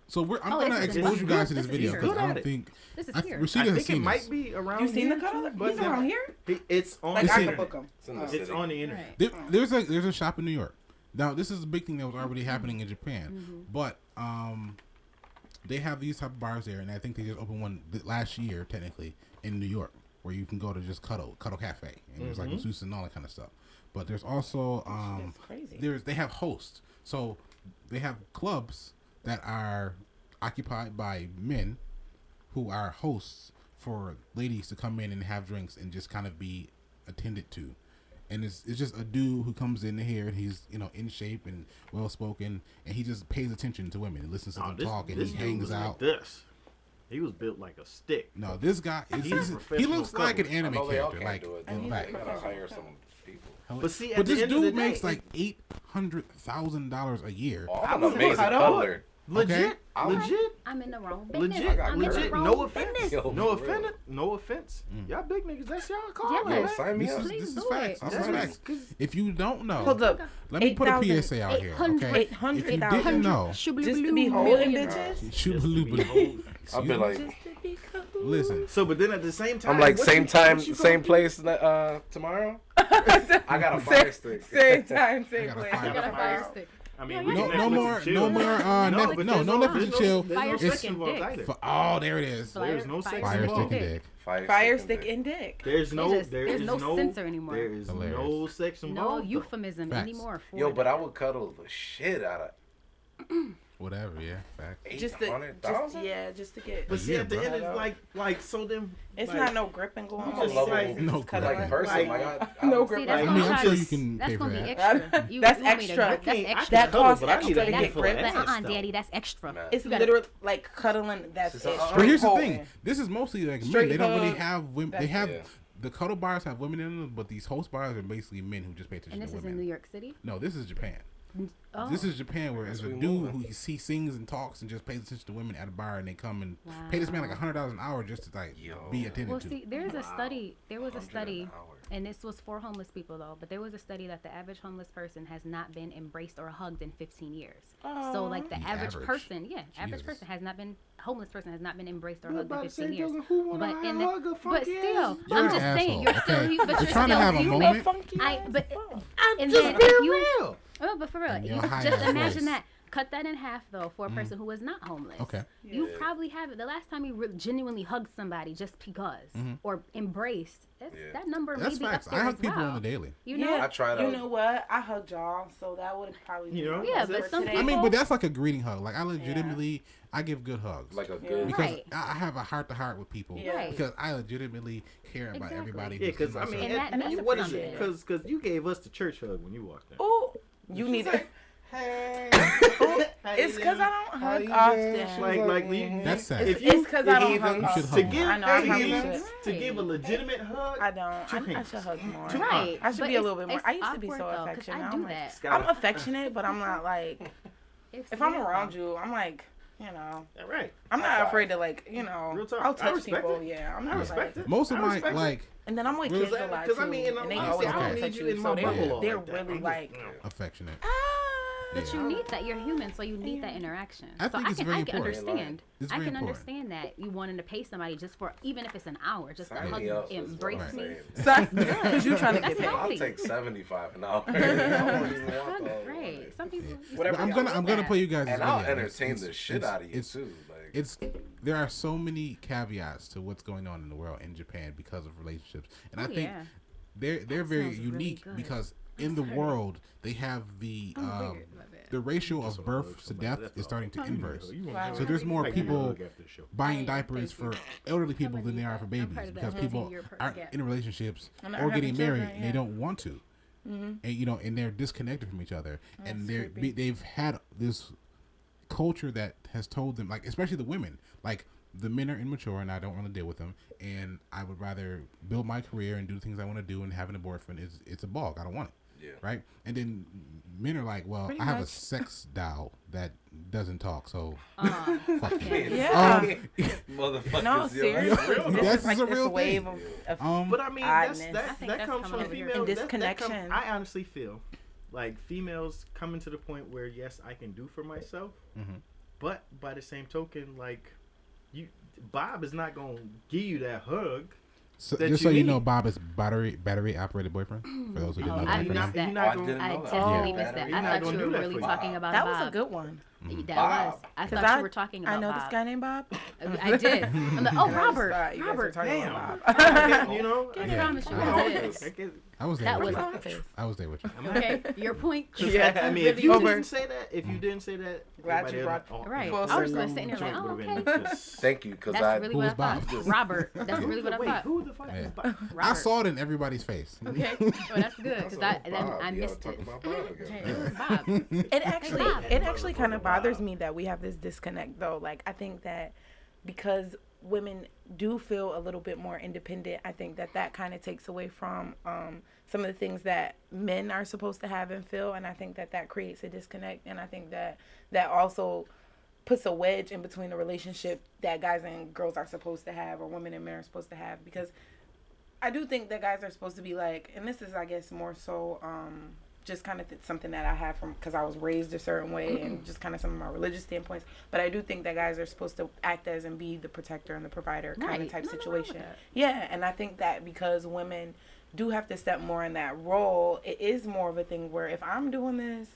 S1: So I'm
S5: Oh,
S1: gonna
S5: it's-
S1: expose
S4: it's
S1: you guys to
S4: good.
S1: this video
S4: He's
S1: because
S4: good
S1: I
S4: at
S1: don't
S4: it.
S1: think
S5: This is
S1: I,
S5: here.
S1: Rashida
S4: I
S1: has
S4: think it
S1: seen
S4: might
S1: this.
S4: be around
S3: You seen the
S4: here,
S3: cuddler?
S4: too, but
S3: He's around here?
S4: It's on
S3: Like
S4: the
S3: I
S1: It's
S3: could
S1: in-
S3: book him.
S2: It's in the
S5: Oh.
S4: It's
S2: city.
S4: on the internet.
S5: Right.
S1: There's a shop in New York. Now this is a big thing that was already happening in Japan, but they have these type of bars there, and I think they just opened one last year technically in New York where you can go to just cuddle cafe, and there's like masseuse and all that kind of stuff. But there's also
S3: That's crazy.
S1: they have hosts, so they have clubs that are occupied by men who are hosts for ladies to come in and have drinks and just kind of be attended to. And it's just a dude who comes in here and he's in shape and well spoken, and he just pays attention to women and listens to them talk, and he
S4: dude
S1: hangs
S4: was like
S1: out.
S4: this. He was built like a stick.
S1: No, this guy
S4: He's a
S1: he
S4: professional
S1: looks like an
S4: cuddler.
S2: I
S1: anime
S2: know they all
S1: character,
S2: can't
S1: like
S2: do it.
S1: in
S3: he's
S1: fact.
S2: They gotta hire some people.
S4: But see, at
S1: But
S4: the
S1: this
S4: end of the
S1: dude makes
S4: day,
S1: like $800,000 a year.
S2: Oh, I'm
S3: was
S2: an amazing
S3: cuddle.
S2: cuddler.
S4: legit,
S2: I'm-
S4: legit,
S5: I'm in the wrong business.
S4: legit,
S5: I'm in the
S4: legit.
S5: wrong
S4: No offense,
S5: business.
S2: Yo,
S4: no
S2: for real.
S4: offense, no offense. Y'all big niggas, that's y'all call.
S5: Yeah.
S2: Yo,
S4: man.
S2: sign me
S1: This
S2: up.
S1: is
S5: Please
S1: this is
S5: do
S1: facts.
S5: it.
S1: This is
S4: That's
S1: facts.
S4: just 'cause
S1: If you don't know,
S3: Hold up.
S1: let me put a
S3: 8,000.
S1: PSA out here.
S5: 800.
S1: Okay, if you
S3: 800,000.
S1: didn't know,
S3: Just to be holding bitches?
S4: just to
S1: shoot,
S4: be holding.
S2: I've been like,
S3: Just to be cool.
S1: listen.
S4: So, but then at the same time,
S2: I'm like
S4: what
S2: same
S4: you-
S2: time,
S4: what you
S2: same
S4: gonna
S2: place tomorrow. I got a fire stick.
S3: Same time, same
S1: got a
S3: place.
S1: fire
S5: I got a fire stick.
S4: I mean,
S5: Yeah,
S4: we
S5: yeah.
S4: can
S1: No
S4: Netflix
S1: more,
S4: and chill.
S1: no more,
S4: but
S1: Netflix
S4: there's
S1: and chill.
S4: There's no
S5: It's-
S4: sex involved
S5: dick.
S4: either.
S1: Oh, there it is.
S4: There's no sex
S1: Fire
S4: involved.
S1: stick and dick.
S3: Fire stick and dick.
S4: There's no
S5: there's no censor anymore.
S4: There is no
S1: Hilarious.
S4: sex
S5: No
S4: involved.
S5: euphemism
S1: Facts.
S5: anymore. For
S2: Yo, but I
S5: that.
S2: would cuddle the shit out of
S1: Whatever, yeah, fact.
S3: Just to,
S2: 800,000.
S3: just to get.
S4: But see,
S1: Yeah,
S4: at the
S1: bro.
S4: end, it's like so them.
S3: It's
S4: like,
S3: not no gripping going
S4: You
S3: on.
S4: just
S3: It's
S4: like-
S1: No
S3: just cuddling.
S2: Like person,
S4: Like-
S2: I
S3: No
S2: would-
S3: grip.
S5: See, that's
S1: I
S5: gonna
S1: mean, I'm
S5: cost-
S1: sure you can
S5: That's
S1: pay for
S5: gonna be
S1: that.
S5: extra.
S3: That's
S5: you want me to
S3: extra.
S5: grip? That's
S4: I
S5: extra.
S3: That costs
S4: but I need
S3: extra
S4: a
S3: to get
S4: handful of
S3: gripped.
S4: ass, though.
S5: Daddy, that's extra.
S4: Nah.
S3: It's
S5: You gotta-
S3: literally like cuddling. That's
S2: It's
S3: it.
S2: a-
S1: But here's the
S3: Holding.
S1: thing. This is mostly like men.
S3: Straight
S1: They don't really
S3: hug.
S1: have women. They
S3: That's
S1: have
S2: it.
S1: the cuddle bars have women in them, but these host bars are basically men who just pay attention
S5: And this
S1: to
S5: is
S1: women.
S5: in New York City.
S1: No, this is Japan.
S5: Oh.
S1: This is Japan, where it's a
S2: we
S1: dude
S2: moving.
S1: who he sings and talks and just pays attention to women at a bar, and they come and pay this man like $100 an hour just to like
S2: Yo.
S1: be attended
S5: Well,
S1: to.
S5: see, there was a study. There was a
S2: 100
S5: study,
S2: an hour.
S5: and this was for homeless people though. But there was a study that the average homeless person has not been embraced or hugged in 15 years. So like the
S1: The
S5: average
S1: average.
S5: person, average
S1: Jesus.
S5: person has not been homeless person has not been embraced or
S4: I'm
S5: hugged in
S4: about to
S5: 15
S4: say,
S5: years.
S4: Douglas, who wanna
S5: But in
S4: hug a
S5: the, but
S4: funky
S5: still,
S4: ass?
S1: You're
S5: I'm
S1: an
S5: just saying,
S1: asshole,
S5: you're
S1: okay?
S5: still, but
S1: You're
S5: you're
S1: trying to
S5: still
S1: have a
S5: human.
S1: moment.
S3: Funky
S5: I
S3: ass
S5: but
S3: fuck.
S4: I'm
S5: and
S4: just
S5: then
S4: being
S5: if you,
S4: real.
S5: oh, but for real,
S1: And your
S5: you
S1: high
S5: just
S1: ass
S5: imagine
S1: voice.
S5: that. Cut that in half though for a person who is not homeless.
S1: Okay.
S5: You
S2: Yeah.
S5: probably haven't. The last time you genuinely hugged somebody just because or embraced, that number
S1: That's
S5: may be
S1: facts.
S5: up there
S1: I hug
S5: as
S1: people
S5: well.
S1: on the daily.
S5: You know?
S2: I tried
S3: You
S2: out.
S3: know what? I hugged y'all, so that would probably be
S4: You know?
S3: my
S5: Yeah,
S3: buzz
S5: but
S3: for
S5: some
S3: today.
S1: I mean,
S5: people-
S1: but that's like a greeting hug. Like I legitimately, I give good hugs.
S2: Like a
S3: Yeah.
S2: good.
S1: because
S5: Right.
S1: I have a heart to heart with people.
S3: Yeah.
S5: Right.
S1: Because I legitimately care about
S5: Exactly.
S1: everybody.
S4: Yeah,
S1: who's
S4: because
S1: in
S4: I
S1: my
S4: mean,
S1: circle.
S5: And that- that's
S4: what is
S5: something.
S4: it? Because you gave us the church hug when you walked in.
S3: Oh, you need it.
S4: Hey,
S3: It's because I don't hug often.
S4: like you,
S1: That's sad.
S4: If
S3: It's because I don't hug
S1: You should
S3: often.
S1: hug
S4: to give
S3: I know, I
S4: to
S3: probably
S4: give,
S3: should.
S4: to give a legitimate hug,
S3: I don't.
S4: Two
S3: I
S4: hands.
S3: should hug more.
S4: Two
S5: Right.
S3: I should
S5: But
S3: be a
S5: it's-
S3: little bit more.
S5: it's
S3: I used to be
S5: awkward,
S3: so
S5: though, 'cause
S3: affectionate.
S5: I
S3: I'm
S5: do
S3: like,
S5: that.
S4: Gotta-
S3: I'm affectionate, but I'm not like. If I'm
S5: serious,
S3: around
S5: though.
S3: you, I'm like, you know,
S4: all right.
S3: I'm
S2: High
S3: not
S2: five.
S3: afraid to like, you know,
S4: Real talk.
S3: I'll
S4: I
S3: touch
S4: respect
S3: people.
S4: it.
S3: Yeah, I'm
S4: I
S3: not
S4: respect
S3: like.
S4: it.
S1: Most of
S4: I
S1: my
S4: respect it.
S1: like
S3: And then I'm with
S4: Because
S3: kids a lot
S4: because
S3: too,
S4: I mean,
S3: and they
S4: honestly,
S3: always
S4: I
S3: want
S4: don't
S3: to
S4: need
S3: touch
S4: you
S3: you,
S4: in
S3: so
S4: my
S3: they're
S4: bubble all
S3: they're
S4: like that.
S3: really
S4: I'm just-
S3: like.
S1: affectionate.
S5: But
S1: Yeah.
S5: you need that. You're human, so you need that interaction.
S1: I
S5: so
S1: think it's very
S5: I can
S1: important.
S5: understand.
S1: It's
S5: I
S1: very
S5: can
S1: important.
S5: understand that you wanting to pay somebody just for even if it's an hour, just to
S2: Sign
S5: hug
S2: me
S5: you,
S2: up is what
S5: embrace
S2: I'm
S5: me.
S2: saying.
S3: So that's good because you're trying to
S5: That's
S3: get paid.
S2: I'll
S5: healthy.
S2: take 75 an hour. I don't even want
S5: Hug,
S2: the whole
S5: right.
S2: money.
S5: Some people.
S3: Whatever
S1: But I'm
S3: y'all
S1: gonna
S3: want.
S1: I'm gonna
S5: that.
S1: play you guys.
S2: And
S1: this
S2: I'll
S1: video.
S2: entertain the shit out of you
S1: it's-
S2: too. Like
S1: It's there are so many caveats to what's going on in the world in Japan because of relationships, and I
S5: Oh,
S1: think
S5: yeah.
S1: they're
S5: That
S1: very
S5: sounds really
S1: unique
S5: good.
S1: because in the world they have the ratio of birth to death is starting to inverse.
S3: Wow.
S1: So there's more
S4: Like, you
S1: people
S4: hug after the show.
S1: buying
S5: Hey,
S1: diapers
S5: thank you.
S1: for elderly people than they are for
S5: I'm
S1: babies
S5: part of that
S1: because people
S5: 15-year
S1: aren't
S5: gap.
S1: in relationships
S3: And
S1: or
S3: not
S1: getting
S3: having
S1: married
S3: children,
S1: and they
S3: yeah.
S1: don't want to, and you know, and they're disconnected from each other, and
S3: creepy.
S1: they've had this culture that has told them, like especially the women, like the men are immature and I don't want to deal with them, and I would rather build my career and do the things I want to do, and having a boyfriend is it's a bog. I don't want it.
S2: yeah.
S1: Right? And then men are like, well,
S3: Pretty
S1: I have a
S3: much.
S1: sex doll that doesn't talk, so
S5: Uh,
S1: fuck you.
S3: Yeah.
S2: Motherfuckers.
S3: No,
S2: yo.
S3: seriously.
S4: real.
S3: This
S1: That's
S3: is like
S1: a
S3: this
S1: real
S3: wave
S1: thing.
S3: of
S4: But I mean,
S3: oddness.
S5: I
S4: that
S5: think that's
S4: comes
S5: coming
S4: from
S5: over here.
S4: females.
S3: And
S4: that
S3: disconnection.
S4: I honestly feel like females coming to the point where yes, I can do for myself,
S1: Mhm.
S4: but by the same token, like Bob is not gonna give you that hug.
S1: So,
S4: that
S1: just
S4: you
S1: so you
S4: need.
S1: know, Bob is battery operated boyfriend. For those who didn't
S5: Oh,
S1: know the
S5: I
S1: acronym.
S5: missed that.
S4: You're not
S2: I
S4: gonna-
S2: didn't
S5: I
S2: know that.
S5: definitely
S3: Oh.
S5: missed that.
S4: You're
S5: I
S4: not
S5: thought
S4: gonna
S5: you
S4: do
S5: were
S4: that
S5: really
S4: for you.
S5: talking about
S3: that
S5: Bob.
S3: was a good one.
S5: That
S2: Bob.
S5: was. I
S3: 'Cause
S5: thought you were talking about
S3: I know
S5: Bob.
S3: this guy named Bob.
S5: I did. I'm like, oh,
S3: I just
S5: Robert.
S3: thought you guys were
S5: Robert.
S3: talking
S4: Damn.
S3: about Bob.
S4: You know,
S5: I
S1: Yeah.
S5: promise you
S1: I
S5: I
S1: know.
S5: did.
S1: I was there.
S5: That
S1: with
S5: was
S1: you. I was there with you.
S5: okay. Your point.
S3: Yeah,
S4: I mean, if you
S3: Over.
S4: didn't say that,
S3: Glad you brought-
S5: Right.
S3: Full
S5: I was
S3: circle.
S5: just sitting there like, oh, okay.
S2: Thank you, because
S5: That's
S2: I.
S5: really
S1: Who
S5: what I
S1: was Bob?
S5: thought. Robert. That's really what I
S4: Wait,
S5: thought.
S4: who the fuck
S1: Yeah.
S4: is Bob?
S1: I
S5: Robert.
S1: saw it in everybody's face.
S5: Okay. Well, that's good because I
S2: Bob,
S5: missed
S2: talk
S5: it.
S2: about Bob again.
S5: Hey, it was Bob.
S3: It actually kind of bothers me that we have this disconnect though. Like I think that because women do feel a little bit more independent, I think that kind of takes away from some of the things that men are supposed to have and feel, and I think that creates a disconnect, and I think that also puts a wedge in between the relationship that guys and girls are supposed to have, or women and men are supposed to have, because I do think that guys are supposed to be like, and this is I guess more so just kind of something that I have from because I was raised a certain way and just kind of some of my religious standpoints. But I do think that guys are supposed to act as and be the protector and the provider kind of
S5: Right.
S3: type
S5: Nothing wrong
S3: situation.
S5: with that.
S3: Yeah, and I think that because women do have to step more in that role, it is more of a thing where if I'm doing this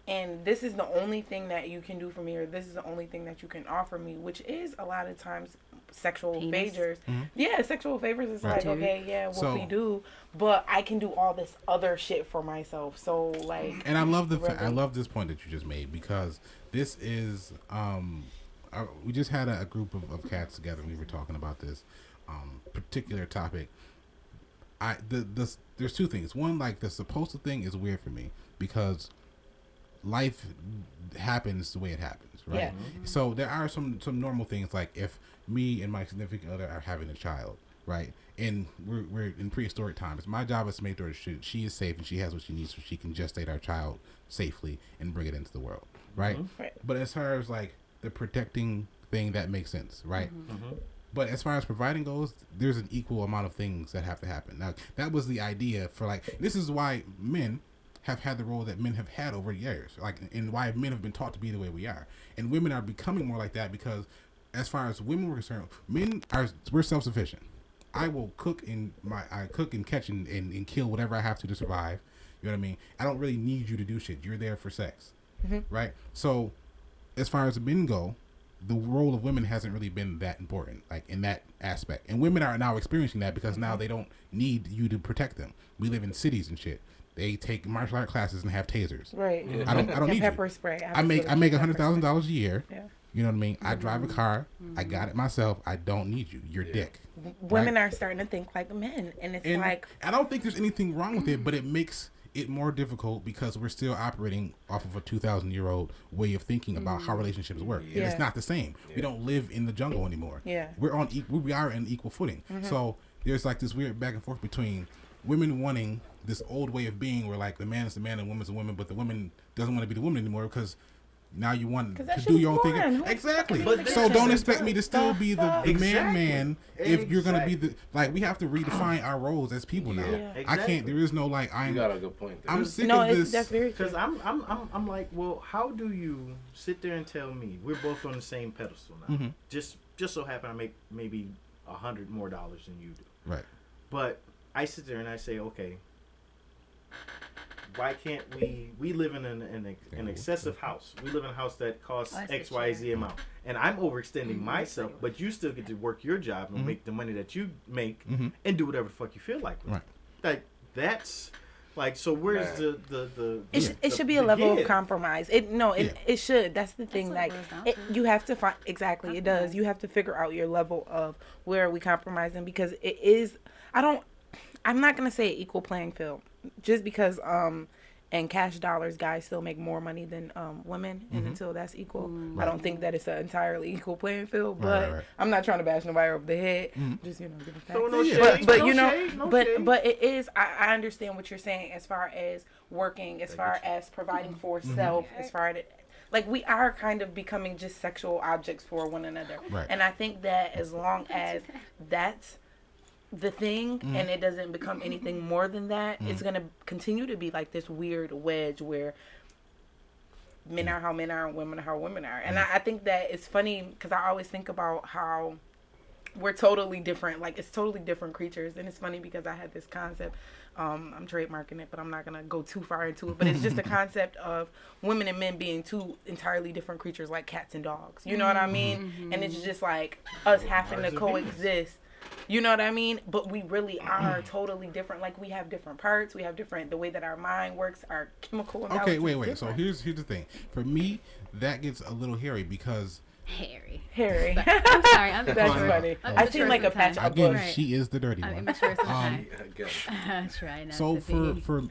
S3: and this is the only thing that you can do for me, or this is the only thing that you can offer me, which is a lot of times sexual
S5: Penis.
S3: favors. Yeah, sexual favors is
S1: Right.
S3: like, okay, yeah, what we do, but I can do all this other shit for myself. So like,
S1: And I love I
S3: really?
S1: love this point that you just made, because this is we just had a group of cats together and we were talking about this particular topic. There's two things. One, like the supposed to thing is weird for me because life happens the way it happens, right?
S3: Yeah.
S1: So there are some normal things, like if me and my significant other are having a child, right? And we're in prehistoric times. My job is to make sure she is safe and she has what she needs so she can gestate our child safely and bring it into the world, right?
S3: Right.
S1: But as far as like the protecting thing, that makes sense, right? But as far as providing goes, there's an equal amount of things that have to happen. Now, that was the idea for, like, this is why men have had the role that men have had over years, like, and why men have been taught to be the way we are. And women are becoming more like that because, as far as women were concerned, we're self-sufficient. I will cook and catch and kill whatever I have to survive. You know what I mean? I don't really need you to do shit. You're there for sex, right? So, as far as men go, the role of women hasn't really been that important, like in that aspect. And women are now experiencing that because now they don't need you to protect them. We live in cities and shit. They take martial art classes and have tasers.
S3: Right.
S1: I don't
S3: And
S1: need
S3: pepper
S1: you.
S3: spray.
S1: I make $100,000 a year.
S3: Yeah.
S1: You know what I mean? I drive a car. I got it myself. I don't need you. You're dick.
S3: Women are starting to think like men, and it's like,
S1: I don't think there's anything wrong with it, but it makes it more difficult because we're still operating off of a 2,000-year-old way of thinking about how relationships work. And it's not the same. We don't live in the jungle anymore.
S3: Yeah.
S1: We are on equal footing. So there's like this weird back and forth between women wanting this old way of being where like the man is the man and woman's the woman, but the woman doesn't want to be the woman anymore because now you want to
S3: that
S1: do your own
S3: shit's boring.
S1: thing. Exactly.
S4: But
S1: So
S4: that's
S1: don't
S4: the
S1: expect me to still be the man if you're going to be
S4: Exactly.
S1: the, like, we have to redefine our roles as people now.
S3: Yeah.
S1: I can't, there is no like,
S2: You got a good point there.
S1: I'm sick
S3: no,
S1: of this.
S3: that's very true.
S4: Because I'm like, well, how do you sit there and tell me we're both on the same pedestal now? Just so happen I make maybe $100 more than you do.
S1: Right.
S4: But I sit there and I say, okay, why can't we live in an excessive house? We live in a house that costs X, Y, Z amount, and I'm overextending myself, but you still get to work your job and make the money that you make and do whatever the fuck you feel like. With
S1: Right.
S4: it. Like that's like, so where's the
S3: It should be a level of
S4: give?
S3: compromise. It should. That's the thing.
S5: what
S3: Like,
S5: it boils down to.
S3: you have to find exactly. It does. You have to figure out your level of where are we compromising, because it is. I'm not gonna say equal playing field, just because and cash dollars, guys still make more money than women, and until that's equal, I don't think that it's an entirely equal playing field. But
S1: Right.
S3: I'm not trying to bash nobody over the head. Just giving
S4: Throw
S3: facts.
S4: no shade,
S3: But
S4: no
S3: you know,
S4: shade, no shade.
S3: but it is. I understand what you're saying as far as working, as far as providing for self, as far as like we are kind of becoming just sexual objects for one another.
S1: Right.
S3: And I think that as long as that's the thing and it doesn't become anything more than that, it's going to continue to be like this weird wedge where men are how men are and women are how women are. And I think that it's funny because I always think about how we're totally different. Like, it's totally different creatures. And it's funny because I had this concept. I'm trademarking it, but I'm not going to go too far into it. But it's just a concept of women and men being two entirely different creatures, like cats and dogs. You know what I mean? And it's just like us having to coexist. You know what I mean? But we really are totally different. Like, we have different parts. We have different, the way that our mind works, our chemical imbalance.
S1: Okay, wait.
S3: Is
S1: So
S3: different.
S1: here's the thing. For me, that gets a little hairy because
S3: Harry.
S5: I'm sorry. I'm
S3: That's
S5: immature.
S3: funny.
S5: I'm
S3: I
S5: immature
S3: seem like a patch
S5: sometimes.
S3: of
S1: again,
S3: bush.
S1: she is the dirty
S5: I'm
S1: one.
S5: immature sometimes.
S2: Again.
S5: I try not
S1: So
S5: to be.
S1: for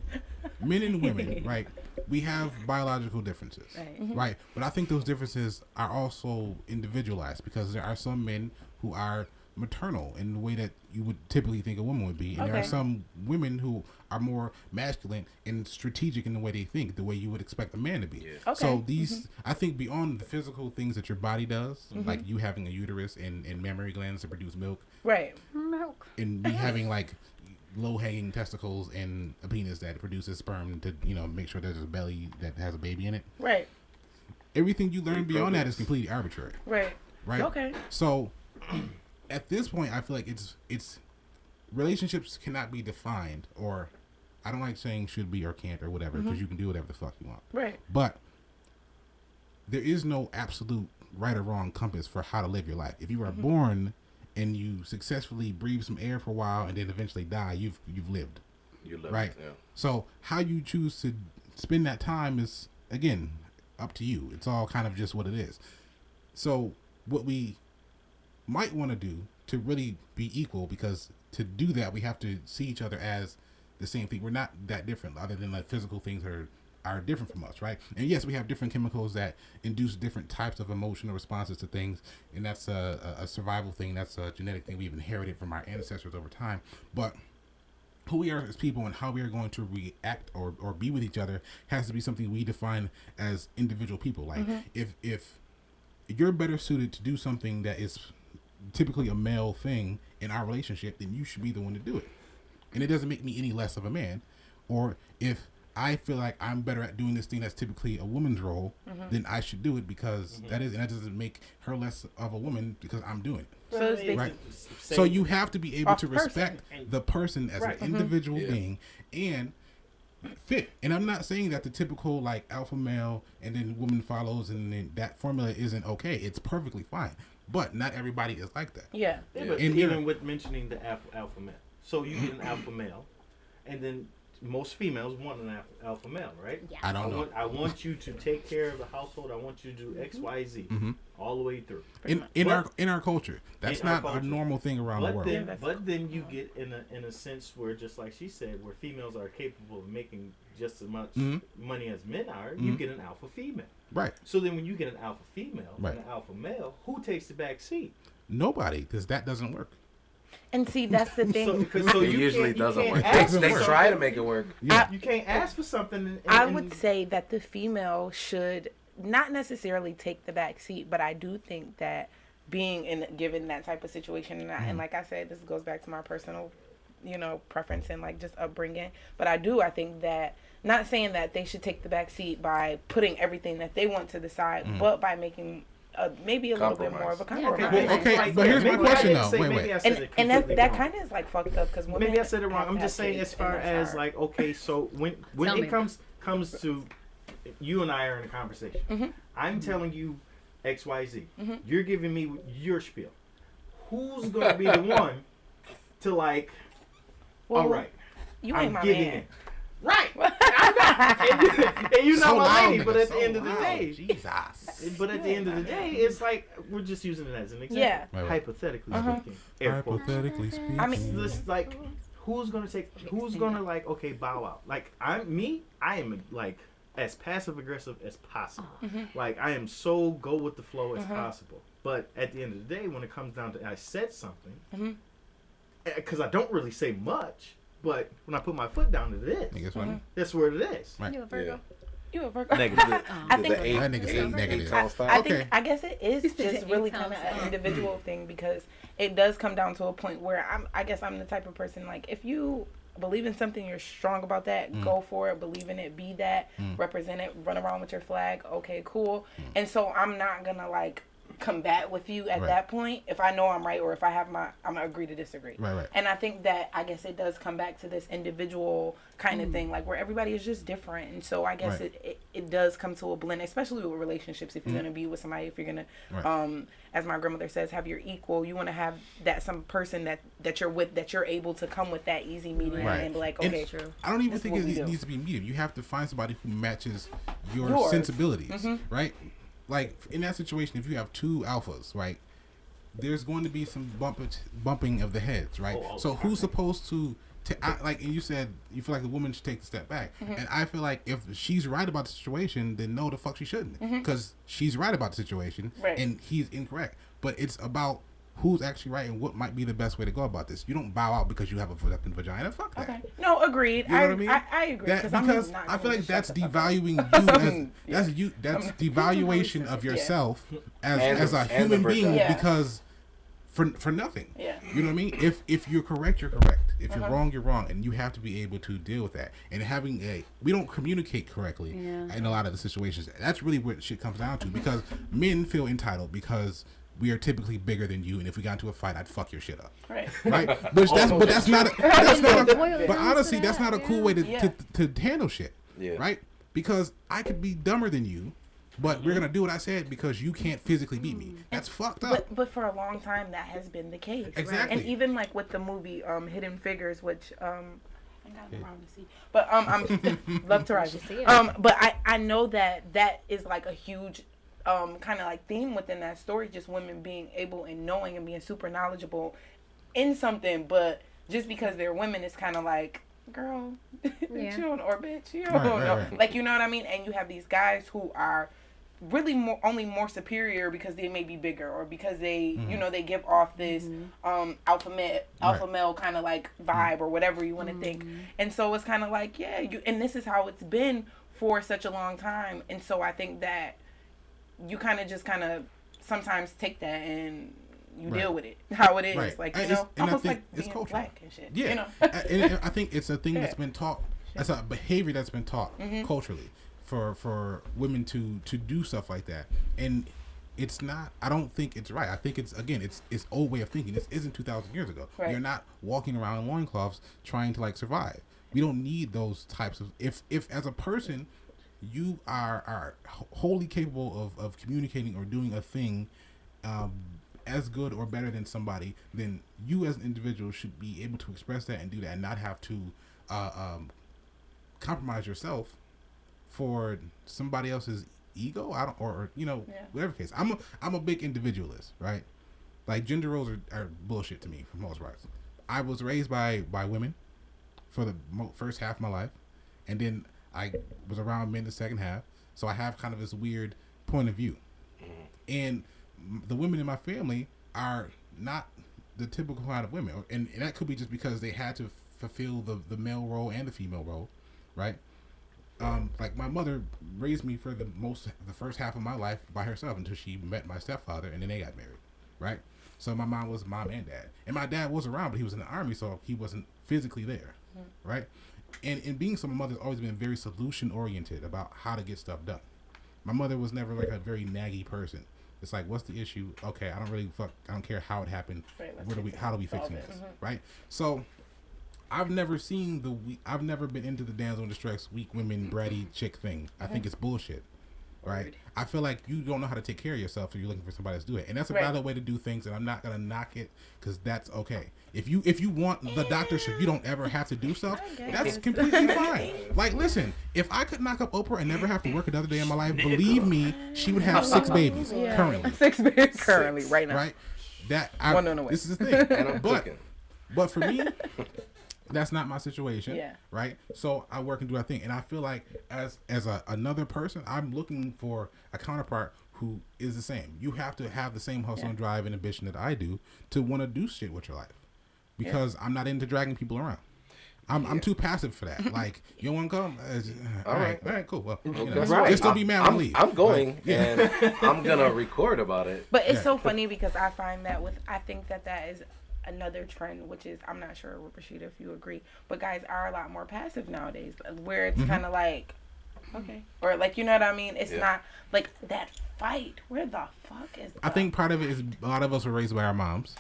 S1: men and women, right, we have biological differences, right? But I think those differences are also individualized because there are some men who are maternal in the way that you would typically think a woman would be, and there are
S3: Okay.
S1: some women who are more masculine and strategic in the way they think, the way you would expect a man to be.
S2: Yeah.
S3: Okay.
S1: So these, I think, beyond the physical things that your body does, like you having a uterus and mammary glands to produce milk,
S3: Right.
S5: Milk.
S1: and me having like low-hanging testicles and a penis that produces sperm to, you know, make sure there's a belly that has a baby in it.
S3: Right.
S1: Everything you learn beyond that is completely arbitrary,
S3: Right.
S1: right?
S3: Okay.
S1: So at this point, I feel like it's relationships cannot be defined or I don't like saying should be or can't or whatever, because you can do whatever the fuck you want.
S3: Right.
S1: But there is no absolute right or wrong compass for how to live your life. If you are born and you successfully breathe some air for a while and then eventually die, you've lived.
S2: You live,
S1: Right.
S2: Yeah.
S1: So how you choose to spend that time is, again, up to you. It's all kind of just what it is. So what we might want to do to really be equal, because to do that we have to see each other as the same thing. We're not that different, other than like physical things are different from us, right? And yes, we have different chemicals that induce different types of emotional responses to things, and that's a survival thing. That's a genetic thing we've inherited from our ancestors over time. But who we are as people and how we are going to react or be with each other has to be something we define as individual people. Like if you're better suited to do something that is typically a male thing in our relationship, then you should be the one to do it. And it doesn't make me any less of a man. Or if I feel like I'm better at doing this thing that's typically a woman's role, then I should do it, because that doesn't make her less of a woman because I'm doing it.
S3: So it's
S1: Right. So you have to be able to respect
S4: person.
S1: the person as
S4: Right.
S1: an individual
S2: Yeah.
S1: being and fit. And I'm not saying that the typical like alpha male and then woman follows and then that formula isn't okay. It's perfectly fine. But not everybody is like that.
S3: Yeah.
S4: Yeah, but
S1: And
S4: even
S1: you're-
S4: with mentioning the alpha male, so you get an alpha male, and then most females want an alpha male, right?
S5: Yeah.
S1: I don't know.
S4: I want you to take care of the household. I want you to do X, Y, Z, all the way through.
S1: In our culture, that's
S4: In our
S1: not a
S4: culture.
S1: normal thing around the
S4: But
S1: world.
S4: then,
S3: that's
S4: but then you get in a sense where, just like she said, where females are capable of making just as much money as men are, you get an alpha female.
S1: Right.
S4: So then, when you get an alpha female
S1: Right.
S4: and an alpha male, who takes the back seat?
S1: Nobody, because that doesn't work.
S3: And see, that's the thing.
S4: So
S2: It
S4: you
S2: usually
S4: can't- you
S2: doesn't
S4: can't
S2: work.
S4: ask
S2: They
S4: for
S2: try to
S4: something-
S2: make it work.
S1: Yeah.
S4: You can't ask for something.
S3: I would say that the female should not necessarily take the back seat, but I do think that being given that type of situation, and like I said, this goes back to my personal, preference and like just upbringing. But I think that, not saying that they should take the back seat by putting everything that they want to the side, but by making maybe a little bit more of a
S2: Compromise.
S3: compromise.
S1: Well, okay, but here's my
S4: Maybe I
S1: question,
S4: didn't
S1: though.
S4: say-
S1: Wait,
S4: maybe
S1: wait.
S4: I said it
S3: And
S4: completely
S3: that
S4: wrong.
S3: kind of is like fucked up, because women.
S4: Maybe I said it wrong.
S3: have
S4: I'm
S3: to
S4: just
S3: have
S4: saying,
S3: kids,
S4: as far
S3: and that's
S4: as
S3: hard.
S4: like, okay, so when
S5: Tell
S4: it
S5: me.
S4: comes to you and I are in a conversation, I'm telling you X, Y, Z. You're giving me your spiel. Who's gonna be the one to like?
S3: Well,
S4: all right,
S3: You ain't
S4: I'm
S3: my
S4: giving
S3: man.
S4: in. Right. I'm not. And you're not
S1: So
S4: my
S1: loud,
S4: lady. But
S1: nigga,
S4: at the
S1: so
S4: end of the
S1: loud.
S4: day,
S1: Jesus.
S4: but at the end of the day, it's like we're just using it as an example.
S3: Yeah.
S1: Right, right.
S4: Hypothetically speaking, air quotes.
S1: Hypothetically speaking.
S3: I mean,
S4: This like, who's gonna like, okay, bow out? Like I am like as passive aggressive as possible. Like I am so go with the flow as possible. But at the end of the day, when it comes down to I said something, because I don't really say much, but when I put my foot down, it is.
S1: Niggas funny.
S4: That's where it is.
S1: Right.
S5: You a Virgo?
S3: You a Virgo?
S4: Negative.
S3: I think
S2: The eight-
S1: That nigga said
S2: eight-
S1: negative.
S2: eight-tone style.
S1: Okay.
S3: I guess it is
S5: said
S3: just really
S5: eight
S3: kind of
S5: times
S3: an
S5: style.
S3: individual thing, because it does come down to a point where I guess I'm the type of person, like, if you believe in something, you're strong about that, go for it, believe in it, be that, represent it, run around with your flag, okay, cool. And so I'm not gonna like combat with you at
S1: Right.
S3: that point if I know I'm right, or if I have I'm gonna agree to disagree.
S1: Right.
S3: And I think that, I guess it does come back to this individual kind of thing, like where everybody is just different. And so I guess
S1: Right.
S3: it does come to a blend, especially with relationships. If you're going to be with somebody, if you're going to,
S1: Right.
S3: as my grandmother says, have your equal, you want to have that some person that you're with, that you're able to come with that easy medium
S1: Right.
S3: and be like,
S1: And
S3: okay,
S5: True.
S1: I don't even
S3: This is
S1: think
S3: what we
S1: it
S3: do.
S1: needs to be medium. You have to find somebody who matches your
S3: Yours.
S1: sensibilities, right? Like in that situation, if you have two alphas, right, there's going to be some bumping of the heads, right?
S4: Oh,
S1: So who's supposed to like? And you said you feel like the woman should take a step back, and I feel like if she's right about the situation, then no, the fuck she shouldn't, because she's right about the situation,
S3: Right.
S1: and he's incorrect. But it's about who's actually right and what might be the best way to go about this. You don't bow out because you have a fucking vagina. Fuck that.
S3: okay, no, agreed.
S1: You know what I mean?
S3: I agree,
S1: That,
S3: because
S1: because
S3: I'm not
S1: I feel
S3: gonna
S1: like
S3: just
S1: that's
S3: shut the fuck up.
S1: devaluing you
S3: Yeah.
S1: that's devaluation of yourself
S2: And
S1: as a
S2: and the
S1: human being
S2: virgin.
S3: Yeah.
S1: because for nothing.
S3: Yeah.
S1: You know what I mean? If you're correct, you're correct. If you're wrong, you're wrong, and you have to be able to deal with that. And we don't communicate correctly
S5: Yeah.
S1: in a lot of the situations. That's really what shit comes down to, because men feel entitled because we are typically bigger than you, and if we got into a fight, I'd fuck your shit up.
S3: Right.
S1: Right? But that's not but honestly, that's not a cool way to handle shit.
S2: Yeah.
S1: Right? Because I could be dumber than you, but we're gonna do what I said because you can't physically beat me. That's fucked up.
S3: But for a long time that has been the case.
S1: Exactly.
S3: And even like with the movie Hidden Figures, which I got around to see, but I'm love to watch it. But I know that is like a huge kind of like theme within that story, just women being able and knowing and being super knowledgeable in something, but just because they're women, it's kind of like, girl, you don't, or bitch, you don't know. Right. Like, you know what I mean? And you have these guys who are really only more superior because they may be bigger, or because they, you know, they give off this alpha male kind of like vibe or whatever you want to think. And so it's kind of like, and this is how it's been for such a long time. And so I think that you kind of sometimes take that and you deal with it how it is, like, you know, almost like being black and shit. Yeah, you know?
S1: And I think it's a thing that's been taught. It's a behavior that's been taught culturally for women to do stuff like that, and it's not. I don't think it's right. I think it's old way of thinking. This isn't 2,000 years ago. Right. You're not walking around in loincloths trying to like survive. We don't need those types of. If as a person, you are wholly capable of communicating or doing a thing as good or better than somebody, then you as an individual should be able to express that and do that, and not have to compromise yourself for somebody else's ego. Whatever case. I'm a big individualist, right? Like, gender roles are bullshit to me for most parts. I was raised by women for the first half of my life, and then I was around men the second half, so I have kind of this weird point of view. And the women in my family are not the typical kind of women, and that could be just because they had to fulfill the male role and the female role, right? Like, my mother raised me for the first half of my life by herself until she met my stepfather, and then they got married, right? So my mom was mom and dad, and my dad was around, but he was in the army, so he wasn't physically there, right? And being so, my mother's always been very solution oriented about how to get stuff done. My mother was never like a very naggy person. It's like, what's the issue? Okay, I don't care how it happened. Right, how do we fix this? Right? So I've never been into the damsel in distress, weak women, bratty chick thing. I think it's bullshit. Right? I feel like you don't know how to take care of yourself, so you're looking for somebody to do it. And that's a valid way to do things, and I'm not gonna knock it because that's okay. If you want the doctor so you don't ever have to do stuff, that's completely fine. Like, listen, if I could knock up Oprah and never have to work another day in my life, believe me, she would have 6 babies currently.
S3: 6 babies currently, right now.
S1: Right? This is the thing.
S2: And I'm cooking.
S1: But for me, that's not my situation.
S3: Yeah.
S1: Right? So I work and do that thing. And I feel like as another person, I'm looking for a counterpart who is the same. You have to have the same hustle and drive and ambition that I do to want to do shit with your life. Because I'm not into dragging people around. I'm too passive for that. Like, you want to come? All right, cool. Well, just don't be mad when I leave.
S2: I'm going, and I'm going to record about it.
S3: But it's so funny because I find that I think that is another trend, which is, I'm not sure, Rasheedah, if you agree, but guys are a lot more passive nowadays, where it's kind of like, okay, or like, you know what I mean? It's not like that fight. Where the fuck is that?
S1: I think part of it is a lot of us were raised by our moms.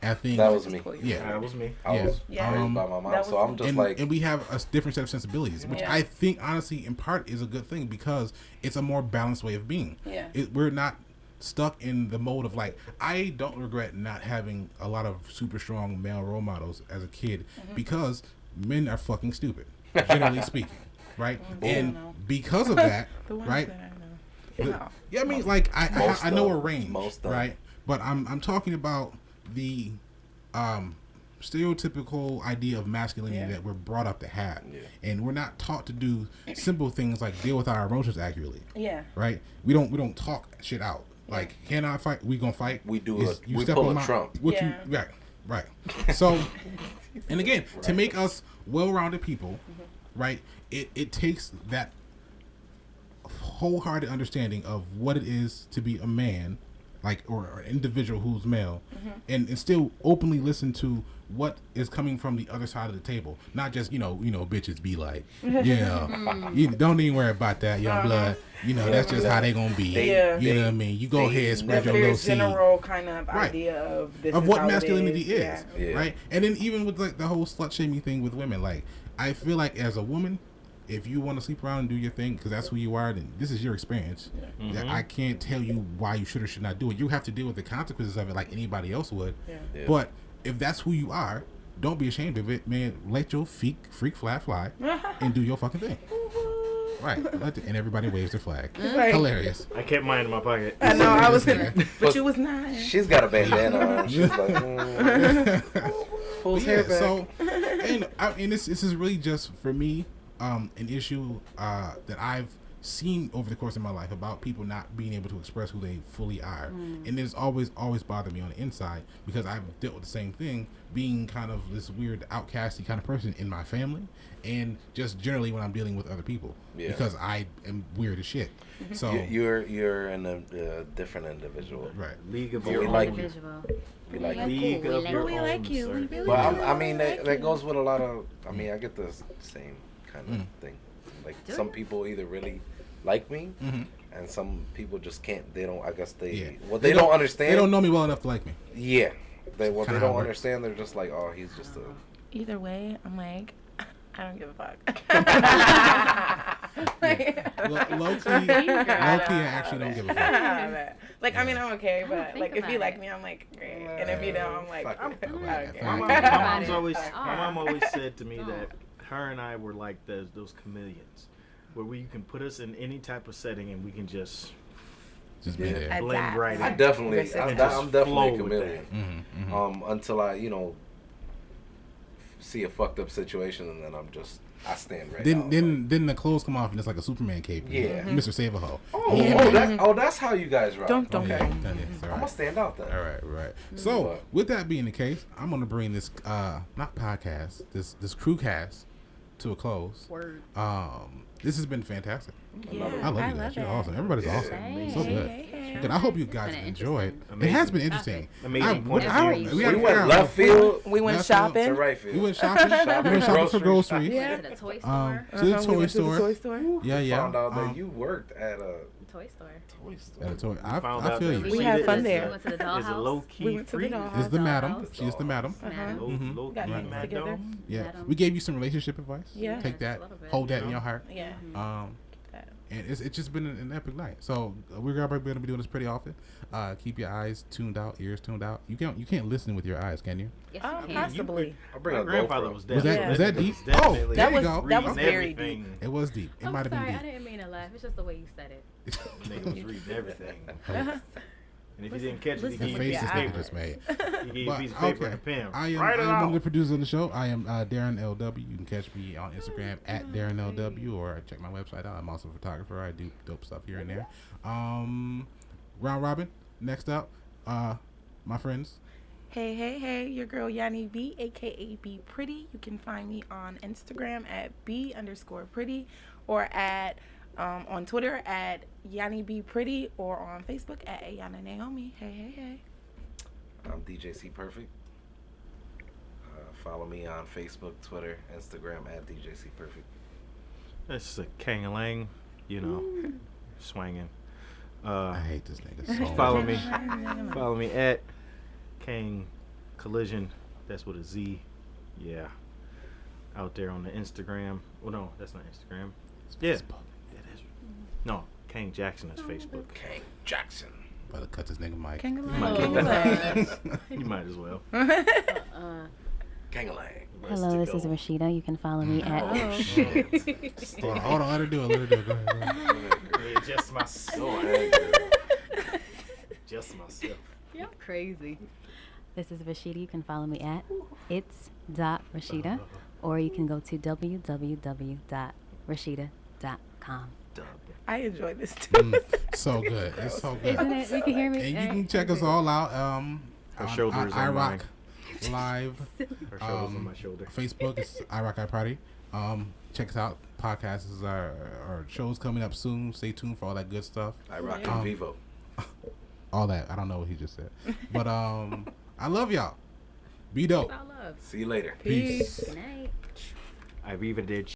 S1: I think
S2: that was me.
S1: Yeah,
S4: that was me.
S2: I was raised by my mom, so I'm just
S1: and we have a different set of sensibilities, which I think honestly, in part, is a good thing because it's a more balanced way of being.
S3: Yeah,
S1: we're not stuck in the mode of like, I don't regret not having a lot of super strong male role models as a kid because men are fucking stupid, generally speaking, right? And because of that, right? I mean, like I know a range, right? But I'm talking about the stereotypical idea of masculinity that we're brought up to have, and we're not taught to do simple things like deal with our emotions accurately. Right? We don't talk shit out. Like, can I fight? We gonna fight.
S2: We do we pull a Trump.
S1: Right. So, and again, to make us well-rounded people, right? It takes that wholehearted understanding of what it is to be a man like or an individual who's male, and still openly listen to what is coming from the other side of the table, not just bitches be like, yeah, you don't even worry about that, young blood. That's just how they gonna be. You know what I mean? You go ahead, spread your little seed.
S3: General kind of idea of this
S1: of
S3: is
S1: what
S3: how
S1: masculinity
S3: is,
S1: right? And then even with like the whole slut shaming thing with women, like I feel like as a woman, if you want to sleep around and do your thing because that's who you are, then this is your experience. I can't tell you why you should or should not do it. You have to deal with the consequences of it like anybody else would. But if that's who you are, don't be ashamed of it, man. Let your freak fly and do your fucking thing. Right. And everybody waves their flag.
S3: Like,
S1: hilarious.
S4: I kept mine in my pocket.
S3: I know, I was gonna, but you was not.
S2: She's got a bandana on. She's like,
S3: pulls hair back.
S1: So, and this is really just for me, an issue that I've seen over the course of my life about people not being able to express who they fully are, and it's always bothered me on the inside because I've dealt with the same thing, being kind of this weird outcasty kind of person in my family, and just generally when I'm dealing with other people, because I am weird as shit. So
S2: you're a different individual,
S1: right?
S4: League of
S2: we
S4: your
S2: like
S4: own.
S2: you. We like
S4: League of your
S3: We
S4: own.
S3: like you.
S4: Sir.
S3: We really
S2: Well,
S3: do.
S2: I mean
S3: We like
S2: that
S3: you.
S2: goes with a lot of. I mean, I get the same kind of thing. Like some people either really like me, and some people just can't. They don't. I guess they don't understand.
S1: They don't know me well enough to like me.
S2: Yeah, they
S1: Kinda
S2: don't
S1: how it works.
S2: understand. They're just like, oh, he's just a.
S3: Either way, I'm like, I don't give a fuck.
S1: Low key, I actually don't give a fuck.
S3: Like, I mean, I'm okay,
S5: don't
S3: but
S5: think
S3: like, if you
S5: about
S3: like
S5: it.
S3: me, I'm like, great. And if you don't, I'm like,
S2: Fuck it.
S3: okay.
S4: My
S5: Think about
S4: mom's
S5: it.
S4: always,
S5: Oh.
S4: my mom always said to me that her and I were like those chameleons, where you can put us in any type of setting and we can just
S1: Just be there.
S3: Adapt.
S4: blend right in.
S2: I'm definitely
S4: just
S2: a
S4: flow with
S2: chameleon.
S4: that.
S2: Until I, see a fucked up situation and then I stand right out.
S1: Then the clothes come off and it's like a Superman cape.
S2: Yeah.
S1: Mr. Save-A-Ho.
S2: That's how you guys rock.
S3: Don't.
S2: Okay.
S1: All
S2: I'm gonna
S1: right.
S2: stand out then.
S1: All right. So with that being the case, I'm gonna bring this not podcast, this crew cast to a close.
S5: Word.
S1: This has been fantastic.
S3: Yeah,
S1: I love you guys. You're awesome. Everybody's awesome.
S5: Hey,
S1: So good.
S5: hey.
S1: Good. I hope you guys
S5: been
S1: enjoy it.
S5: interesting.
S1: It has been interesting.
S4: Amazing point of
S1: I-
S4: view.
S1: we gotta
S2: We
S1: figure
S2: went
S1: out-
S2: left field
S3: We went
S1: Left field
S3: shopping.
S2: to right field.
S1: We went shopping. We went shopping for groceries.
S3: Yeah.
S5: To the toy store.
S1: To the
S3: We
S1: toy
S3: went to the
S1: store.
S3: toy store.
S1: Yeah.
S2: Found out that you worked at a
S5: Toy store.
S2: toy store.
S1: At a toy.
S4: Found
S1: I
S4: out
S1: feel
S4: that
S1: you.
S3: We had fun
S4: is
S3: there.
S4: a-
S5: We went to the
S4: Is a
S5: dollhouse.
S4: low key
S3: We went to the
S4: freak.
S3: dollhouse.
S1: Is the madam.
S5: Dollhouse.
S1: She is the madam.
S5: Madam.
S4: Low
S3: Got
S4: key
S3: hands together.
S4: madam.
S1: Yeah.
S5: Madam.
S1: We gave you some relationship advice.
S3: Yeah.
S1: Take that.
S5: Just a little bit.
S1: Hold that in your heart.
S3: Yeah.
S1: And it's just been an epic night. So we're gonna be doing this pretty often. Keep your eyes tuned out, ears tuned out. You can't listen with your eyes, can you?
S5: Yes,
S3: Oh,
S5: you can.
S3: possibly.
S2: I'll bring
S4: My
S2: a
S4: grandfather
S2: GoPro.
S4: was
S1: Was
S4: definitely.
S1: that deep?
S4: was definitely
S1: Oh, there
S3: That
S1: you
S3: was
S1: go.
S3: that was
S4: reading
S3: very
S4: everything.
S3: deep.
S1: It was deep. It
S5: I'm
S1: might have
S5: sorry,
S1: been
S5: I
S1: deep.
S5: didn't mean to laugh. It's just the way you said it.
S4: Nigga was reading everything. And if you didn't catch it,
S3: listen
S4: he
S1: The
S3: with
S4: gave you
S1: face
S4: a
S3: your
S1: this
S4: piece
S1: nigga
S4: of
S1: just made.
S4: paper. He gave you a
S1: But,
S4: piece of paper
S1: okay.
S4: and a pen.
S1: I am
S4: Write it
S1: one of
S4: out.
S1: the producers of the show. I am Darren LW. You can catch me on Instagram at Darren LW or check my website out. I'm also a photographer. I do dope stuff here and there. Round robin. Next up, my friends.
S3: Hey, your girl Yanni B, aka B Pretty. You can find me on Instagram at B_pretty or at on Twitter at Yanni B Pretty or on Facebook at Ayana Naomi. Hey.
S2: I'm DJC Perfect. Follow me on Facebook, Twitter, Instagram at DJC Perfect.
S4: This is a Kang, swinging.
S1: I hate this nigga so
S4: Follow
S1: much.
S4: me. Follow me at Kang Collision. That's with a Z. Yeah. Out there on the Instagram. Well, no, that's not Instagram. Yeah. It is. No, Kang Jackson is Facebook.
S2: Kang Jackson.
S1: Better cut this nigga mic.
S4: You might as well.
S2: Kangalang.
S5: Hello, this is Rasheedah. You can follow me at.
S1: Hold on, let her do it. Go ahead.
S4: Yeah, just myself.
S2: Go ahead.
S4: Just myself.
S5: You're crazy. This is Rasheedah. You can follow me at it's.Rasheedah, or you can go to www.rasheedah.com.
S3: I enjoy this too.
S1: So good. It's so good.
S5: Isn't it? You can hear me.
S1: And you can check us all out
S4: Her
S1: on
S4: shoulder is on mine.
S1: iRockLive.
S4: Her shoulder's on my shoulder.
S1: Facebook is iRock Party. Check us out. Podcasts are shows coming up soon. Stay tuned for all that good stuff.
S2: I rock in Vivo.
S1: all that. I don't know what he just said, but I love y'all. Be dope.
S5: All love.
S2: See you later.
S1: Peace.
S5: Good night.
S6: Arrivederci.